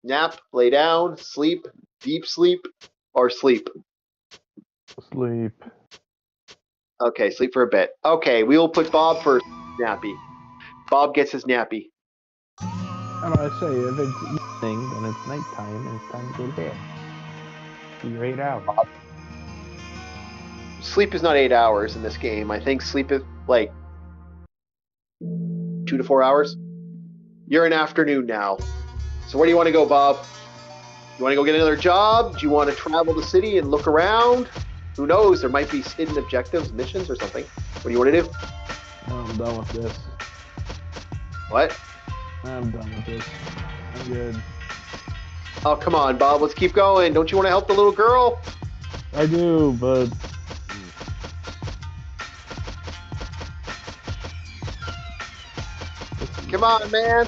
Nap, lay down, sleep, deep sleep, or sleep? Sleep. Okay, sleep for a bit. Okay, we will put Bob for nappy. Bob gets his nappy. How do I say? If it's evening, then it's nighttime, and it's time to go to bed. So you're 8 hours. Sleep is not 8 hours in this game. I think sleep is like 2 to 4 hours. You're in afternoon now. So where do you want to go, Bob? You want to go get another job? Do you want to travel the city and look around? Who knows? There might be hidden objectives, missions, or something. What do you want to do? I'm done with this. What? I'm done with this. I'm good. Oh, come on, Bob. Let's keep going. Don't you want to help the little girl? I do, but... Come on, man.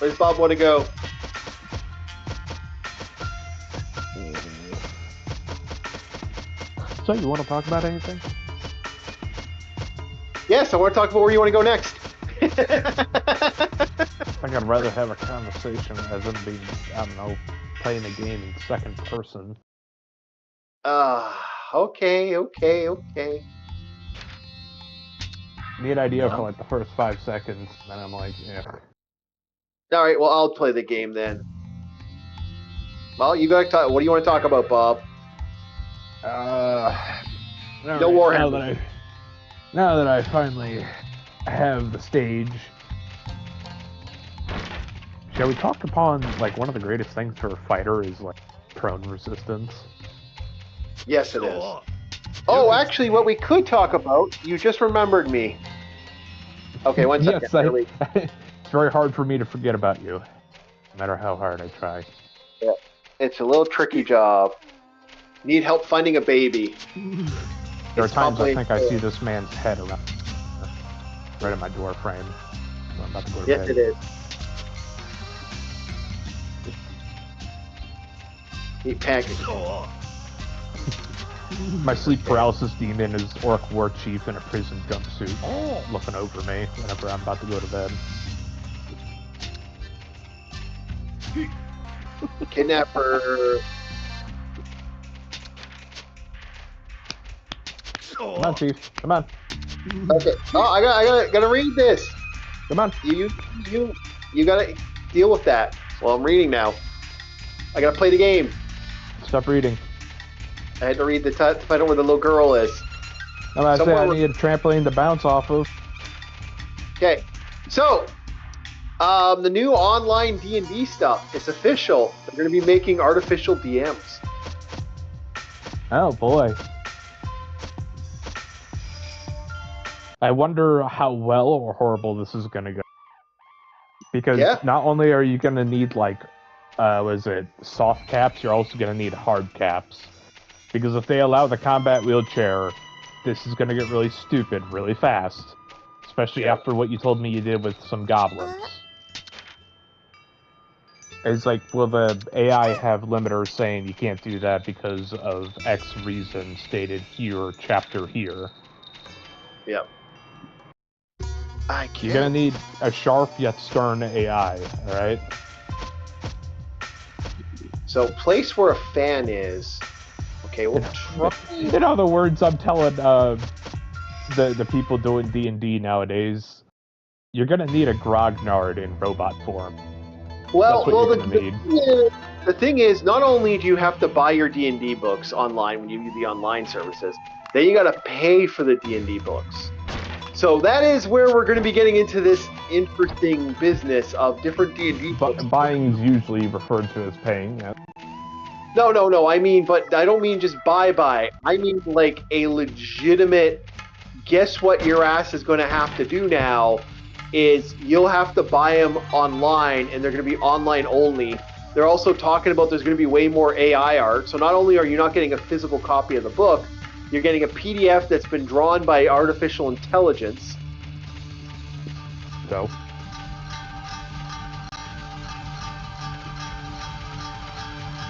Where's Bob want to go? So you want to talk about anything? Yes, I want to talk about where you want to go next. I think I'd rather have a conversation as in being, I don't know, playing a game in second person. Okay. Neat idea for like the first 5 seconds, then I'm like, yeah. All right, well, I'll play the game then. Well, you gotta talk. What do you want to talk about, Bob? No Warhammer. Now that I finally have the stage, shall we talk upon like one of the greatest things for a fighter is like prone resistance? Yes, it is. Oh, actually, what we could talk about, you just remembered me. Okay, one second. Yes, it's very hard for me to forget about you, no matter how hard I try. Yeah, it's a little tricky job. Need help finding a baby. There are times I think I see this man's head around, right in my door frame. So I'm about to go to bed. Yes, it is. Eat pancakes. My sleep paralysis demon is Orc War Chief in a prison jumpsuit, looking over me whenever I'm about to go to bed. Kidnapper. Come on, Chief. Come on. Okay. Oh, I gotta read this. Come on. You gotta deal with that. Well, I'm reading now. I gotta play the game. Stop reading. I had to read to find out where the little girl is. No, I say I need a trampoline to bounce off of. Okay. So, the new online D&D stuff, it's official. They're going to be making artificial DMs. Oh, boy. I wonder how well or horrible this is going to go. Because not only are you going to need, like, soft caps, you're also going to need hard caps. Because if they allow the combat wheelchair, this is going to get really stupid really fast. Especially after what you told me you did with some goblins. It's like, will the AI have limiters saying you can't do that because of X reason stated here, chapter here? Yep. You're going to need a sharp yet stern AI, alright? So, place where a fan is. Okay, we'll try. In other words, I'm telling the people doing D&D nowadays, you're gonna need a grognard in robot form. Well, the thing is, not only do you have to buy your D&D books online when you use the online services, then you gotta pay for the D&D books. So that is where we're going to be getting into this interesting business of different D&D books. Buying is usually referred to as paying, yeah. No. I mean, but I don't mean just buy. I mean like a legitimate, guess what your ass is going to have to do now is you'll have to buy them online, and they're going to be online only. They're also talking about there's going to be way more AI art. So not only are you not getting a physical copy of the book, you're getting a PDF that's been drawn by artificial intelligence. So?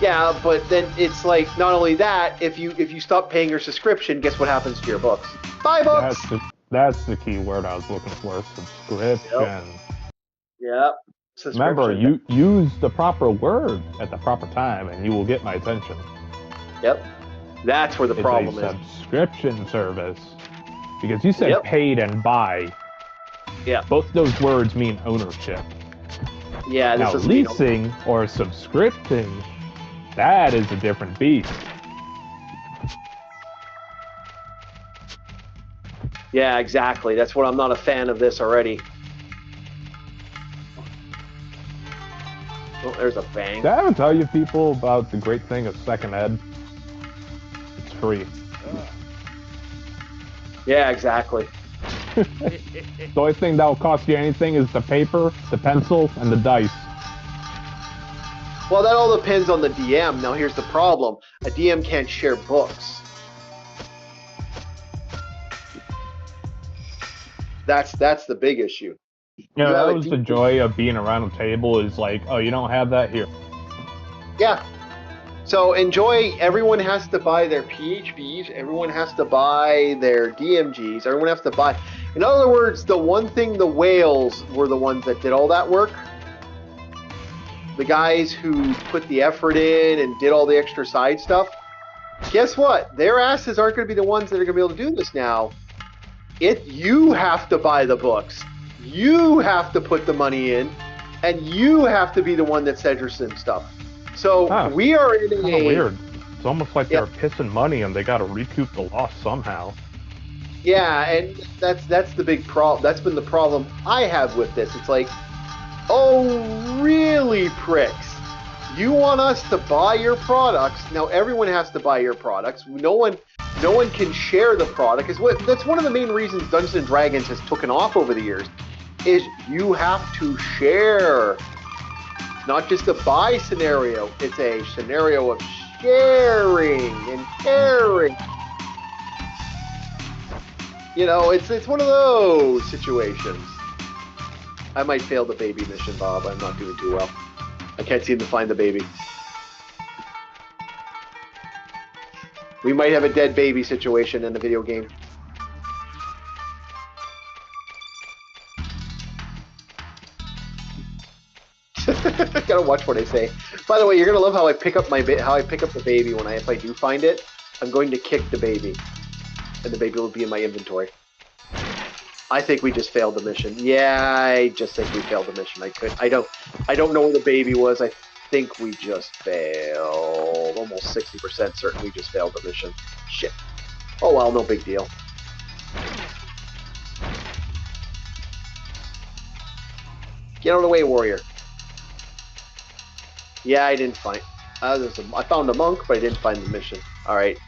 Yeah, but then it's like not only that. If you stop paying your subscription, guess what happens to your books? Buy books. That's the key word I was looking for. Subscription. Yep. Remember, you use the proper word at the proper time, and you will get my attention. Yep. That's where the problem is. It's a subscription service. Because you said paid and buy. Yeah. Both those words mean ownership. Yeah. Now, leasing or subscripting, that is a different beast. Yeah, exactly. That's what I'm not a fan of this already. Oh, there's a bang. Did I ever tell you people about the great thing of second ed? It's free. Yeah, exactly. The only thing that will cost you anything is the paper, the pencil, and the dice. Well, that all depends on the DM. Now, here's the problem. A DM can't share books. That's the big issue. Yeah, have that a was the decent- joy of being around a table. Is like, oh, you don't have that here. Yeah. So enjoy. Everyone has to buy their PHBs. Everyone has to buy their DMGs. Everyone has to buy. In other words, the one thing the whales were the ones that did all that work. The guys who put the effort in and did all the extra side stuff. Guess what? Their asses aren't going to be the ones that are going to be able to do this now. You have to buy the books. You have to put the money in, and you have to be the one that says your stuff. So we are in Kind of weird. It's almost like they're pissing money and they got to recoup the loss somehow. Yeah, and that's the big problem. That's been the problem I have with this. It's like, oh, really, pricks? You want us to buy your products? Now everyone has to buy your products. No one can share the product. That's one of the main reasons Dungeons and Dragons has taken off over the years. Is you have to share. It's not just a buy scenario. It's a scenario of sharing and caring. You know, it's one of those situations. I might fail the baby mission, Bob. I'm not doing too well. I can't seem to find the baby. We might have a dead baby situation in the video game. Gotta watch what I say. By the way, you're gonna love how I pick up the baby if I do find it. I'm going to kick the baby, and the baby will be in my inventory. I think we just failed the mission. Yeah, I just think we failed the mission. I don't know where the baby was. I think we just failed. Almost 60% certain we just failed the mission. Shit. Oh well, no big deal. Get out of the way, warrior. Yeah, I didn't find. I found a monk, but I didn't find the mission. All right.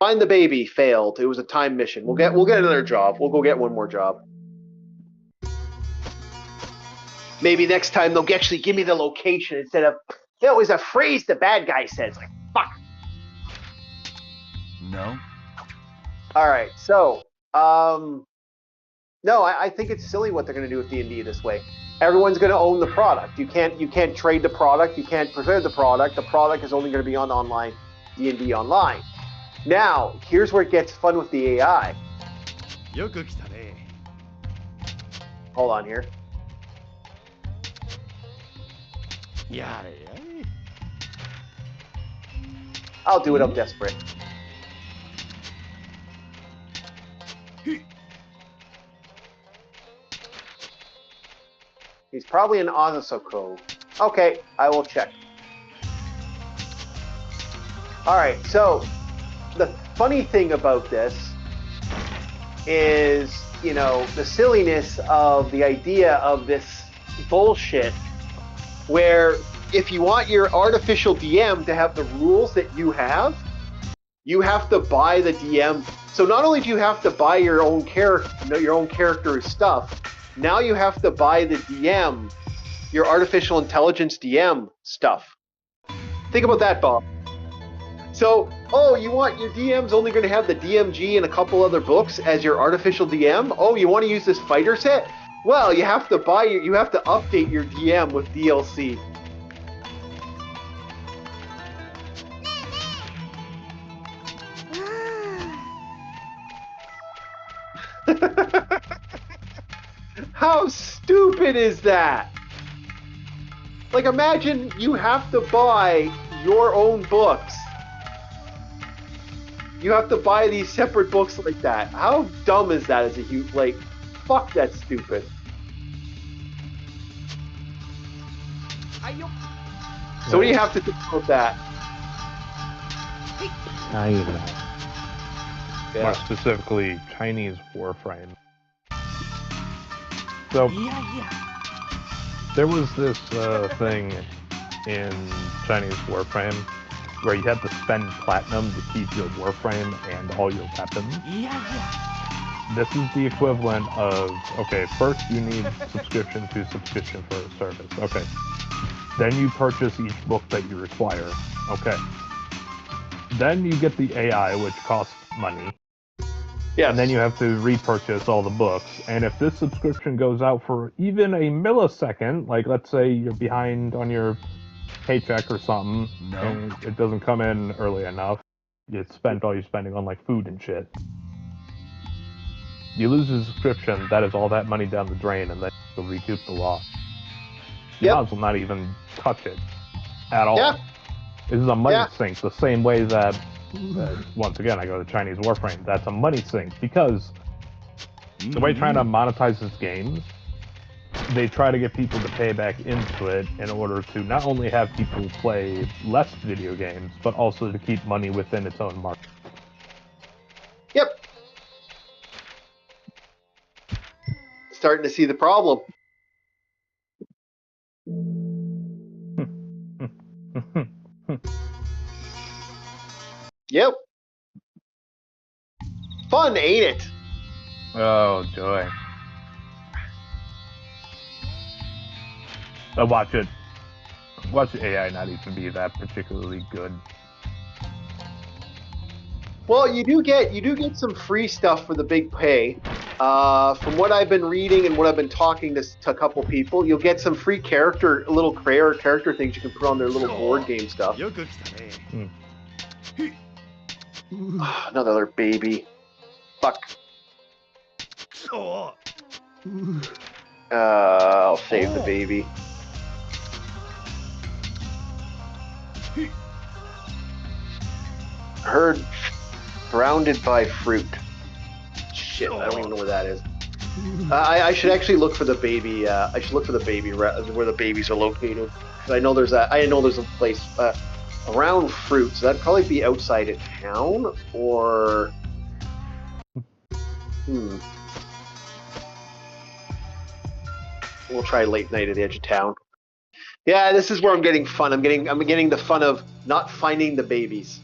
Find the baby. Failed. It was a time mission. We'll get another job. We'll go get one more job. Maybe next time they'll actually give me the location instead of it was a phrase the bad guy says. Like fuck. No. All right. So, no, I think it's silly what they're going to do with D&D this way. Everyone's going to own the product. You can't trade the product. You can't prepare the product. The product is only going to be on online D&D online. Now, here's where it gets fun with the AI. Hold on here. I'll do it. I'm desperate. He's probably in Ozasoko. Okay, I will check. Alright, so the funny thing about this is, you know, the silliness of the idea of this bullshit where if you want your artificial DM to have the rules that you have to buy the DM. So not only do you have to buy your own character's stuff, now you have to buy the DM, your artificial intelligence DM stuff. Think about that, Bob. So, you want your DM's only going to have the DMG and a couple other books as your artificial DM? Oh, you want to use this fighter set? Well, you have to update your DM with DLC. How stupid is that? Like, imagine you have to buy your own books. You have to buy these separate books like that. How dumb is that as a huge, like, fuck, that's stupid. So what do you have to think about that? More specifically, Chinese Warframe. So, there was this thing in Chinese Warframe where you had to spend platinum to keep your Warframe and all your weapons. This is the equivalent of, okay, first you need subscription for a service. Okay. Then you purchase each book that you require. Okay. Then you get the AI, which costs money. Yes. And then you have to repurchase all the books. And if this subscription goes out for even a millisecond, like let's say you're behind on your paycheck or something, and it doesn't come in early enough, you spent all you're spending on like food and shit. You lose the subscription, that is all that money down the drain, and then you'll recoup the loss. You might as well not even touch it at all. Yeah. This is a money sink, the same way that, once again, I go to Chinese Warframe. That's a money sink, because the way China monetizes games, they try to get people to pay back into it in order to not only have people play less video games, but also to keep money within its own market. Yep. Starting to see the problem. Yep. Fun, ain't it? Oh, joy. Watch the AI not even be that particularly good. Well, you do get some free stuff for the big pay. From what I've been reading and what I've been talking to a couple people, you'll get some free little character things you can put on their little board game stuff. Another baby. Fuck. I'll save the baby. Herd surrounded by fruit. Shit, I don't even know where that is. I should actually look for the baby. I should look for the baby where the babies are located. I know there's a place around fruit, so that'd probably be outside of town, or we'll try late night at the edge of town. Yeah, this is where I'm getting fun. I'm getting the fun of not finding the babies.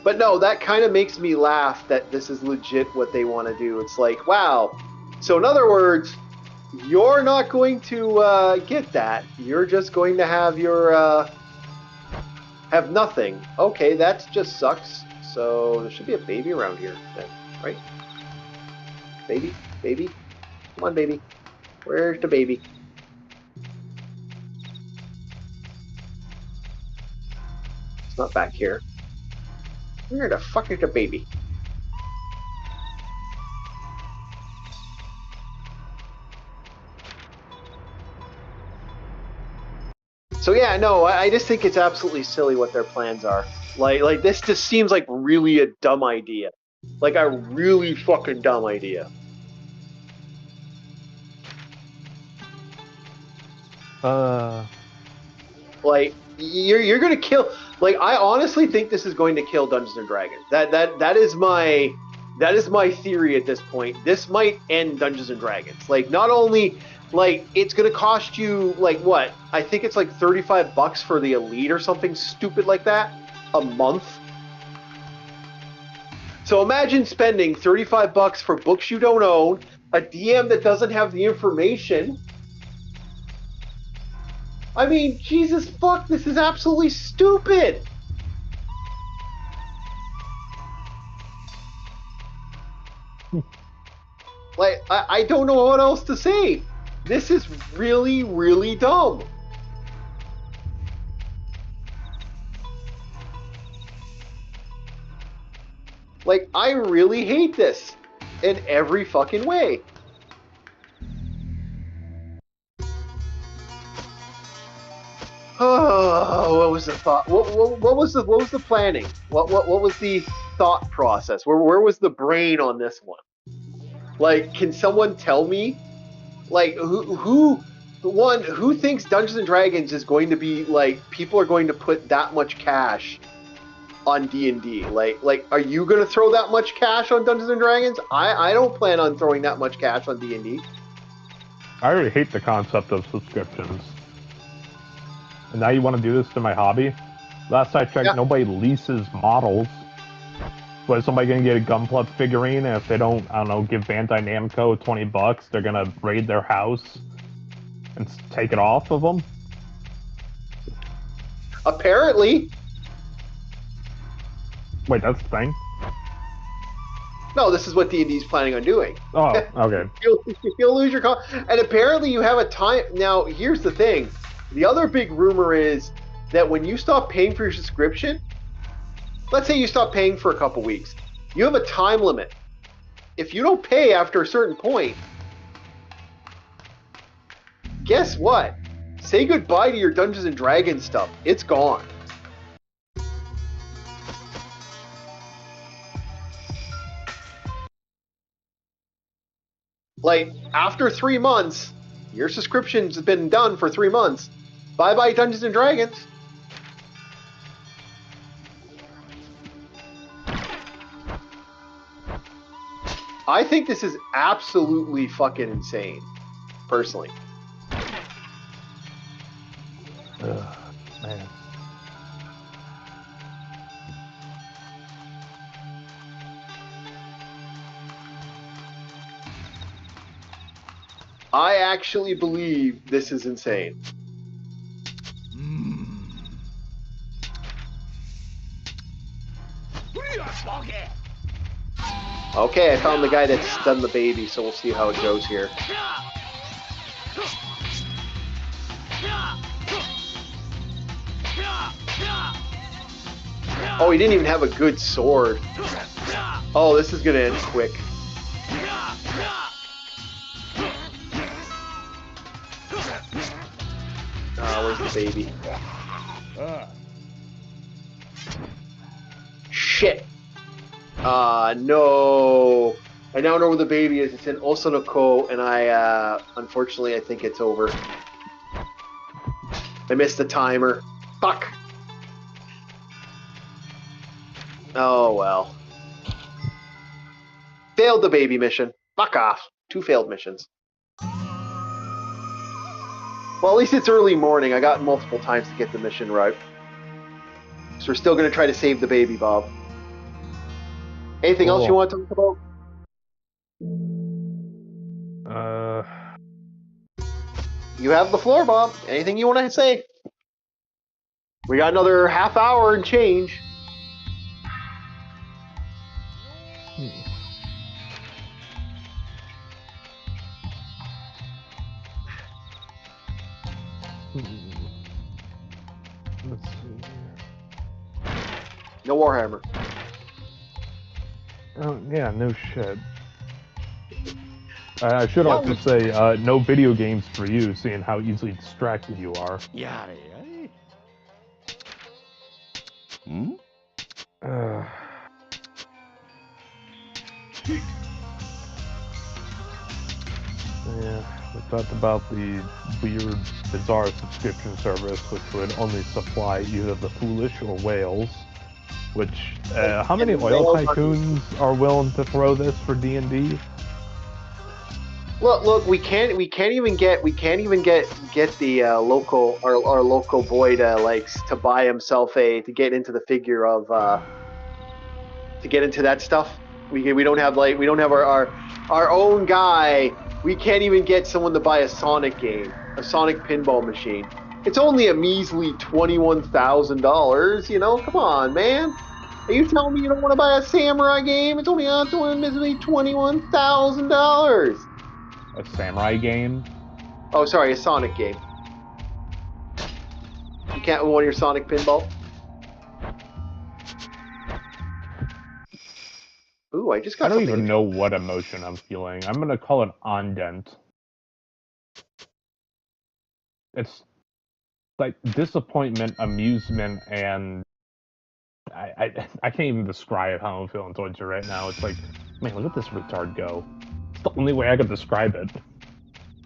But no, that kind of makes me laugh that this is legit what they want to do. It's like, wow. So in other words, you're not going to get that. You're just going to have your have nothing. Okay, that just sucks. So there should be a baby around here then, right? Baby? Come on, baby. Where's the baby? It's not back here. Where the fuck is the baby? So yeah, no, I just think it's absolutely silly what their plans are. Like this just seems like really a dumb idea. Like a really fucking dumb idea. Like you're gonna kill. Like I honestly think this is going to kill Dungeons and Dragons. That is my theory at this point. This might end Dungeons and Dragons. Like not only like it's gonna cost you like what? I think it's like $35 for the Elite or something stupid like that a month. So imagine spending $35 for books you don't own, a DM that doesn't have the information. I mean, Jesus fuck, this is absolutely stupid. Like, I don't know what else to say. This is really, really dumb. Like, I really hate this in every fucking way. Oh, what was the thought? What was the planning? What was the thought process? Where was the brain on this one? Like, can someone tell me? Like, who thinks Dungeons and Dragons is going to be like people are going to put that much cash on D&D? Like, are you going to throw that much cash on Dungeons and Dragons? I don't plan on throwing that much cash on D&D. I already hate the concept of subscriptions. And now you want to do this to my hobby? Last I checked, nobody leases models. But is somebody going to get a Gunpla figurine, and if they don't, I don't know, give Bandai Namco $20, they're going to raid their house and take it off of them? Apparently. Wait, that's the thing? No, this is what D&D's planning on doing. Oh, okay. You'll lose your and apparently you have a time. Now, here's the thing. The other big rumor is that when you stop paying for your subscription, let's say you stop paying for a couple weeks, you have a time limit. If you don't pay after a certain point, guess what? Say goodbye to your Dungeons and Dragons stuff. It's gone. Like, after 3 months, your subscription's been done for 3 months. Bye-bye Dungeons and Dragons. I think this is absolutely fucking insane, personally. Man. I actually believe this is insane. Okay, I found the guy that's done the baby, so we'll see how it goes here. Oh, he didn't even have a good sword. Oh, this is gonna end quick. Where's the baby? Shit. No. I now know where the baby is. It's in Osanoko, and unfortunately, I think it's over. I missed the timer. Fuck. Oh, well. Failed the baby mission. Fuck off. 2 failed missions. Well, at least it's early morning. I got multiple times to get the mission right. So we're still going to try to save the baby, Bob. Anything else you want to talk about? You have the floor, Bob. Anything you want to say? We got another half hour and change. Let's see. No Warhammer. Oh, yeah, no shit. I should also say, no video games for you, seeing how easily distracted you are. Yeah. Yeah, we talked about the weird, bizarre subscription service, which would only supply either the foolish or whales. Which, how many oil tycoons are willing to throw this for D&D? Look, we can't even get the our local boy to buy himself to get into the figure of to get into that stuff. We don't have our own guy. We can't even get someone to buy a Sonic game, a Sonic pinball machine. It's only a measly $21,000. You know, come on, man. Are you telling me you don't want to buy a samurai game? It's only a measly $21,000. A samurai game? Oh, sorry, a Sonic game. You can't want your Sonic pinball? Ooh, I just got I don't even know what emotion I'm feeling. I'm gonna call it ondent. It's like disappointment, amusement, and I can't even describe how I'm feeling towards you right now. It's like, man, look at this retard go. It's the only way I could describe it.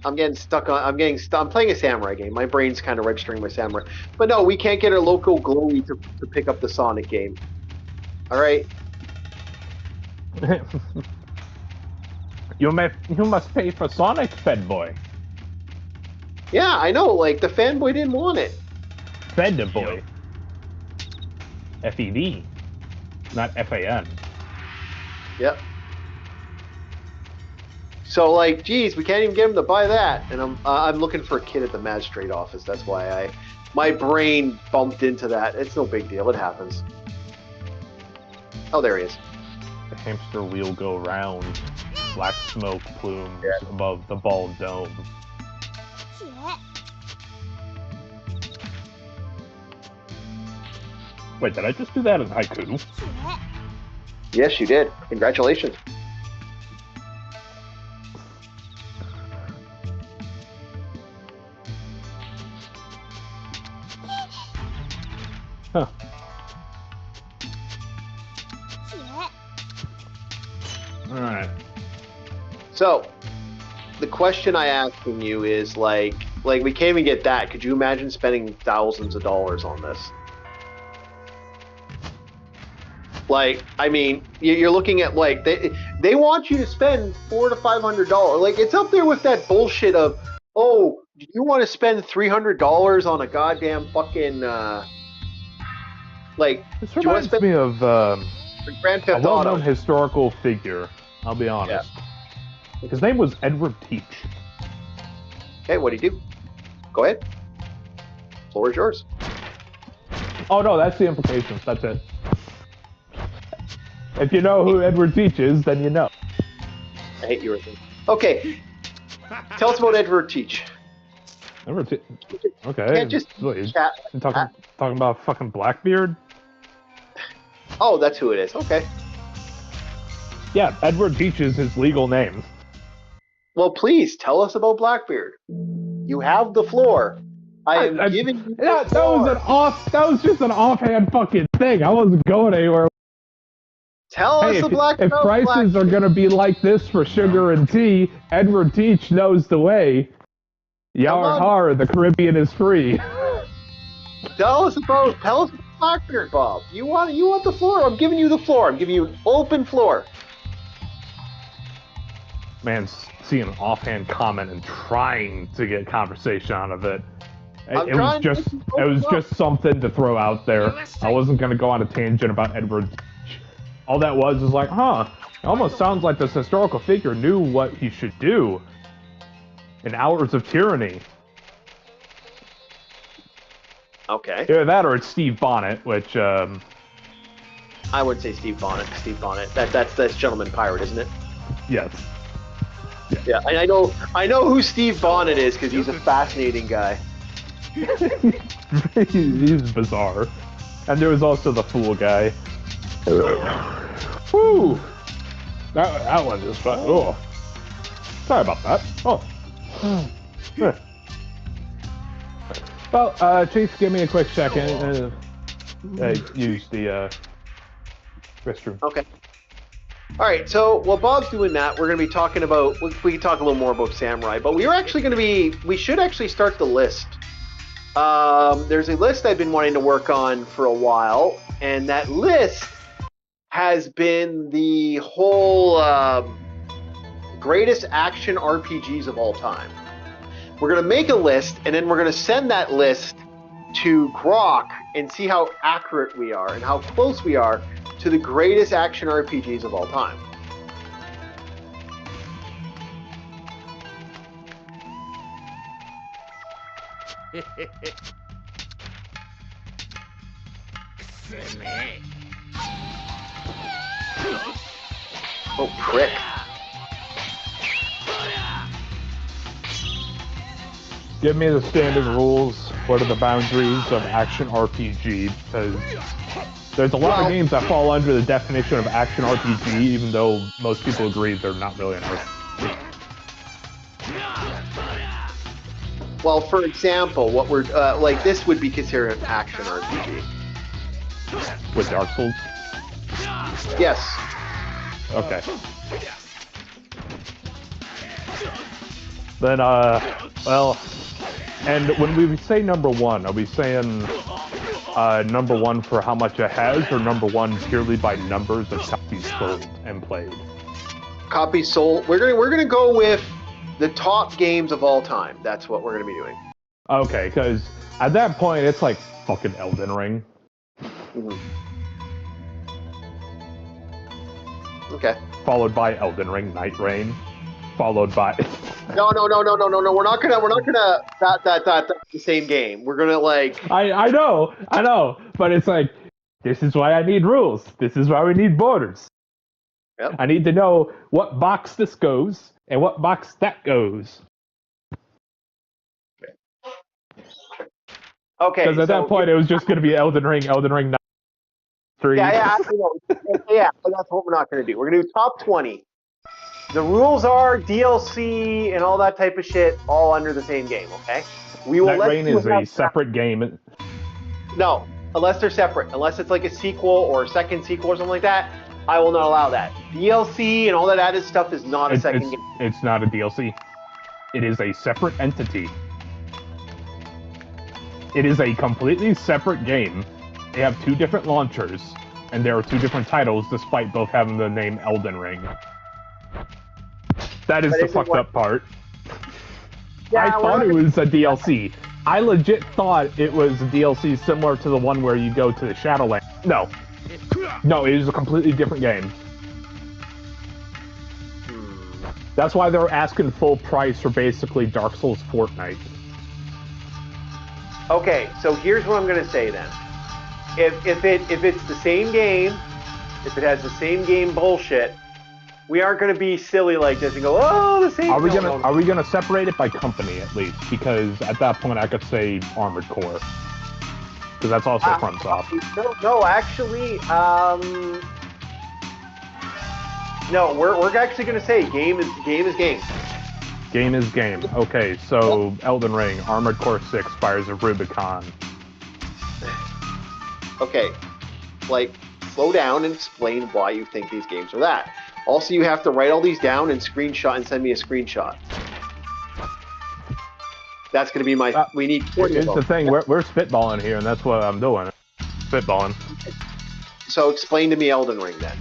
I'm playing a samurai game. My brain's kind of registering my samurai. But no, we can't get a local Glowy to pick up the Sonic game. All right. You must pay for Sonic, Fed Boy. Yeah, I know. Like, the fanboy didn't want it. Fed Boy. F-E-D, not F-A-N. Yep. So, like, geez, we can't even get him to buy that. And I'm looking for a kid at the magistrate office. That's why My brain bumped into that. It's no big deal. It happens. Oh, there he is. The hamster wheel go round. Black smoke plumes above the bald dome. Wait, did I just do that in haiku? Yes, you did. Congratulations. Huh. Alright. So, the question I asking you is like we can't even get that. Could you imagine spending thousands of dollars on this? Like, I mean, you're looking at like they want you to spend $400 to $500. Like, it's up there with that bullshit of, oh, do you want to spend $300 on a goddamn fucking like? This reminds me of Grand Theft a well-known Auto. historical figure. I'll be honest. Yeah. His name was Edward Teach. Okay, what'd he do? Go ahead. Floor is yours. Oh no, that's the implications. That's it. If you know who Edward Teach is, then you know. I hate you, Rick. Okay. Tell us about Edward Teach. Edward Teach. Okay. You can't just chat. Talking about fucking Blackbeard? Oh, that's who it is. Okay. Yeah, Edward Teach is his legal name. Well, please tell us about Blackbeard. You have the floor. I am giving you the floor. That was just an offhand fucking thing. I wasn't going anywhere. Tell us the Blackbeard. If prices are gonna be like this for sugar and tea, Edward Teach knows the way. Yar har, the Caribbean is free. Tell us about Blackbeard, Bob. You want the floor? I'm giving you the floor. I'm giving you an open floor. Man, seeing an offhand comment and trying to get conversation out of it. It was just something to throw out there. I wasn't gonna go on a tangent about Edward Teach. All that was like, huh, it almost sounds like this historical figure knew what he should do in Hours of Tyranny. Okay. Either that or it's Steve Bonnet, which, I would say Steve Bonnet. Steve Bonnet. That's Gentleman Pirate, isn't it? Yes. Yeah, I know who Steve Bonnet is because he's a fascinating guy. He's bizarre. And there was also the Fool guy. Woo! That one just fun. Oh. Sorry about that. Oh. Well, Chase, give me a quick second. Use the restroom. Okay. All right. So while Bob's doing that, we're going to be talking about. We can talk a little more about Samurai, but we should actually start the list. There's a list I've been wanting to work on for a while, and that list has been the whole greatest action RPGs of all time. We're going to make a list, and then we're going to send that list to Grok and see how accurate we are and how close we are to the greatest action RPGs of all time. Oh, prick. Give me the standard rules. What are the boundaries of action RPG? Because there's a lot of games that fall under the definition of action RPG, even though most people agree they're not really an RPG. Well, for example, what we're like this would be considered an action RPG. With Dark Souls? Yes. Okay. Then, well, and when we say number one, are we saying number one for how much it has, or number one purely by numbers of copies sold and played? Copies sold. We're gonna go with the top games of all time. That's what we're gonna be doing. Okay, because at that point it's like fucking Elden Ring. Mm-hmm. Okay. Followed by Elden Ring, Night Rain, followed by No. We're not gonna that's the same game. We're gonna like. I know, but it's like, this is why I need rules. This is why we need borders. Yep. I need to know what box this goes and what box that goes. Okay. Because at that point, it was just going to be Elden Ring 3. Yeah, but that's what we're not going to do. We're going to do top 20. The rules are DLC and all that type of shit, all under the same game. Okay. We will. That Rain is a separate game. No, unless they're separate. Unless it's like a sequel or a second sequel or something like that, I will not allow that. DLC and all that added stuff is not a second game. It's not a DLC. It is a separate entity. It is a completely separate game. They have 2 different launchers, and there are 2 different titles, despite both having the name Elden Ring. That is the fucked up part. Yeah, I thought it was a DLC. I legit thought it was a DLC similar to the one where you go to the Shadowlands. No, it is a completely different game. That's why they're asking full price for basically Dark Souls Fortnite. Okay, so here's what I'm going to say then. If it's the same game, if it has the same game bullshit, we aren't going to be silly like this and go, oh, the same. Are we gonna separate it by company at least? Because at that point I could say Armored Core, because that's also FromSoft. No, actually, no, we're actually going to say game is game. Game is game. Okay, so Elden Ring, Armored Core 6, Fires of Rubicon. Okay, like, slow down and explain why you think these games are that. Also, you have to write all these down and screenshot and send me a screenshot. That's going to be my... we need... Here's the thing, we're spitballing here, and that's what I'm doing. Spitballing. So explain to me Elden Ring, then.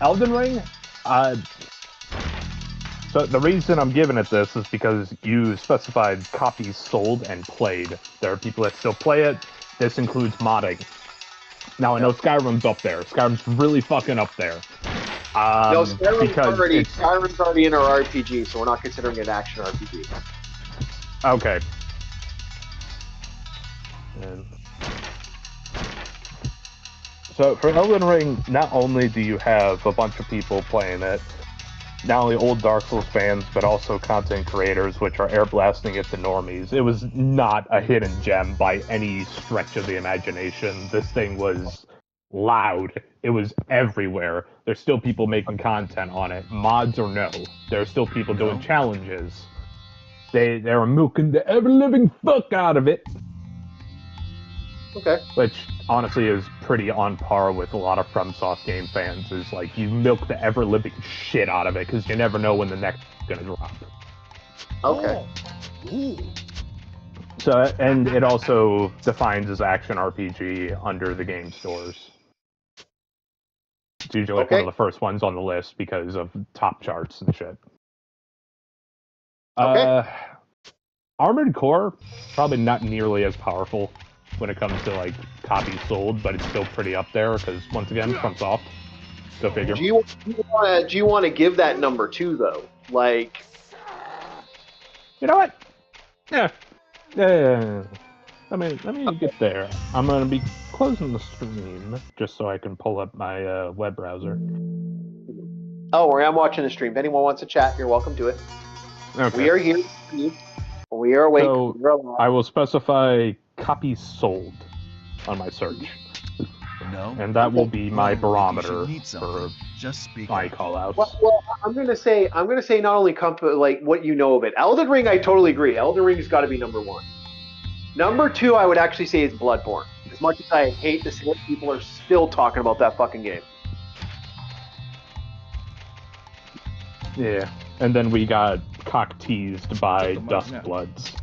Elden Ring? So the reason I'm giving it this is because you specified copies sold and played. There are people that still play it. This includes modding. Now, I know Skyrim's up there. Skyrim's really fucking up there. No, Skyrim's already in our RPG, so we're not considering it action RPG. Okay. So for Elden Ring, not only do you have a bunch of people playing it, not only old Dark Souls fans, but also content creators, which are air blasting it to normies. It was not a hidden gem by any stretch of the imagination. This thing was loud. It was everywhere. There's still people making content on it. Mods or no. There's still people doing challenges. They're milking the ever-living fuck out of it. Okay. Which, honestly, is pretty on par with a lot of FromSoft game fans, is like, you milk the ever-living shit out of it, because you never know when the next is gonna drop. Okay. So, and it also defines as action RPG under the game stores. It's usually one of the first ones on the list because of top charts and shit. Okay. Armored Core, probably not nearly as powerful when it comes to like copies sold, but it's still pretty up there because once again, FromSoft. Go figure. Do you want to give that number too, though? Like, you know what? Yeah. Let me get there. I'm gonna be closing the stream just so I can pull up my web browser. Oh, I'm watching the stream. If anyone wants to chat, you're welcome to it. Okay. We are here. We are awake. So I will specify copies sold on my search. No. And that will be my barometer for just speak my call-outs. Well, I'm gonna say not only like what you know of it. Elden Ring, I totally agree. Elden Ring has got to be number 1. Number 2, I would actually say is Bloodborne. As much as I hate to say it, people are still talking about that fucking game. Yeah, and then we got cock-teased by Duskbloods.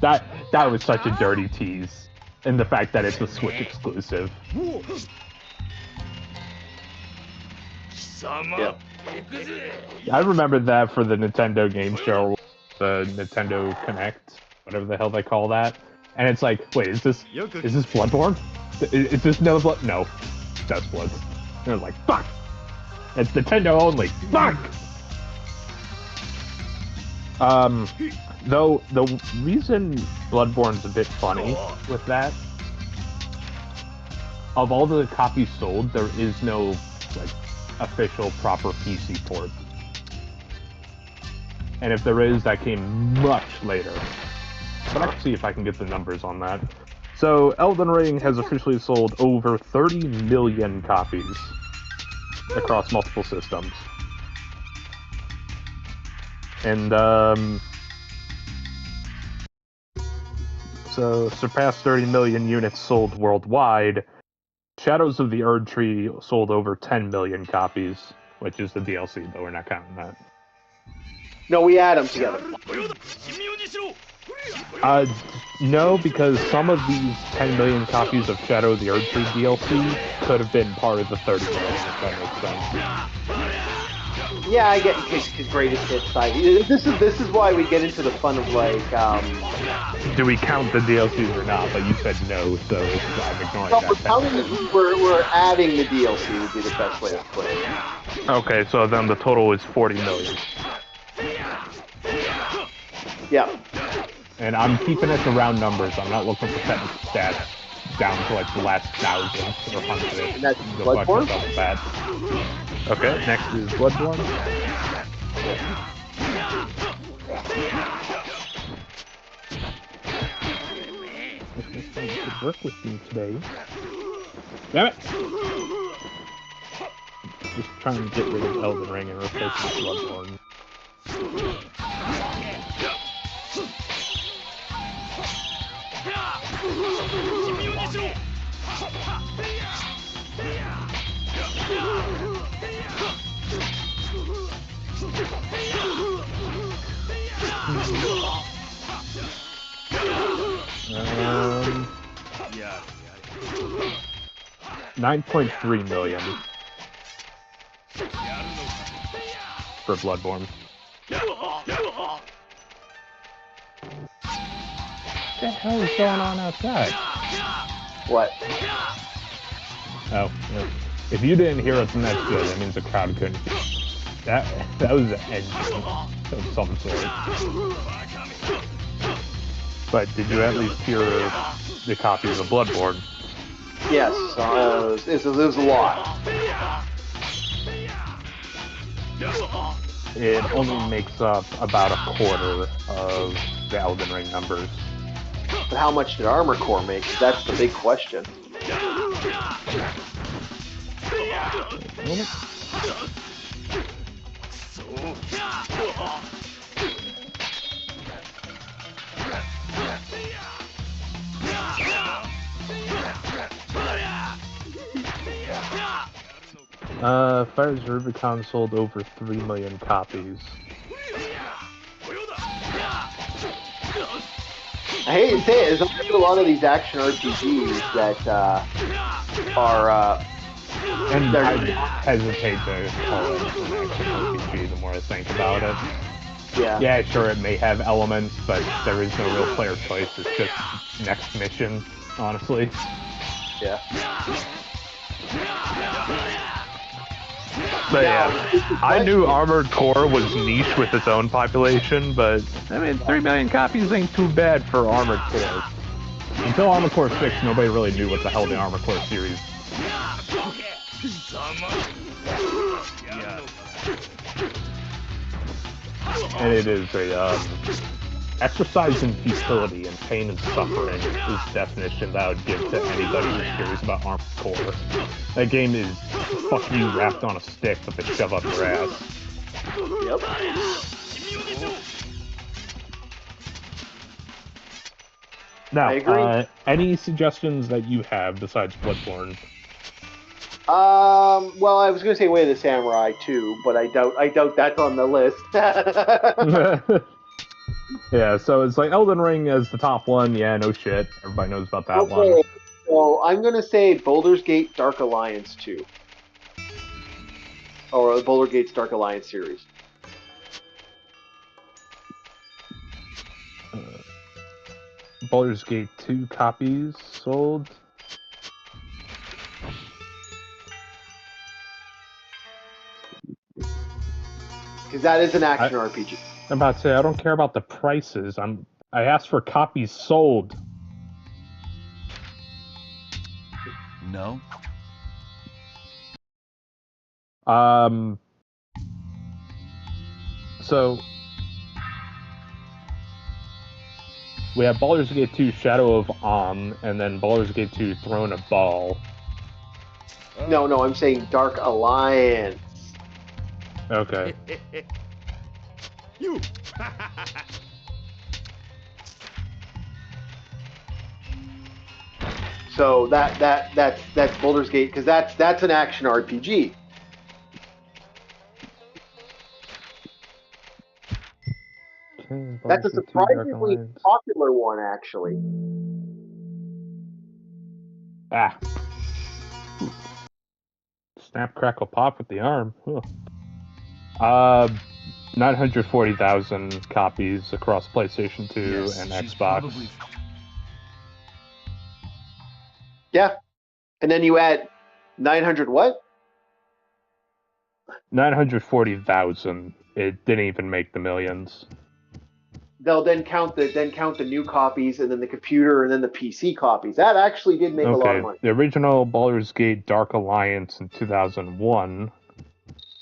That was such a dirty tease, and the fact that it's a Switch exclusive. Yeah. I remember that for the Nintendo Game Show, the Nintendo Connect, whatever the hell they call that. And it's like, wait, is this Bloodborne? Is this no Blood? No, Duskbloods. And I was like, fuck! It's Nintendo only. Fuck! Though the reason Bloodborne's a bit funny with that, of all the copies sold, there is no like official proper PC port. And if there is, that came much later. But I can see if I can get the numbers on that. So, Elden Ring has officially sold over 30 million copies across multiple systems. And, so surpassed 30 million units sold worldwide. Shadows of the Erdtree sold over 10 million copies, which is the DLC, but we're not counting that. No, we add them together. No, because some of these 10 million copies of Shadow of the Erdtree DLC could have been part of the 30 million, if that makes sense. Yeah, I get his greatest hit side. This is why we get into the fun of like. Do we count the DLCs or not? But you said no, so I'm ignoring that. We're adding the DLC would be the best way to put it. Okay, so then the total is 40 million. Yeah. And I'm keeping it to round numbers. I'm not looking for technical stats down to like the last 1,000 or 100. And that's Bloodborne? Okay, next is Bloodborne. Could work with me today. Damn it! Just trying to get rid of Elden Ring and replace it with Bloodborne. Yeah. 9.3 million for Bloodborne. What the hell is going on outside? What? Oh, yeah. If you didn't hear it, then that's good. That means the crowd couldn't hear. That was an engine of some sort. But did you at least hear the copies of Bloodborne? Yes, it was a lot. It only makes up about a quarter of the Elden Ring numbers. But how much did Armor Core make? That's the big question. Fires Rubicon sold over 3 million copies. I hate to say it, there's a lot of these action RPGs that are. And I hesitate to call it an action RPG the more I think about it. Yeah. Yeah, sure, it may have elements, but there is no real player choice. It's just next mission, honestly. Yeah. But yeah, I knew Armored Core was niche with its own population, but I mean, 3 million copies ain't too bad for Armored Core. Until Armored Core 6, nobody really knew what the hell the Armored Core series. And it is a exercise in futility and pain and suffering is the definition that I would give to anybody who's curious about Armored Core. That game is fuck you wrapped on a stick that they shove up your ass. Yep. Now, any suggestions that you have besides Bloodborne? Well, I was going to say Way of the Samurai too, but I doubt that's on the list. Yeah, so it's like Elden Ring as the top one. Yeah, no shit. Everybody knows about that one. So I'm going to say Baldur's Gate Dark Alliance 2. Or the Baldur's Gate's Dark Alliance series. Baldur's Gate 2 copies sold. Because that is an action RPG. I'm about to say I don't care about the prices. I asked for copies sold. No. So we have Baldur's Gate 2 Shadow of and then Baldur's Gate 2 Throne of Ball. No, I'm saying Dark Alliance. Okay. You. So that's Baldur's Gate because that's an action RPG. That's a surprisingly popular one, actually. Snap, crackle, pop with the arm. Huh. 940,000 copies across PlayStation 2 and Xbox. Yeah. And then you add 900 what? 940,000. It didn't even make the millions. They'll then count the new copies and then the computer and then the PC copies. That actually did make a lot of money. The original Baldur's Gate Dark Alliance in 2001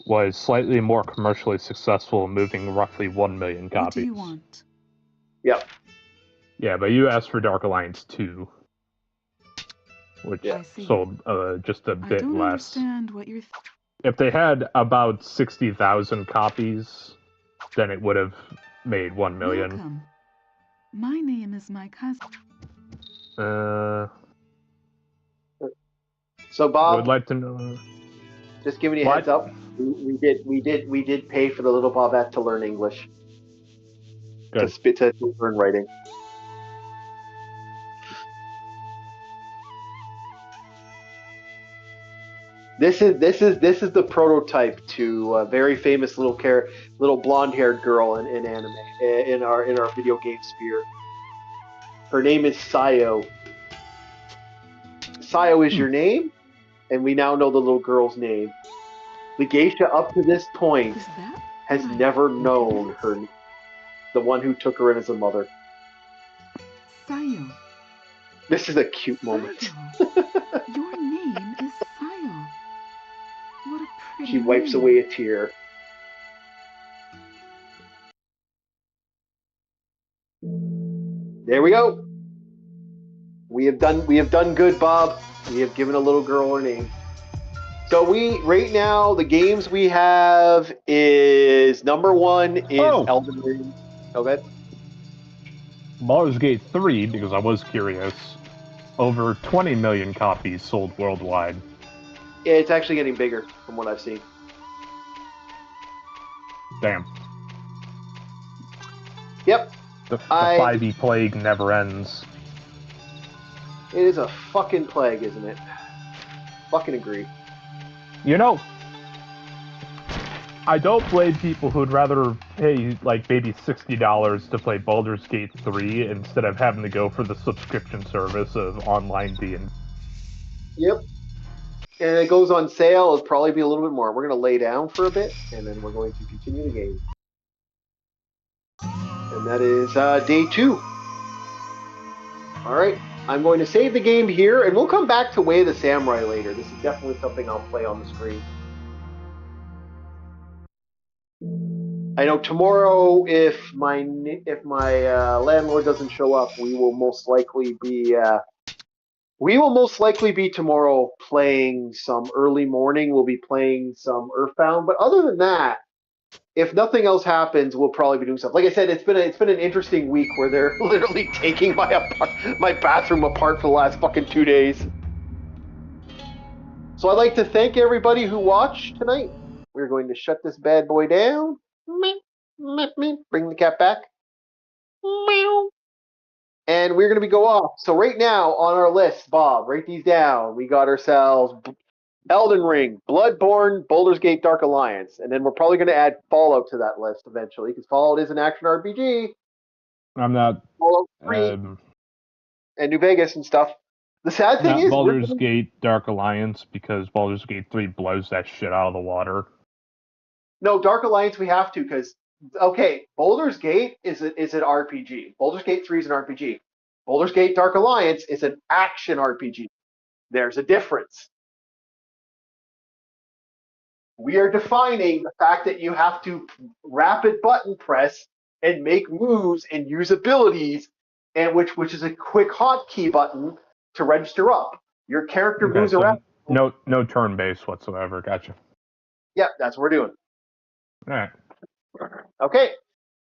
was slightly more commercially successful, moving roughly 1 million copies. What do you want? Yep. Yeah, but you asked for Dark Alliance 2, which sold just a bit I don't less. Understand what you're If they had about 60,000 copies, then it would have made 1 million. Welcome. My name is my cousin. So Bob, I would like to know. Just giving you a heads up. We did pay for the little Bobette to learn English. Good. To learn writing. This is the prototype to a very famous little blonde-haired girl in anime in our video game sphere. Her name is Sayo. Sayo is your name, and we now know the little girl's name. The geisha up to this point has never known the one who took her in as a mother. Sayo. This is a cute moment. Your name is Sayo. What a pretty She wipes name. away a tear. There we go. We have done good, Bob. We have given a little girl her name. So right now the games we have is number 1 is Elden Ring. Okay. Baldur's Gate 3, because I was curious, over 20 million copies sold worldwide. It's actually getting bigger from what I've seen. Damn. Yep. The 5e plague never ends. It is a fucking plague, isn't it? Fucking agree. You know, I don't blame people who'd rather pay like maybe $60 to play Baldur's Gate 3 instead of having to go for the subscription service of online D&D. Yep. And it goes on sale. It'll probably be a little bit more. We're going to lay down for a bit, and then we're going to continue the game. And that is day 2. All right. I'm going to save the game here, and we'll come back to Way of the Samurai later. This is definitely something I'll play on the screen. I know tomorrow, if my landlord doesn't show up, we will most likely be tomorrow playing some early morning. We'll be playing some Earthbound, but other than that, if nothing else happens, we'll probably be doing stuff. Like I said, it's been an interesting week where they're literally taking my bathroom apart for the last fucking 2 days. So I'd like to thank everybody who watched tonight. We're going to shut this bad boy down. Bring the cat back. And we're going to go off. So right now on our list, Bob, write these down. We got ourselves Elden Ring, Bloodborne, Baldur's Gate Dark Alliance. And then we're probably going to add Fallout to that list eventually, because Fallout is an action RPG. I'm not... Fallout 3 and New Vegas and stuff. The sad thing is... Baldur's Gate Dark Alliance, because Baldur's Gate 3 blows that shit out of the water. No, Dark Alliance we have to, because Okay, Baldur's Gate is an RPG. Baldur's Gate 3 is an RPG. Baldur's Gate Dark Alliance is an action RPG. There's a difference. We are defining the fact that you have to rapid button press and make moves and use abilities, and which is a quick hotkey button to register up. Your character moves around. No turn based whatsoever. Gotcha. Yep, that's what we're doing. All right. Okay.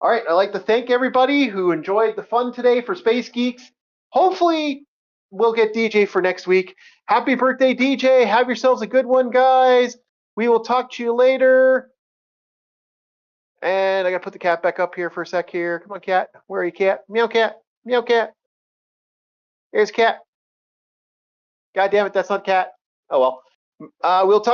All right. I'd like to thank everybody who enjoyed the fun today for Space Geeks. Hopefully, we'll get DJ for next week. Happy birthday, DJ. Have yourselves a good one, guys. We will talk to you later. And I got to put the cat back up here for a sec here. Come on, cat. Where are you, cat? Meow, cat. Meow, cat. Here's cat. God damn it, that's not cat. Oh, well. We'll talk.